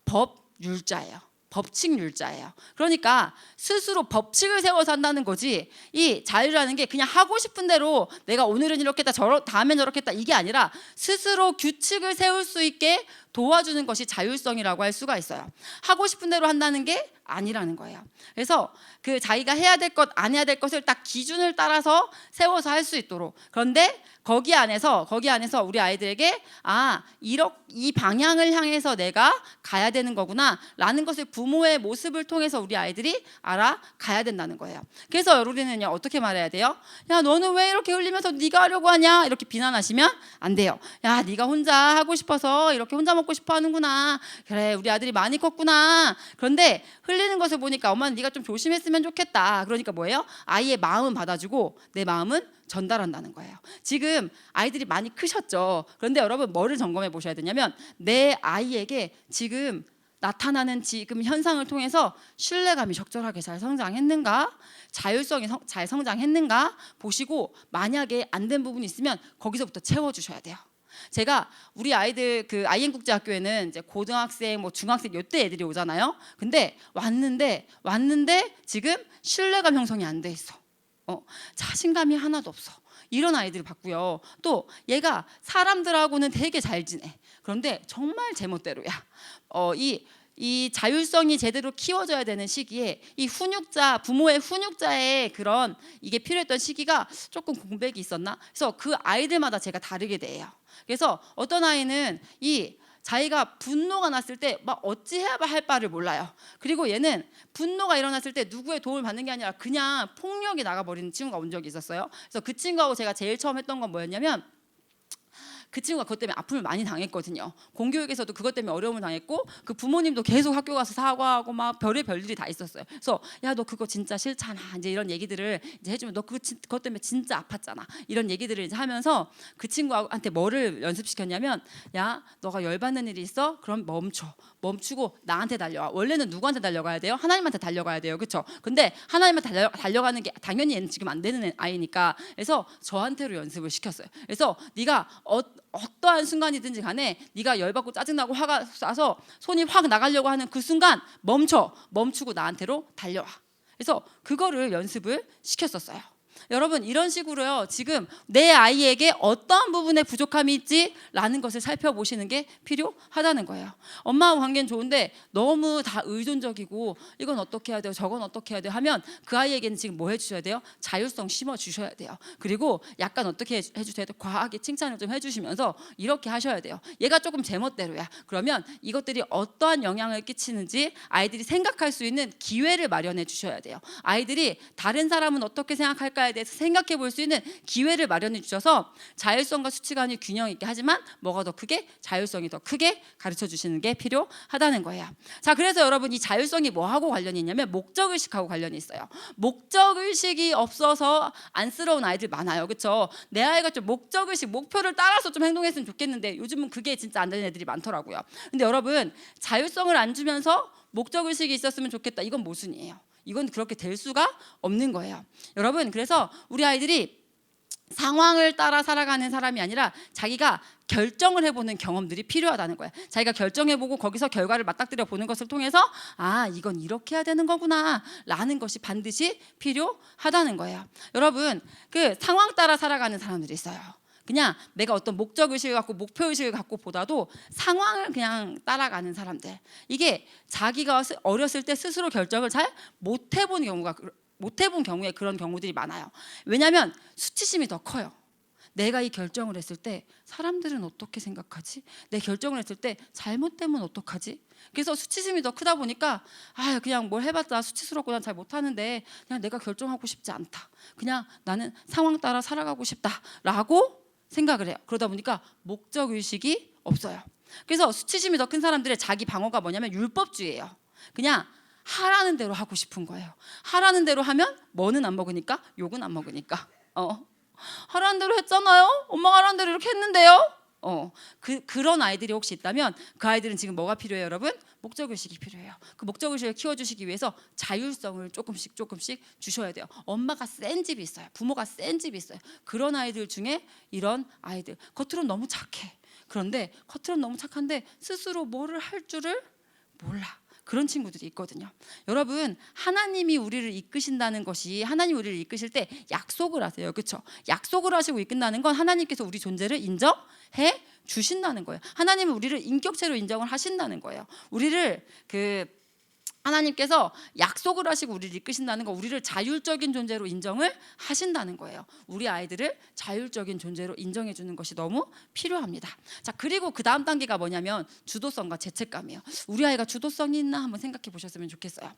법율자예요. 법칙 율자예요. 그러니까 스스로 법칙을 세워서 한다는 거지, 이 자유라는 게 그냥 하고 싶은 대로 내가 오늘은 이렇게 했다 다음엔 저렇게 했다 이게 아니라 스스로 규칙을 세울 수 있게 도와주는 것이 자율성이라고 할 수가 있어요. 하고 싶은 대로 한다는 게 아니라는 거예요. 그래서 그 자기가 해야 될 것, 안 해야 될 것을 딱 기준을 따라서 세워서 할 수 있도록. 그런데 거기 안에서 우리 아이들에게 이 방향을 향해서 내가 가야 되는 거구나 라는 것을 부모의 모습을 통해서 우리 아이들이 알아가야 된다는 거예요. 그래서 우리는요, 어떻게 말해야 돼요? 야, 너는 왜 이렇게 흘리면서 네가 하려고 하냐? 이렇게 비난하시면 안 돼요. 야, 네가 혼자 하고 싶어서 이렇게 혼자 먹고 싶어 하는구나. 그래, 우리 아들이 많이 컸구나. 그런데 흘리는 것을 보니까 엄마는 네가 좀 조심했으면 좋겠다. 그러니까 뭐예요? 아이의 마음은 받아주고 내 마음은 전달한다는 거예요. 지금 아이들이 많이 크셨죠. 그런데 여러분, 뭐를 점검해 보셔야 되냐면 내 아이에게 지금 나타나는 지금 현상을 통해서 신뢰감이 적절하게 잘 성장했는가, 자율성이 잘 성장했는가 보시고, 만약에 안 된 부분이 있으면 거기서부터 채워주셔야 돼요. 제가 우리 아이들 그 IN국제학교에는 이제 고등학생, 뭐 중학생 이때 애들이 오잖아요. 근데 왔는데 지금 신뢰감 형성이 안 돼 있어. 자신감이 하나도 없어. 이런 아이들을 봤고요. 또 얘가 사람들하고는 되게 잘 지내. 그런데 정말 제멋대로야. 이 자율성이 제대로 키워져야 되는 시기에 이 훈육자, 부모의 훈육자의 그런 이게 필요했던 시기가 조금 공백이 있었나? 그래서 그 아이들마다 제가 다르게 돼요. 그래서 어떤 아이는 이 자기가 분노가 났을 때 막 어찌해야 할 바를 몰라요. 그리고 얘는 분노가 일어났을 때 누구의 도움을 받는 게 아니라 그냥 폭력이 나가버리는 친구가 온 적이 있었어요. 그래서 그 친구하고 제가 제일 처음 했던 건 뭐였냐면, 그 친구가 그것 때문에 아픔을 많이 당했거든요. 공교육에서도 그것 때문에 어려움을 당했고, 그 부모님도 계속 학교 가서 사과하고 막 별일이 다 있었어요. 그래서 야, 너 그거 진짜 싫잖아, 이제 이런 얘기들을 이제 해주면, 너 그것 때문에 진짜 아팠잖아, 이런 얘기들을 이제 하면서 그 친구한테 뭐를 연습시켰냐면, 야, 너가 열받는 일이 있어? 그럼 멈추고 나한테 달려와. 원래는 누구한테 달려가야 돼요? 하나님한테 달려가야 돼요, 그렇죠? 근데 하나님한테 달려가는 게 당연히 얘는 지금 안 되는 아이니까, 그래서 저한테로 연습을 시켰어요. 그래서 네가 어떠한 순간이든지 간에 네가 열받고 짜증나고 화가 나서 손이 확 나가려고 하는 그 순간 멈추고 나한테로 달려와. 그래서 그거를 연습을 시켰었어요. 여러분, 이런 식으로요, 지금 내 아이에게 어떠한 부분에 부족함이 있지라는 것을 살펴보시는 게 필요하다는 거예요. 엄마하고 관계는 좋은데 너무 다 의존적이고 이건 어떻게 해야 돼요, 저건 어떻게 해야 돼요 하면 그 아이에게는 지금 뭐 해주셔야 돼요? 자율성 심어주셔야 돼요. 그리고 약간 어떻게 해주셔야 돼요? 과하게 칭찬을 좀 해주시면서 이렇게 하셔야 돼요. 얘가 조금 제멋대로야. 그러면 이것들이 어떠한 영향을 끼치는지 아이들이 생각할 수 있는 기회를 마련해 주셔야 돼요. 아이들이 다른 사람은 어떻게 생각할까에 대해서 생각해 볼 수 있는 기회를 마련해 주셔서 자율성과 수치관이 균형 있게, 하지만 뭐가 더 크게, 자율성이 더 크게 가르쳐 주시는 게 필요하다는 거예요. 자, 그래서 여러분, 이 자율성이 뭐하고 관련이 있냐면 목적의식하고 관련이 있어요. 목적의식이 없어서 안쓰러운 아이들 많아요, 그렇죠? 내 아이가 좀 목적의식, 목표를 따라서 좀 행동했으면 좋겠는데 요즘은 그게 진짜 안 되는 애들이 많더라고요. 근데 여러분, 자율성을 안 주면서 목적의식이 있었으면 좋겠다, 이건 모순이에요. 이건 그렇게 될 수가 없는 거예요. 여러분, 그래서 우리 아이들이 상황을 따라 살아가는 사람이 아니라 자기가 결정을 해보는 경험들이 필요하다는 거예요. 자기가 결정해보고 거기서 결과를 맞닥뜨려 보는 것을 통해서 아, 이건 이렇게 해야 되는 거구나 라는 것이 반드시 필요하다는 거예요. 여러분, 그 상황 따라 살아가는 사람들이 있어요. 그냥 내가 어떤 목적의식을 갖고 목표의식을 갖고 보다도 상황을 그냥 따라가는 사람들, 이게 자기가 어렸을 때 스스로 결정을 잘 못 해본 경우에 그런 경우들이 많아요. 왜냐하면 수치심이 더 커요. 내가 이 결정을 했을 때 사람들은 어떻게 생각하지? 내 결정을 했을 때 잘못되면 어떡하지? 그래서 수치심이 더 크다 보니까 그냥 뭘 해봤자 수치스럽고 난 잘 못하는데 그냥 내가 결정하고 싶지 않다, 그냥 나는 상황 따라 살아가고 싶다라고 생각을 해요. 그러다 보니까 목적의식이 없어요. 그래서 수치심이 더 큰 사람들의 자기 방어가 뭐냐면 율법주의예요. 그냥 하라는 대로 하고 싶은 거예요. 하라는 대로 하면 뭐는 안 먹으니까? 욕은 안 먹으니까. 하라는 대로 했잖아요. 엄마가 하라는 대로 이렇게 했는데요. 그런 아이들이 혹시 있다면 그 아이들은 지금 뭐가 필요해요, 여러분? 목적의식이 필요해요. 그 목적의식을 키워주시기 위해서 자율성을 조금씩 주셔야 돼요. 엄마가 센 집이 있어요. 부모가 센 집이 있어요. 그런 아이들 중에 이런 아이들, 겉으로는 너무 착해. 그런데 겉으로는 너무 착한데 스스로 뭐를 할 줄을 몰라. 그런 친구들이 있거든요. 여러분, 하나님이 우리를 이끄신다는 것이, 하나님 우리를 이끄실 때 약속을 하세요, 그렇죠? 약속을 하시고 이끈다는 건 하나님께서 우리 존재를 인정해 주신다는 거예요. 하나님은 우리를 인격체로 인정을 하신다는 거예요. 우리를 하나님께서 약속을 하시고 우리를 이끄신다는 거, 우리를 자율적인 존재로 인정을 하신다는 거예요. 우리 아이들을 자율적인 존재로 인정해 주는 것이 너무 필요합니다. 자, 그리고 그 다음 단계가 뭐냐면 주도성과 죄책감이에요. 우리 아이가 주도성이 있나 한번 생각해 보셨으면 좋겠어요.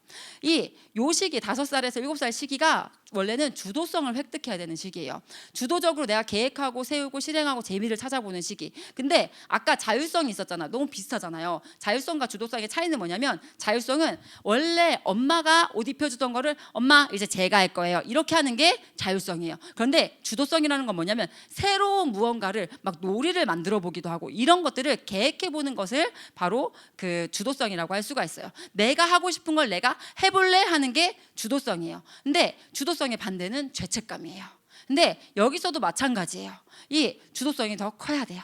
요 시기 5살에서 7살 시기가 원래는 주도성을 획득해야 되는 시기예요. 주도적으로 내가 계획하고 세우고 실행하고 재미를 찾아보는 시기. 근데 아까 자율성이 있었잖아. 너무 비슷하잖아요. 자율성과 주도성의 차이는 뭐냐면, 자율성은 원래 엄마가 옷 입혀주던 거를 엄마 이제 제가 할 거예요. 이렇게 하는 게 자율성이에요. 그런데 주도성이라는 건 뭐냐면 새로운 무언가를 막 놀이를 만들어 보기도 하고 이런 것들을 계획해 보는 것을 바로 그 주도성이라고 할 수가 있어요. 내가 하고 싶은 걸 내가 해볼래 하는 게 주도성이에요. 근데 주도성의 반대는 죄책감이에요. 근데 여기서도 마찬가지예요. 이 주도성이 더 커야 돼요.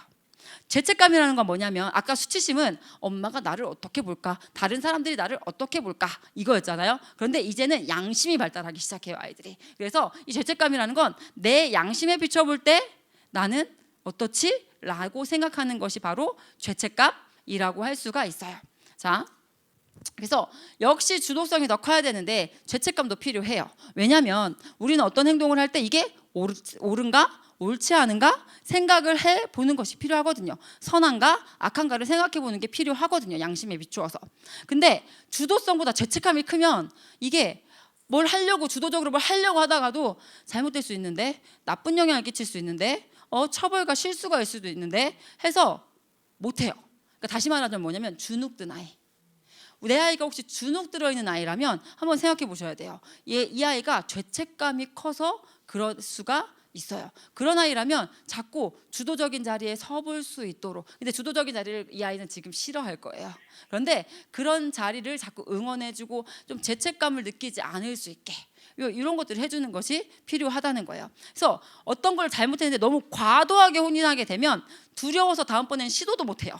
죄책감이라는 건 뭐냐면 아까 수치심은 엄마가 나를 어떻게 볼까, 다른 사람들이 나를 어떻게 볼까 이거였잖아요. 그런데 이제는 양심이 발달하기 시작해요, 아이들이. 그래서 이 죄책감이라는 건 내 양심에 비춰볼 때 나는 어떻지? 라고 생각하는 것이 바로 죄책감이라고 할 수가 있어요. 자, 그래서 역시 주도성이 더 커야 되는데 죄책감도 필요해요. 왜냐하면 우리는 어떤 행동을 할 때 이게 옳은가? 옳지 않은가 생각을 해보는 것이 필요하거든요. 선한가 악한가를 생각해보는 게 필요하거든요. 양심에 비추어서. 근데 주도성보다 죄책감이 크면 이게 뭘 하려고 주도적으로 뭘 하려고 하다가도 잘못될 수 있는데, 나쁜 영향을 끼칠 수 있는데, 처벌과 실수가 있을 수도 있는데 해서 못해요. 그러니까 다시 말하자면 뭐냐면 주눅든 아이. 내 아이가 혹시 주눅 들어있는 아이라면 한번 생각해 보셔야 돼요. 이 아이가 죄책감이 커서 그럴 수가 있어요. 그런 아이라면 자꾸 주도적인 자리에 서볼 수 있도록, 근데 주도적인 자리를 이 아이는 지금 싫어할 거예요. 그런데 그런 자리를 자꾸 응원해주고 좀 죄책감을 느끼지 않을 수 있게 이런 것들을 해주는 것이 필요하다는 거예요. 그래서 어떤 걸 잘못했는데 너무 과도하게 혼인하게 되면 두려워서 다음번엔 시도도 못해요.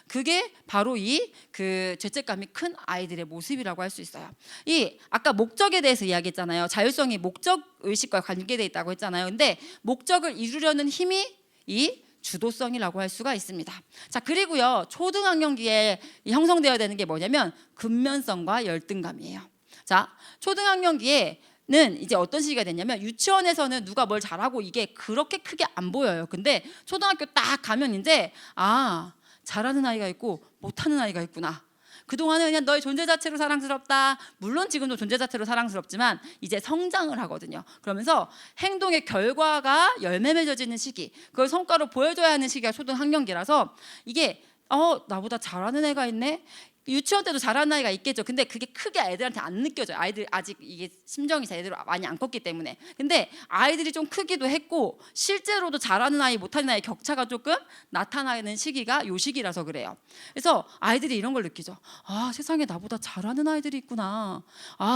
그게 바로 이 그 죄책감이 큰 아이들의 모습이라고 할 수 있어요. 이 아까 목적에 대해서 이야기했잖아요. 자율성이 목적 의식과 관계되어 있다고 했잖아요. 근데 목적을 이루려는 힘이 이 주도성이라고 할 수가 있습니다. 자, 그리고요 초등학년기에 형성되어야 되는 게 뭐냐면 근면성과 열등감이에요. 자, 초등학년기에는 이제 어떤 시기가 됐냐면 유치원에서는 누가 뭘 잘하고 이게 그렇게 크게 안 보여요. 근데 초등학교 딱 가면 이제 잘하는 아이가 있고 못하는 아이가 있구나. 그동안은 그냥 너의 존재 자체로 사랑스럽다. 물론 지금도 존재 자체로 사랑스럽지만 이제 성장을 하거든요. 그러면서 행동의 결과가 열매 맺어지는 시기, 그걸 성과로 보여줘야 하는 시기가 초등학년기라서 이게 나보다 잘하는 애가 있네. 유치원 때도 잘하는 아이가 있겠죠. 근데 그게 크게 애들한테 안 느껴져요. 아이들 아직 이게 심정이 제대로 많이 안 컸기 때문에. 근데 아이들이 좀 크기도 했고 실제로도 잘하는 아이 못하는 아이 격차가 조금 나타나는 시기가 요 시기라서 그래요. 그래서 아이들이 이런 걸 느끼죠. 세상에 나보다 잘하는 아이들이 있구나.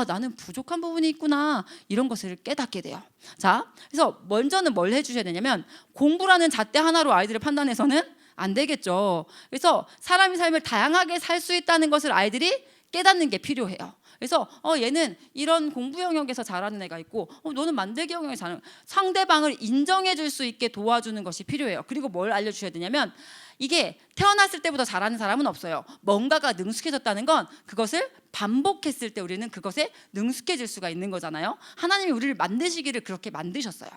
나는 부족한 부분이 있구나. 이런 것을 깨닫게 돼요. 자, 그래서 먼저는 뭘 해주셔야 되냐면 공부라는 잣대 하나로 아이들을 판단해서는 안 되겠죠. 그래서 사람이 삶을 다양하게 살 수 있다는 것을 아이들이 깨닫는 게 필요해요. 그래서 얘는 이런 공부 영역에서 잘하는 애가 있고 너는 만들기 영역에서 잘하는, 상대방을 인정해 줄 수 있게 도와주는 것이 필요해요. 그리고 뭘 알려주셔야 되냐면 이게 태어났을 때보다 잘하는 사람은 없어요. 뭔가가 능숙해졌다는 건 그것을 반복했을 때 우리는 그것에 능숙해질 수가 있는 거잖아요. 하나님이 우리를 만드시기를 그렇게 만드셨어요.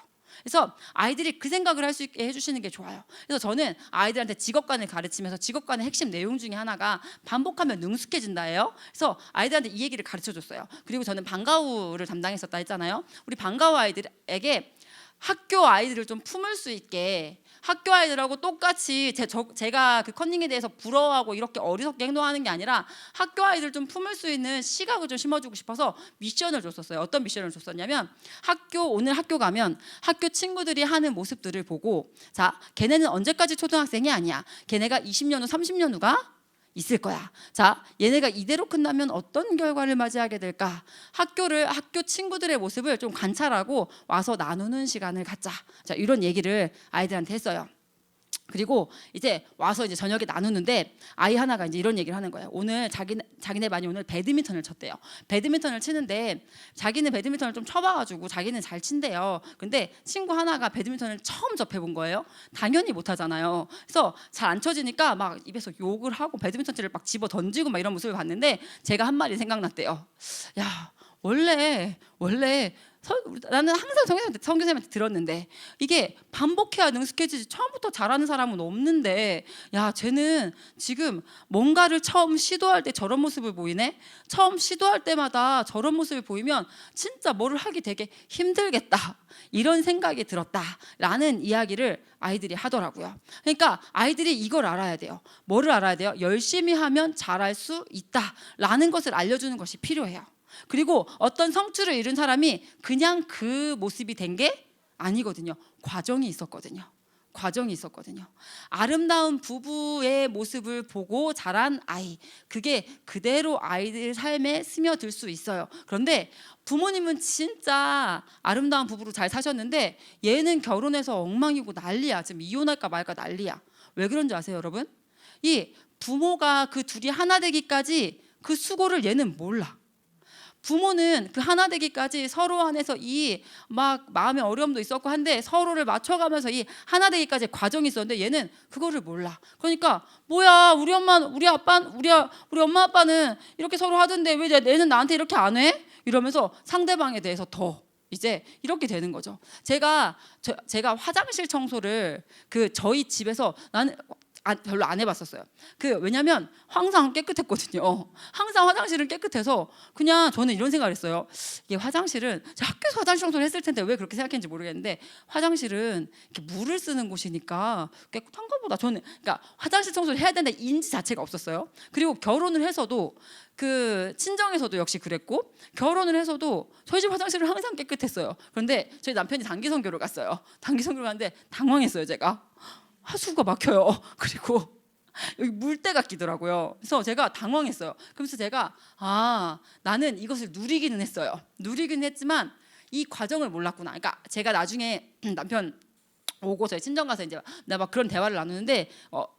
그래서 아이들이 그 생각을 할 수 있게 해주시는 게 좋아요. 그래서 저는 아이들한테 직업관을 가르치면서 직업관의 핵심 내용 중에 하나가 반복하면 능숙해진다예요. 그래서 아이들한테 이 얘기를 가르쳐줬어요. 그리고 저는 방과후를 담당했었다 했잖아요. 우리 방과후 아이들에게 학교 아이들을 좀 품을 수 있게, 학교 아이들하고 똑같이 제가 그 컨닝에 대해서 부러워하고 이렇게 어리석게 행동하는 게 아니라 학교 아이들 좀 품을 수 있는 시각을 좀 심어주고 싶어서 미션을 줬었어요. 어떤 미션을 줬었냐면 오늘 학교 가면 학교 친구들이 하는 모습들을 보고, 자, 걔네는 언제까지 초등학생이 아니야. 걔네가 20년 후 30년 후가 있을 거야. 자, 얘네가 이대로 끝나면 어떤 결과를 맞이하게 될까? 학교 친구들의 모습을 좀 관찰하고 와서 나누는 시간을 갖자. 자, 이런 얘기를 아이들한테 했어요. 그리고 이제 와서 이제 저녁에 나누는데 아이 하나가 이제 이런 얘기를 하는 거예요. 오늘 자기네 반이 오늘 배드민턴을 쳤대요. 배드민턴을 치는데 자기는 배드민턴을 좀 쳐봐가지고 자기는 잘 친대요. 근데 친구 하나가 배드민턴을 처음 접해본 거예요. 당연히 못하잖아요. 그래서 잘 안 쳐지니까 막 입에서 욕을 하고 배드민턴치를 막 집어 던지고 막 이런 모습을 봤는데 제가 한 말이 생각났대요. 야, 원래 나는 항상 성교사님한테 들었는데 이게 반복해야 능숙해지지 처음부터 잘하는 사람은 없는데 야 쟤는 지금 뭔가를 처음 시도할 때 저런 모습을 보이네. 처음 시도할 때마다 저런 모습을 보이면 진짜 뭐를 하기 되게 힘들겠다 이런 생각이 들었다라는 이야기를 아이들이 하더라고요. 그러니까 아이들이 이걸 알아야 돼요. 뭐를 알아야 돼요? 열심히 하면 잘할 수 있다라는 것을 알려주는 것이 필요해요. 그리고 어떤 성취를 이룬 사람이 그냥 그 모습이 된 게 아니거든요. 과정이 있었거든요. 아름다운 부부의 모습을 보고 자란 아이, 그게 그대로 아이들 삶에 스며들 수 있어요. 그런데 부모님은 진짜 아름다운 부부로 잘 사셨는데 얘는 결혼해서 엉망이고 난리야. 지금 이혼할까 말까 난리야. 왜 그런지 아세요, 여러분? 이 부모가 그 둘이 하나 되기까지 그 수고를 얘는 몰라. 부모는 그 하나 되기까지 서로 안에서 이 막 마음의 어려움도 있었고 한데 서로를 맞춰가면서 이 하나 되기까지 과정이 있었는데 얘는 그거를 몰라. 그러니까 뭐야 우리 엄마 아빠는 이렇게 서로 하던데 왜 얘는 나한테 이렇게 안 해? 이러면서 상대방에 대해서 더 이제 이렇게 되는 거죠. 제가 화장실 청소를 저희 집에서 나는 별로 안 해봤었어요. 왜냐면 항상 깨끗했거든요. 항상 화장실은 깨끗해서 그냥 저는 이런 생각을 했어요. 이게 화장실은 제가 학교에서 화장실 청소를 했을 텐데 왜 그렇게 생각했는지 모르겠는데 화장실은 이렇게 물을 쓰는 곳이니까 깨끗한가 보다. 저는 그러니까 화장실 청소를 해야 된다는 인지 자체가 없었어요. 그리고 결혼을 해서도 친정에서도 역시 그랬고 결혼을 해서도 저희 집 화장실은 항상 깨끗했어요. 그런데 저희 남편이 단기 선교를 갔어요. 단기 선교를 갔는데 당황했어요. 제가 하수구가 막혀요. 그리고 여기 물때가 끼더라고요. 그래서 제가 당황했어요. 그래서 제가 나는 이것을 누리기는 했어요. 누리긴 했지만 이 과정을 몰랐구나. 그러니까 제가 나중에 남편 오고 저희 친정 가서 이제 내가 막 그런 대화를 나누는데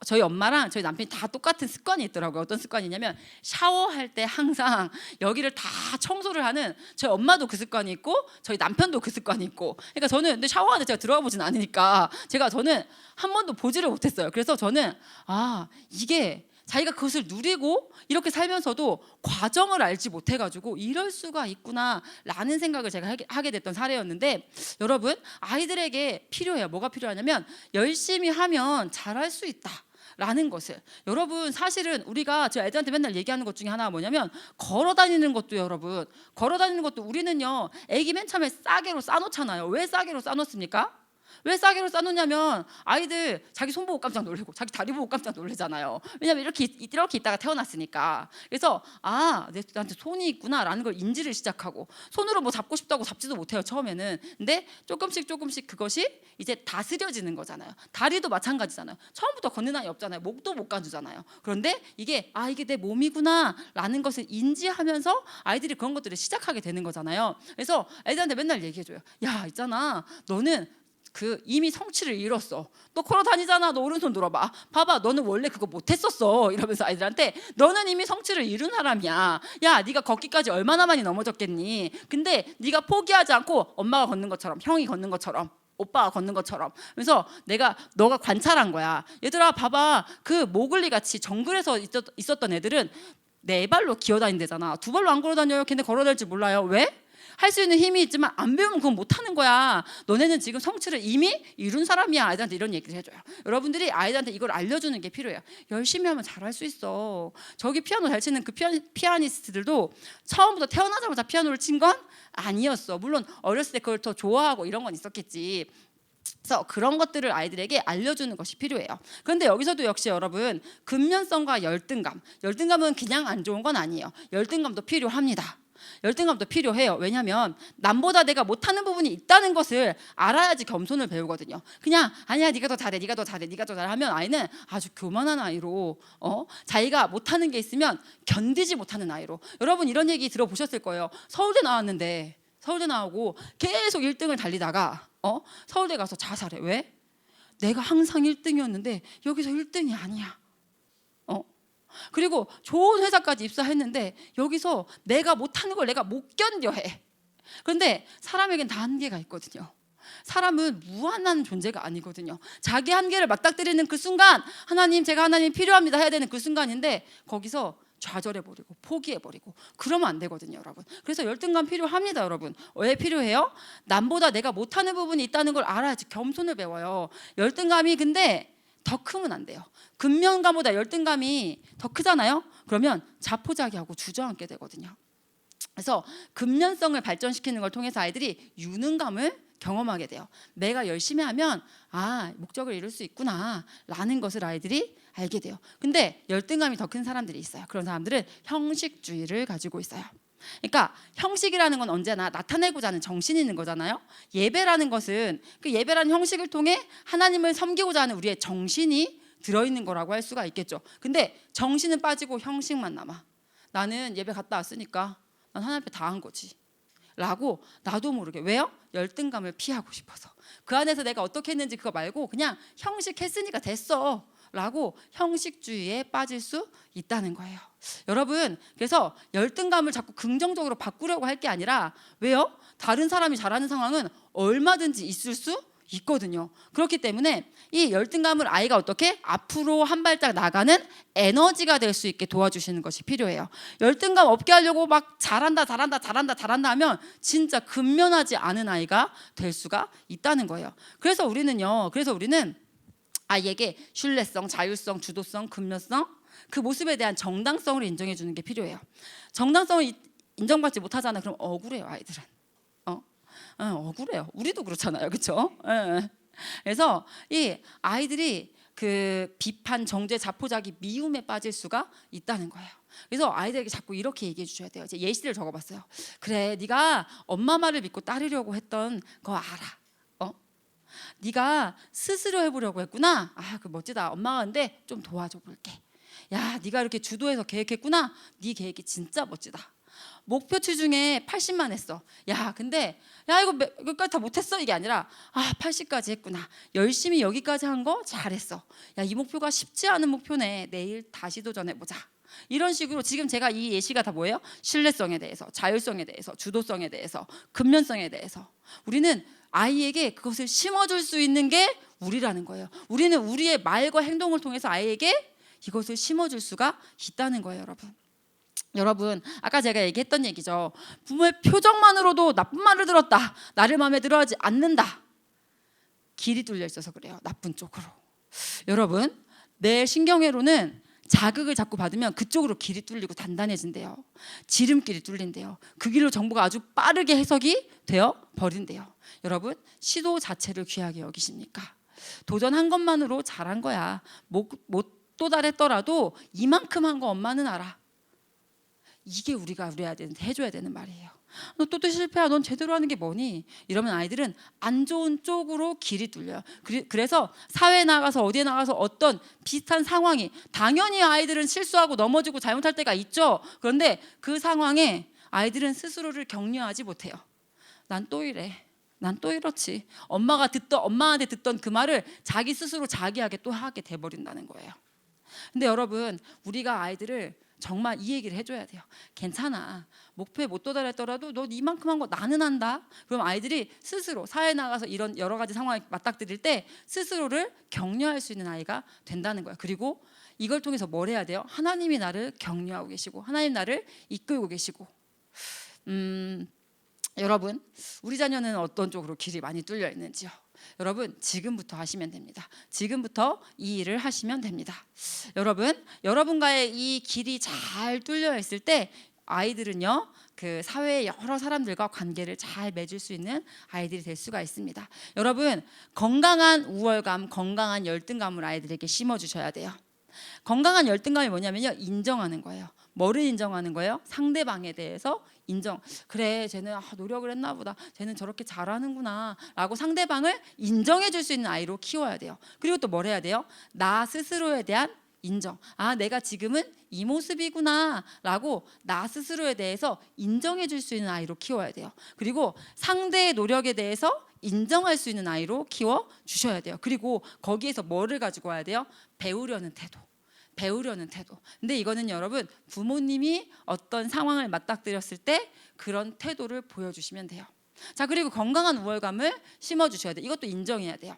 저희 엄마랑 저희 남편이 다 똑같은 습관이 있더라고요. 어떤 습관이냐면 샤워할 때 항상 여기를 다 청소를 하는 저희 엄마도 그 습관이 있고 저희 남편도 그 습관이 있고 그러니까 저는 근데 샤워하는데 제가 들어가 보진 않으니까 저는 한 번도 보지를 못했어요. 그래서 저는 이게 자기가 그것을 누리고 이렇게 살면서도 과정을 알지 못해가지고 이럴 수가 있구나라는 생각을 제가 하게 됐던 사례였는데 여러분 아이들에게 필요해요. 뭐가 필요하냐면 열심히 하면 잘할 수 있다. 라는 것을 여러분 사실은 우리가 저 애들한테 맨날 얘기하는 것 중에 하나가 뭐냐면 걸어다니는 것도 여러분 걸어다니는 것도 우리는요 애기 맨 처음에 싸개로 싸놓잖아요. 왜 싸개로 싸놓습니까? 왜 싸개로 싸놓냐면 아이들 자기 손 보고 깜짝 놀래고 자기 다리 보고 깜짝 놀래잖아요. 왜냐면 이렇게 있다가 태어났으니까. 그래서 나한테 손이 있구나라는 걸 인지를 시작하고 손으로 뭐 잡고 싶다고 잡지도 못해요 처음에는. 근데 조금씩 그것이 이제 다스려지는 거잖아요. 다리도 마찬가지잖아요. 처음부터 걷는 아이 없잖아요. 목도 못 가주잖아요. 그런데 이게 내 몸이구나라는 것을 인지하면서 아이들이 그런 것들을 시작하게 되는 거잖아요. 그래서 애들한테 맨날 얘기해줘요. 야 있잖아 너는 이미 성취를 이뤘어. 너 걸어 다니잖아. 너 오른손 들어봐. 봐봐. 너는 원래 그거 못했었어. 이러면서 아이들한테 너는 이미 성취를 이룬 사람이야. 야, 네가 걷기까지 얼마나 많이 넘어졌겠니? 근데 네가 포기하지 않고 엄마가 걷는 것처럼, 형이 걷는 것처럼, 오빠가 걷는 것처럼. 그래서 너가 관찰한 거야. 얘들아, 봐봐. 모글리 같이 정글에서 있었던 애들은 네 발로 기어다닌대잖아. 두 발로 안 걸어다녀요. 걔네 걸어다닐 줄 몰라요. 왜? 할 수 있는 힘이 있지만 안 배우면 그건 못하는 거야. 너네는 지금 성취를 이미 이룬 사람이야. 아이들한테 이런 얘기를 해줘요. 여러분들이 아이들한테 이걸 알려주는 게 필요해요. 열심히 하면 잘할 수 있어. 저기 피아노 잘 치는 피아니스트들도 처음부터 태어나자마자 피아노를 친 건 아니었어. 물론 어렸을 때 그걸 더 좋아하고 이런 건 있었겠지. 그래서 그런 것들을 아이들에게 알려주는 것이 필요해요. 그런데 여기서도 역시 여러분 근면성과 열등감은 그냥 안 좋은 건 아니에요. 열등감도 필요합니다. 열등감도 필요해요. 왜냐하면 남보다 내가 못하는 부분이 있다는 것을 알아야지 겸손을 배우거든요. 그냥 아니야 네가 더 잘해 하면 아이는 아주 교만한 아이로 자기가 못하는 게 있으면 견디지 못하는 아이로. 여러분 이런 얘기 들어보셨을 거예요. 서울대 나오고 계속 1등을 달리다가 서울대 가서 자살해. 왜? 내가 항상 1등이었는데 여기서 1등이 아니야. 그리고 좋은 회사까지 입사했는데 여기서 내가 못하는 걸 내가 못 견뎌 해. 그런데 사람에겐 다 한계가 있거든요. 사람은 무한한 존재가 아니거든요. 자기 한계를 맞닥뜨리는 그 순간 제가 하나님 필요합니다 해야 되는 그 순간인데 거기서 좌절해버리고 포기해버리고 그러면 안 되거든요, 여러분. 그래서 열등감 필요합니다, 여러분. 왜 필요해요? 남보다 내가 못하는 부분이 있다는 걸 알아야지 겸손을 배워요. 열등감이 근데 더 크면 안 돼요. 근면감보다 열등감이 더 크잖아요. 그러면 자포자기하고 주저앉게 되거든요. 그래서 근면성을 발전시키는 걸 통해서 아이들이 유능감을 경험하게 돼요. 내가 열심히 하면 목적을 이룰 수 있구나 라는 것을 아이들이 알게 돼요. 근데 열등감이 더 큰 사람들이 있어요. 그런 사람들은 형식주의를 가지고 있어요. 그러니까 형식이라는 건 언제나 나타내고자 하는 정신이 있는 거잖아요. 예배라는 것은 그 예배라는 형식을 통해 하나님을 섬기고자 하는 우리의 정신이 들어있는 거라고 할 수가 있겠죠. 근데 정신은 빠지고 형식만 남아. 나는 예배 갔다 왔으니까 난 하나님 앞에 다 한 거지 라고 나도 모르게. 왜요? 열등감을 피하고 싶어서. 그 안에서 내가 어떻게 했는지 그거 말고 그냥 형식 했으니까 됐어 라고 형식주의에 빠질 수 있다는 거예요. 여러분, 그래서 열등감을 자꾸 긍정적으로 바꾸려고 할 게 아니라, 왜요? 다른 사람이 잘하는 상황은 얼마든지 있을 수 있거든요. 그렇기 때문에 이 열등감을 아이가 어떻게 앞으로 한 발짝 나가는 에너지가 될 수 있게 도와주시는 것이 필요해요. 열등감 없게 하려고 막 잘한다 하면 진짜 근면하지 않은 아이가 될 수가 있다는 거예요. 그래서 우리는 아이에게 신뢰성, 자율성, 주도성, 근면성, 그 모습에 대한 정당성을 인정해 주는 게 필요해요. 정당성을 인정받지 못하잖아요. 그럼 억울해요, 아이들은. 억울해요. 우리도 그렇잖아요, 그렇죠? 그래서 이 아이들이 그 비판, 정죄, 자포자기, 미움에 빠질 수가 있다는 거예요. 그래서 아이들에게 자꾸 이렇게 얘기해 주셔야 돼요. 이제 예시를 적어봤어요. 그래, 네가 엄마 말을 믿고 따르려고 했던 거 알아. 네가 스스로 해보려고 했구나. 그 멋지다. 엄마가 근데 좀 도와줘 볼게. 야, 네가 이렇게 주도해서 계획했구나. 네 계획이 진짜 멋지다. 목표치 중에 80만 했어. 야, 근데 이거까지 다 못했어? 이게 아니라 80까지 했구나. 열심히 여기까지 한 거 잘했어. 야, 이 목표가 쉽지 않은 목표네. 내일 다시 도전해보자. 이런 식으로 지금 제가 이 예시가 다 뭐예요? 신뢰성에 대해서, 자율성에 대해서, 주도성에 대해서, 근면성에 대해서. 우리는 아이에게 그것을 심어줄 수 있는 게 우리라는 거예요. 우리는 우리의 말과 행동을 통해서 아이에게 이것을 심어줄 수가 있다는 거예요, 여러분, 아까 제가 얘기했던 얘기죠. 부모의 표정만으로도 나쁜 말을 들었다. 나를 마음에 들어하지 않는다. 길이 뚫려 있어서 그래요. 나쁜 쪽으로. 여러분, 내 신경회로는 자극을 자꾸 받으면 그쪽으로 길이 뚫리고 단단해진대요. 지름길이 뚫린대요. 그 길로 정보가 아주 빠르게 해석이 되어 버린대요. 여러분, 시도 자체를 귀하게 여기십니까? 도전한 것만으로 잘한 거야. 못 도달했더라도 이만큼 한 거 엄마는 알아. 이게 우리가 해줘야 되는 말이에요. 너 또 실패야. 넌 제대로 하는 게 뭐니? 이러면 아이들은 안 좋은 쪽으로 길이 뚫려요. 그래서 사회에 나가서 어디에 나가서 어떤 비슷한 상황이, 당연히 아이들은 실수하고 넘어지고 잘못할 때가 있죠. 그런데 그 상황에 아이들은 스스로를 격려하지 못해요. 난 또 이래. 난 또 이렇지. 엄마한테 듣던 그 말을 자기 스스로 자기에게 또 하게 돼버린다는 거예요. 근데 여러분, 우리가 아이들을 정말 이 얘기를 해줘야 돼요. 괜찮아. 목표에 못 도달했더라도 너 이만큼 한 거 나는 한다. 그럼 아이들이 스스로 사회에 나가서 이런 여러 가지 상황에 맞닥뜨릴 때 스스로를 격려할 수 있는 아이가 된다는 거야. 그리고 이걸 통해서 뭘 해야 돼요? 하나님이 나를 격려하고 계시고 하나님 나를 이끌고 계시고. 여러분, 우리 자녀는 어떤 쪽으로 길이 많이 뚫려 있는지요? 여러분, 지금부터 하시면 됩니다. 지금부터 이 일을 하시면 됩니다. 여러분과의 이 길이 잘 뚫려 있을 때 아이들은요, 그 사회의 여러 사람들과 관계를 잘 맺을 수 있는 아이들이 될 수가 있습니다. 여러분, 건강한 우월감, 건강한 열등감을 아이들에게 심어주셔야 돼요. 건강한 열등감이 뭐냐면요, 인정하는 거예요. 뭐를 인정하는 거예요? 상대방에 대해서 인정. 그래, 쟤는 노력을 했나 보다. 쟤는 저렇게 잘하는구나 라고 상대방을 인정해 줄 수 있는 아이로 키워야 돼요. 그리고 또 뭘 해야 돼요? 나 스스로에 대한 인정. 내가 지금은 이 모습이구나 라고 나 스스로에 대해서 인정해 줄 수 있는 아이로 키워야 돼요. 그리고 상대의 노력에 대해서 인정할 수 있는 아이로 키워 주셔야 돼요. 그리고 거기에서 뭐를 가지고 와야 돼요? 배우려는 태도. 근데 이거는 여러분, 부모님이 어떤 상황을 맞닥뜨렸을 때 그런 태도를 보여주시면 돼요. 자, 그리고 건강한 우월감을 심어주셔야 돼요. 이것도 인정해야 돼요.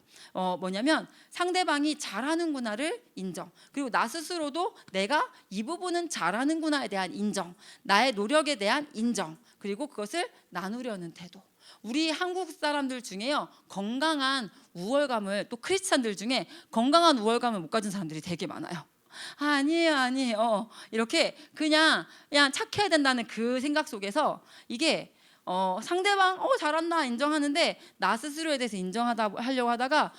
뭐냐면 상대방이 잘하는구나를 인정, 그리고 나 스스로도 내가 이 부분은 잘하는구나에 대한 인정, 나의 노력에 대한 인정, 그리고 그것을 나누려는 태도. 우리 한국 사람들 중에요, 건강한 우월감을, 또 크리스찬들 중에 건강한 우월감을 못 가진 사람들이 되게 많아요. 아니에요. 이렇게 그냥 착해야 된다는 그 생각 속에서 이게 상대방 잘한다 인정하는데 나 스스로에 대해서 하려고 하다가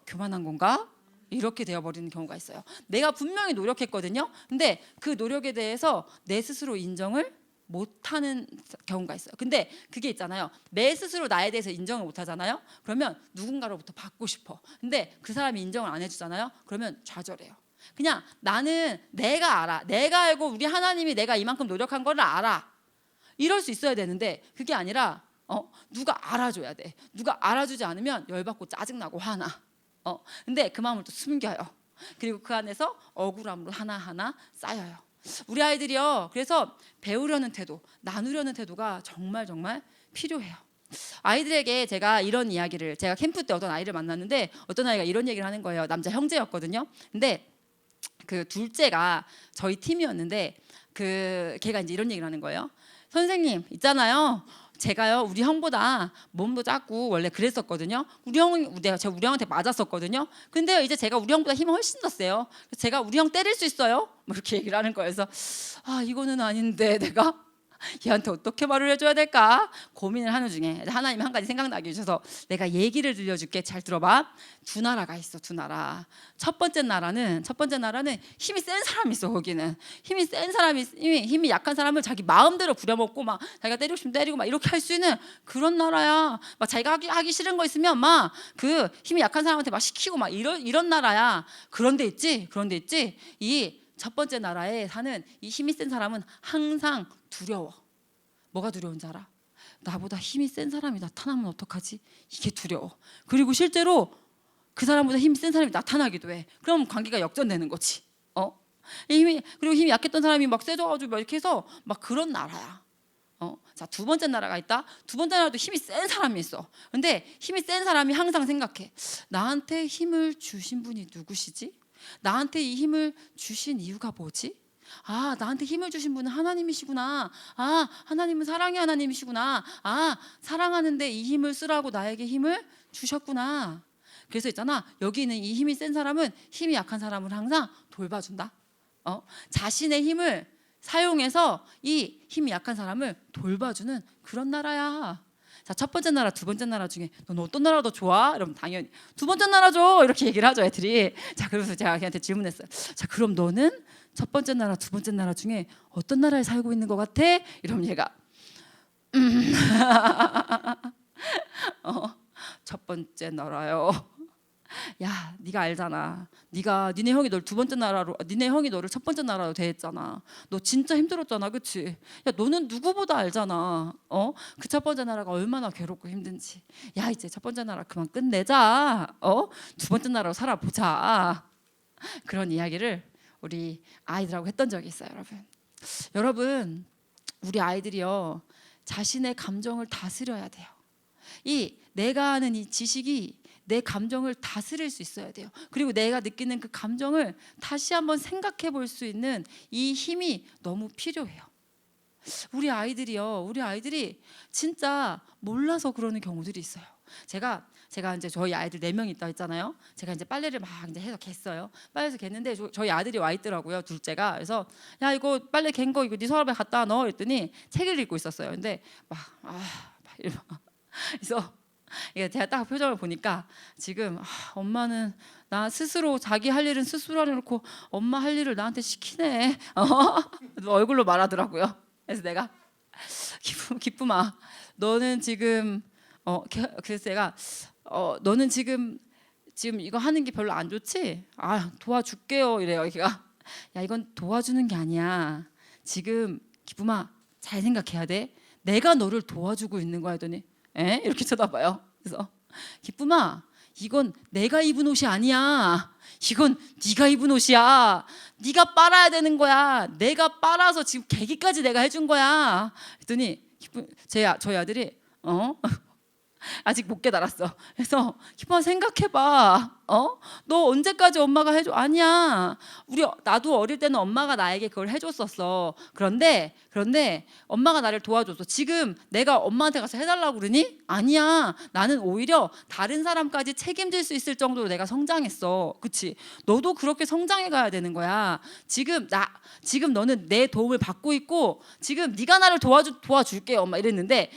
교만한 건가? 이렇게 되어버리는 경우가 있어요. 내가 분명히 노력했거든요. 근데 그 노력에 대해서 내 스스로 인정을 못하는 경우가 있어요. 근데 그게 있잖아요, 내 스스로 나에 대해서 인정을 못하잖아요. 그러면 누군가로부터 받고 싶어. 근데 그 사람이 인정을 안 해주잖아요. 그러면 좌절해요. 그냥 나는 내가 알아, 내가 알고 우리 하나님이 내가 이만큼 노력한 거를 알아, 이럴 수 있어야 되는데 그게 아니라 누가 알아줘야 돼. 누가 알아주지 않으면 열받고 짜증나고 화나. 근데 그 마음을 또 숨겨요. 그리고 그 안에서 억울함으로 하나하나 쌓여요. 우리 아이들이요, 그래서 배우려는 태도, 나누려는 태도가 정말 필요해요. 아이들에게 제가 이런 이야기를, 제가 캠프 때 어떤 아이를 만났는데 어떤 아이가 이런 얘기를 하는 거예요. 남자 형제였거든요. 근데 그 둘째가 저희 팀이었는데 걔가 이제 이런 얘기를 하는 거예요. 선생님 있잖아요, 제가요 우리 형보다 몸도 작고 원래 그랬었거든요. 제가 우리 형한테 맞았었거든요. 근데 이제 제가 우리 형보다 힘이 훨씬 더 세요. 그래서 제가 우리 형 때릴 수 있어요? 뭐 이렇게 얘기를 하는 거예요. 그래서 이거는 아닌데 내가 얘한테 어떻게 말을 해줘야 될까 고민을 하는 중에 하나님이 한 가지 생각나게 해주셔서 내가 얘기를 들려줄게. 잘 들어봐. 두 나라가 있어. 두 나라. 첫 번째 나라는 힘이 센 사람이 있어. 거기는 힘이 센 사람이, 힘이 약한 사람을 자기 마음대로 부려먹고 막 자기가 때리고 싶으면 때리고 막 이렇게 할 수 있는 그런 나라야. 막 자기가 하기 싫은 거 있으면 막 그 힘이 약한 사람한테 막 시키고 막 이런 나라야. 그런데 있지 이 첫 번째 나라에 사는 이 힘이 센 사람은 항상 두려워. 뭐가 두려운지 알아? 나보다 힘이 센 사람이 나타나면 어떡하지? 이게 두려워. 그리고 실제로 그 사람보다 힘이 센 사람이 나타나기도 해. 그럼 관계가 역전되는 거지. 그리고 힘이 약했던 사람이 막 세져가지고 막 이렇게 해서 막 그런 나라야. 자, 두 번째 나라가 있다. 두 번째 나라도 힘이 센 사람이 있어. 근데 힘이 센 사람이 항상 생각해. 나한테 힘을 주신 분이 누구시지? 나한테 이 힘을 주신 이유가 뭐지? 나한테 힘을 주신 분은 하나님이시구나. 하나님은 사랑의 하나님이시구나. 사랑하는데 이 힘을 쓰라고 나에게 힘을 주셨구나. 그래서 있잖아, 여기 있는 이 힘이 센 사람은 힘이 약한 사람을 항상 돌봐준다. 자신의 힘을 사용해서 이 힘이 약한 사람을 돌봐주는 그런 나라야. 자, 첫 번째 나라, 두 번째 나라 중에 넌 어떤 나라가 더 좋아? 이러면 당연히 두 번째 나라죠. 이렇게 얘기를 하죠, 애들이. 자, 그래서 제가 걔한테 질문했어요. 자, 그럼 너는 첫 번째 나라, 두 번째 나라 중에 어떤 나라에 살고 있는 것 같아? 이러면 얘가 첫 번째 나라요. 야, 네가 알잖아. 니네 형이 너를 첫 번째 나라로 대했잖아. 너 진짜 힘들었잖아, 그치? 야, 너는 누구보다 알잖아. 그 첫 번째 나라가 얼마나 괴롭고 힘든지. 야, 이제 첫 번째 나라 그만 끝내자. 두 번째 나라로 살아보자. 그런 이야기를 우리 아이들하고 했던 적이 있어요, 여러분, 우리 아이들이요, 자신의 감정을 다스려야 돼요. 내가 아는 이 지식이 내 감정을 다스릴 수 있어야 돼요. 그리고 내가 느끼는 그 감정을 다시 한번 생각해 볼 수 있는 이 힘이 너무 필요해요. 우리 아이들이 진짜 몰라서 그러는 경우들이 있어요. 제가 이제 저희 아이들 4명 있다 했잖아요. 제가 이제 빨래를 막 이제 해서 ges어요. 빨래해서 ges는데 저희 아들이 와 있더라고요, 둘째가. 그래서 야, 이거 빨래 갠 거 이거 네 서랍에 갖다 넣어 했더니 책을 읽고 있었어요. 근데 그래서 제가 딱 표정을 보니까 지금 엄마는 나 스스로 자기 할 일은 스스로 하려놓고 엄마 할 일을 나한테 시키네. 얼굴로 말하더라고요. 그래서 내가 기쁨아, 너는 지금 그래서 내가 너는 지금 이거 하는 게 별로 안 좋지? 도와줄게요. 이래요. 걔가 야, 이건 도와주는 게 아니야. 지금 기쁨아, 잘 생각해야 돼. 내가 너를 도와주고 있는 거야. 했더니 이렇게 쳐다봐요. 그래서 기쁨아, 이건 내가 입은 옷이 아니야. 이건 네가 입은 옷이야. 네가 빨아야 되는 거야. 내가 빨아서 지금 계기까지 내가 해준 거야. 했더니 저희 아들이 아직 못 깨달았어. 그래서 희범아 생각해봐. 너 언제까지 엄마가 해줘? 아니야. 나도 어릴 때는 엄마가 나에게 그걸 해줬었어. 그런데 엄마가 나를 도와줬어. 지금 내가 엄마한테 가서 해달라고 그러니? 아니야. 나는 오히려 다른 사람까지 책임질 수 있을 정도로 내가 성장했어. 그치? 너도 그렇게 성장해 가야 되는 거야. 지금 너는 내 도움을 받고 있고 지금 네가 나를 도와줄게 엄마 이랬는데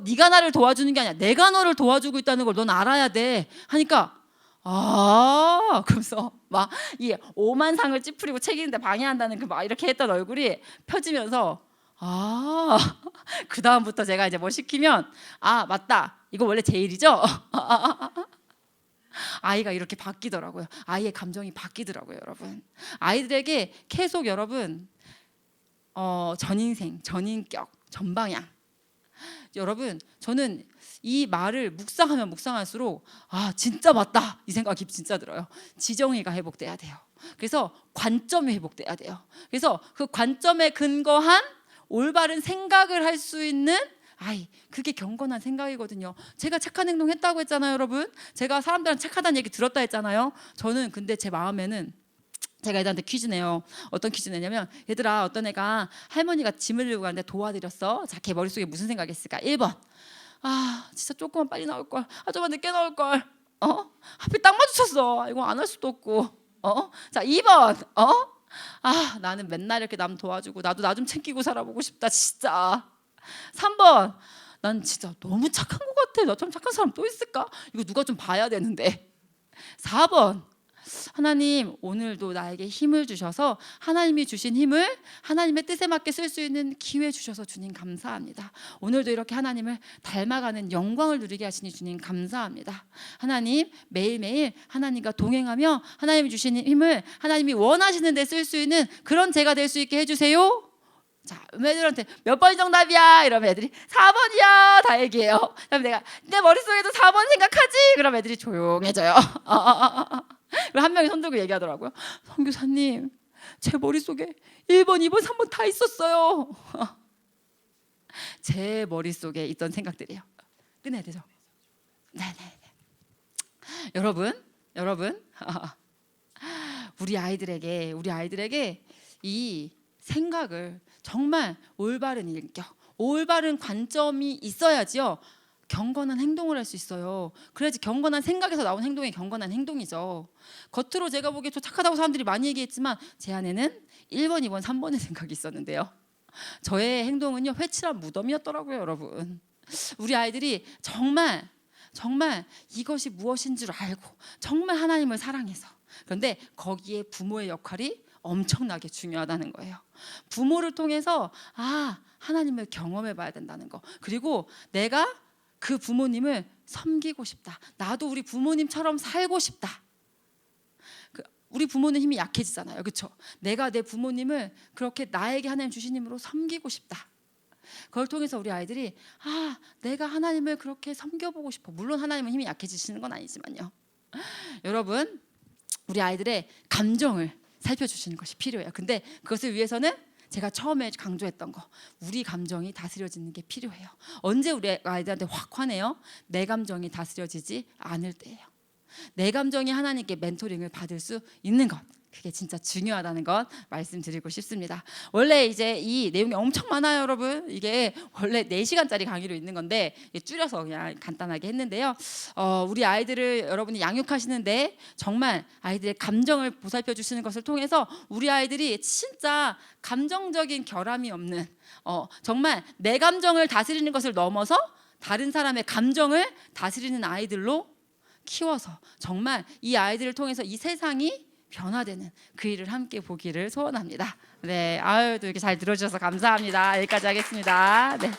네가 나를 도와주는 게 아니야. 내가 너를 도와주고 있다는 걸 넌 알아야 돼. 하니까 그러면서 막 이 오만 상을 찌푸리고 책 읽는데 방해한다는 그 막 이렇게 했던 얼굴이 펴지면서 그 다음부터 제가 이제 뭐 시키면 맞다. 이거 원래 제 일이죠. 아이가 이렇게 바뀌더라고요. 아이의 감정이 바뀌더라고요, 여러분. 아이들에게 계속 여러분 전인생, 전인격, 전방향. 여러분 저는 이 말을 묵상하면 묵상할수록 진짜 맞다 이 생각이 진짜 들어요. 지정의가 회복돼야 돼요. 그래서 관점이 회복돼야 돼요. 그래서 그 관점에 근거한 올바른 생각을 할 수 있는 그게 경건한 생각이거든요. 제가 착한 행동 했다고 했잖아요, 여러분. 제가 사람들한테 착하다는 얘기 들었다 했잖아요. 저는 근데 제 마음에는 제가 애들한테 퀴즈 내요. 어떤 퀴즈 내냐면 얘들아 어떤 애가 할머니가 짐을 들고 가는데 도와드렸어. 자, 걔 머릿속에 무슨 생각했을까? 1번 진짜 조금만 빨리 나올걸. 좀만 늦게 나올걸. 하필 딱 마주쳤어. 이거 안 할 수도 없고. 자 2번 나는 맨날 이렇게 남 도와주고 나도 나 좀 챙기고 살아보고 싶다 진짜. 3번 난 진짜 너무 착한 것 같아. 나처럼 착한 사람 또 있을까? 이거 누가 좀 봐야 되는데. 4번 하나님 오늘도 나에게 힘을 주셔서 하나님이 주신 힘을 하나님의 뜻에 맞게 쓸 수 있는 기회 주셔서 주님 감사합니다. 오늘도 이렇게 하나님을 닮아가는 영광을 누리게 하시니 주님 감사합니다. 하나님 매일매일 하나님과 동행하며 하나님이 주신 힘을 하나님이 원하시는 데 쓸 수 있는 그런 제가 될 수 있게 해주세요. 자, 애들한테 몇 번이 정답이야? 이러면 애들이 4번이야 다 얘기해요. 그럼 내가 내 머릿속에도 4번 생각하지? 그럼 애들이 조용해져요. 그리고 한 명이 손 들고 얘기하더라고요. 선교사님 제 머릿속에 1번, 2번, 3번 다 있었어요. 제 머릿속에 있던 생각들이에요. 끝내야 되죠? 네네. 여러분 우리 아이들에게 이 생각을 정말 올바른 인격, 올바른 관점이 있어야지요 경건한 행동을 할 수 있어요. 그래야지 경건한 생각에서 나온 행동이 경건한 행동이죠. 겉으로 제가 보기에 저 착하다고 사람들이 많이 얘기했지만 제 안에는 1번, 2번, 3번의 생각이 있었는데요. 저의 행동은요 회칠한 무덤이었더라고요, 여러분. 우리 아이들이 정말 이것이 무엇인 줄 알고 정말 하나님을 사랑해서 그런데 거기에 부모의 역할이 엄청나게 중요하다는 거예요. 부모를 통해서 하나님을 경험해 봐야 된다는 거. 그리고 내가 그 부모님을 섬기고 싶다. 나도 우리 부모님처럼 살고 싶다. 우리 부모는 힘이 약해지잖아요. 그렇죠? 내가 내 부모님을 그렇게 나에게 하나님 주신 힘으로 섬기고 싶다. 그걸 통해서 우리 아이들이 내가 하나님을 그렇게 섬겨보고 싶어. 물론 하나님은 힘이 약해지시는 건 아니지만요. 여러분 우리 아이들의 감정을 살펴주시는 것이 필요해요. 근데 그것을 위해서는 제가 처음에 강조했던 거 우리 감정이 다스려지는 게 필요해요. 언제 우리 아이들한테 확 화내요? 내 감정이 다스려지지 않을 때예요. 내 감정이 하나님께 멘토링을 받을 수 있는 것 그게 진짜 중요하다는 것 말씀드리고 싶습니다. 원래 이제 이 내용이 엄청 많아요, 여러분. 이게 원래 4시간짜리 강의로 있는 건데 줄여서 그냥 간단하게 했는데요. 우리 아이들을 여러분이 양육하시는데 정말 아이들의 감정을 보살펴 주시는 것을 통해서 우리 아이들이 진짜 감정적인 결함이 없는 정말 내 감정을 다스리는 것을 넘어서 다른 사람의 감정을 다스리는 아이들로 키워서 정말 이 아이들을 통해서 이 세상이 변화되는 그 일을 함께 보기를 소원합니다. 네, 또 이렇게 잘 들어주셔서 감사합니다. 여기까지 하겠습니다. 네.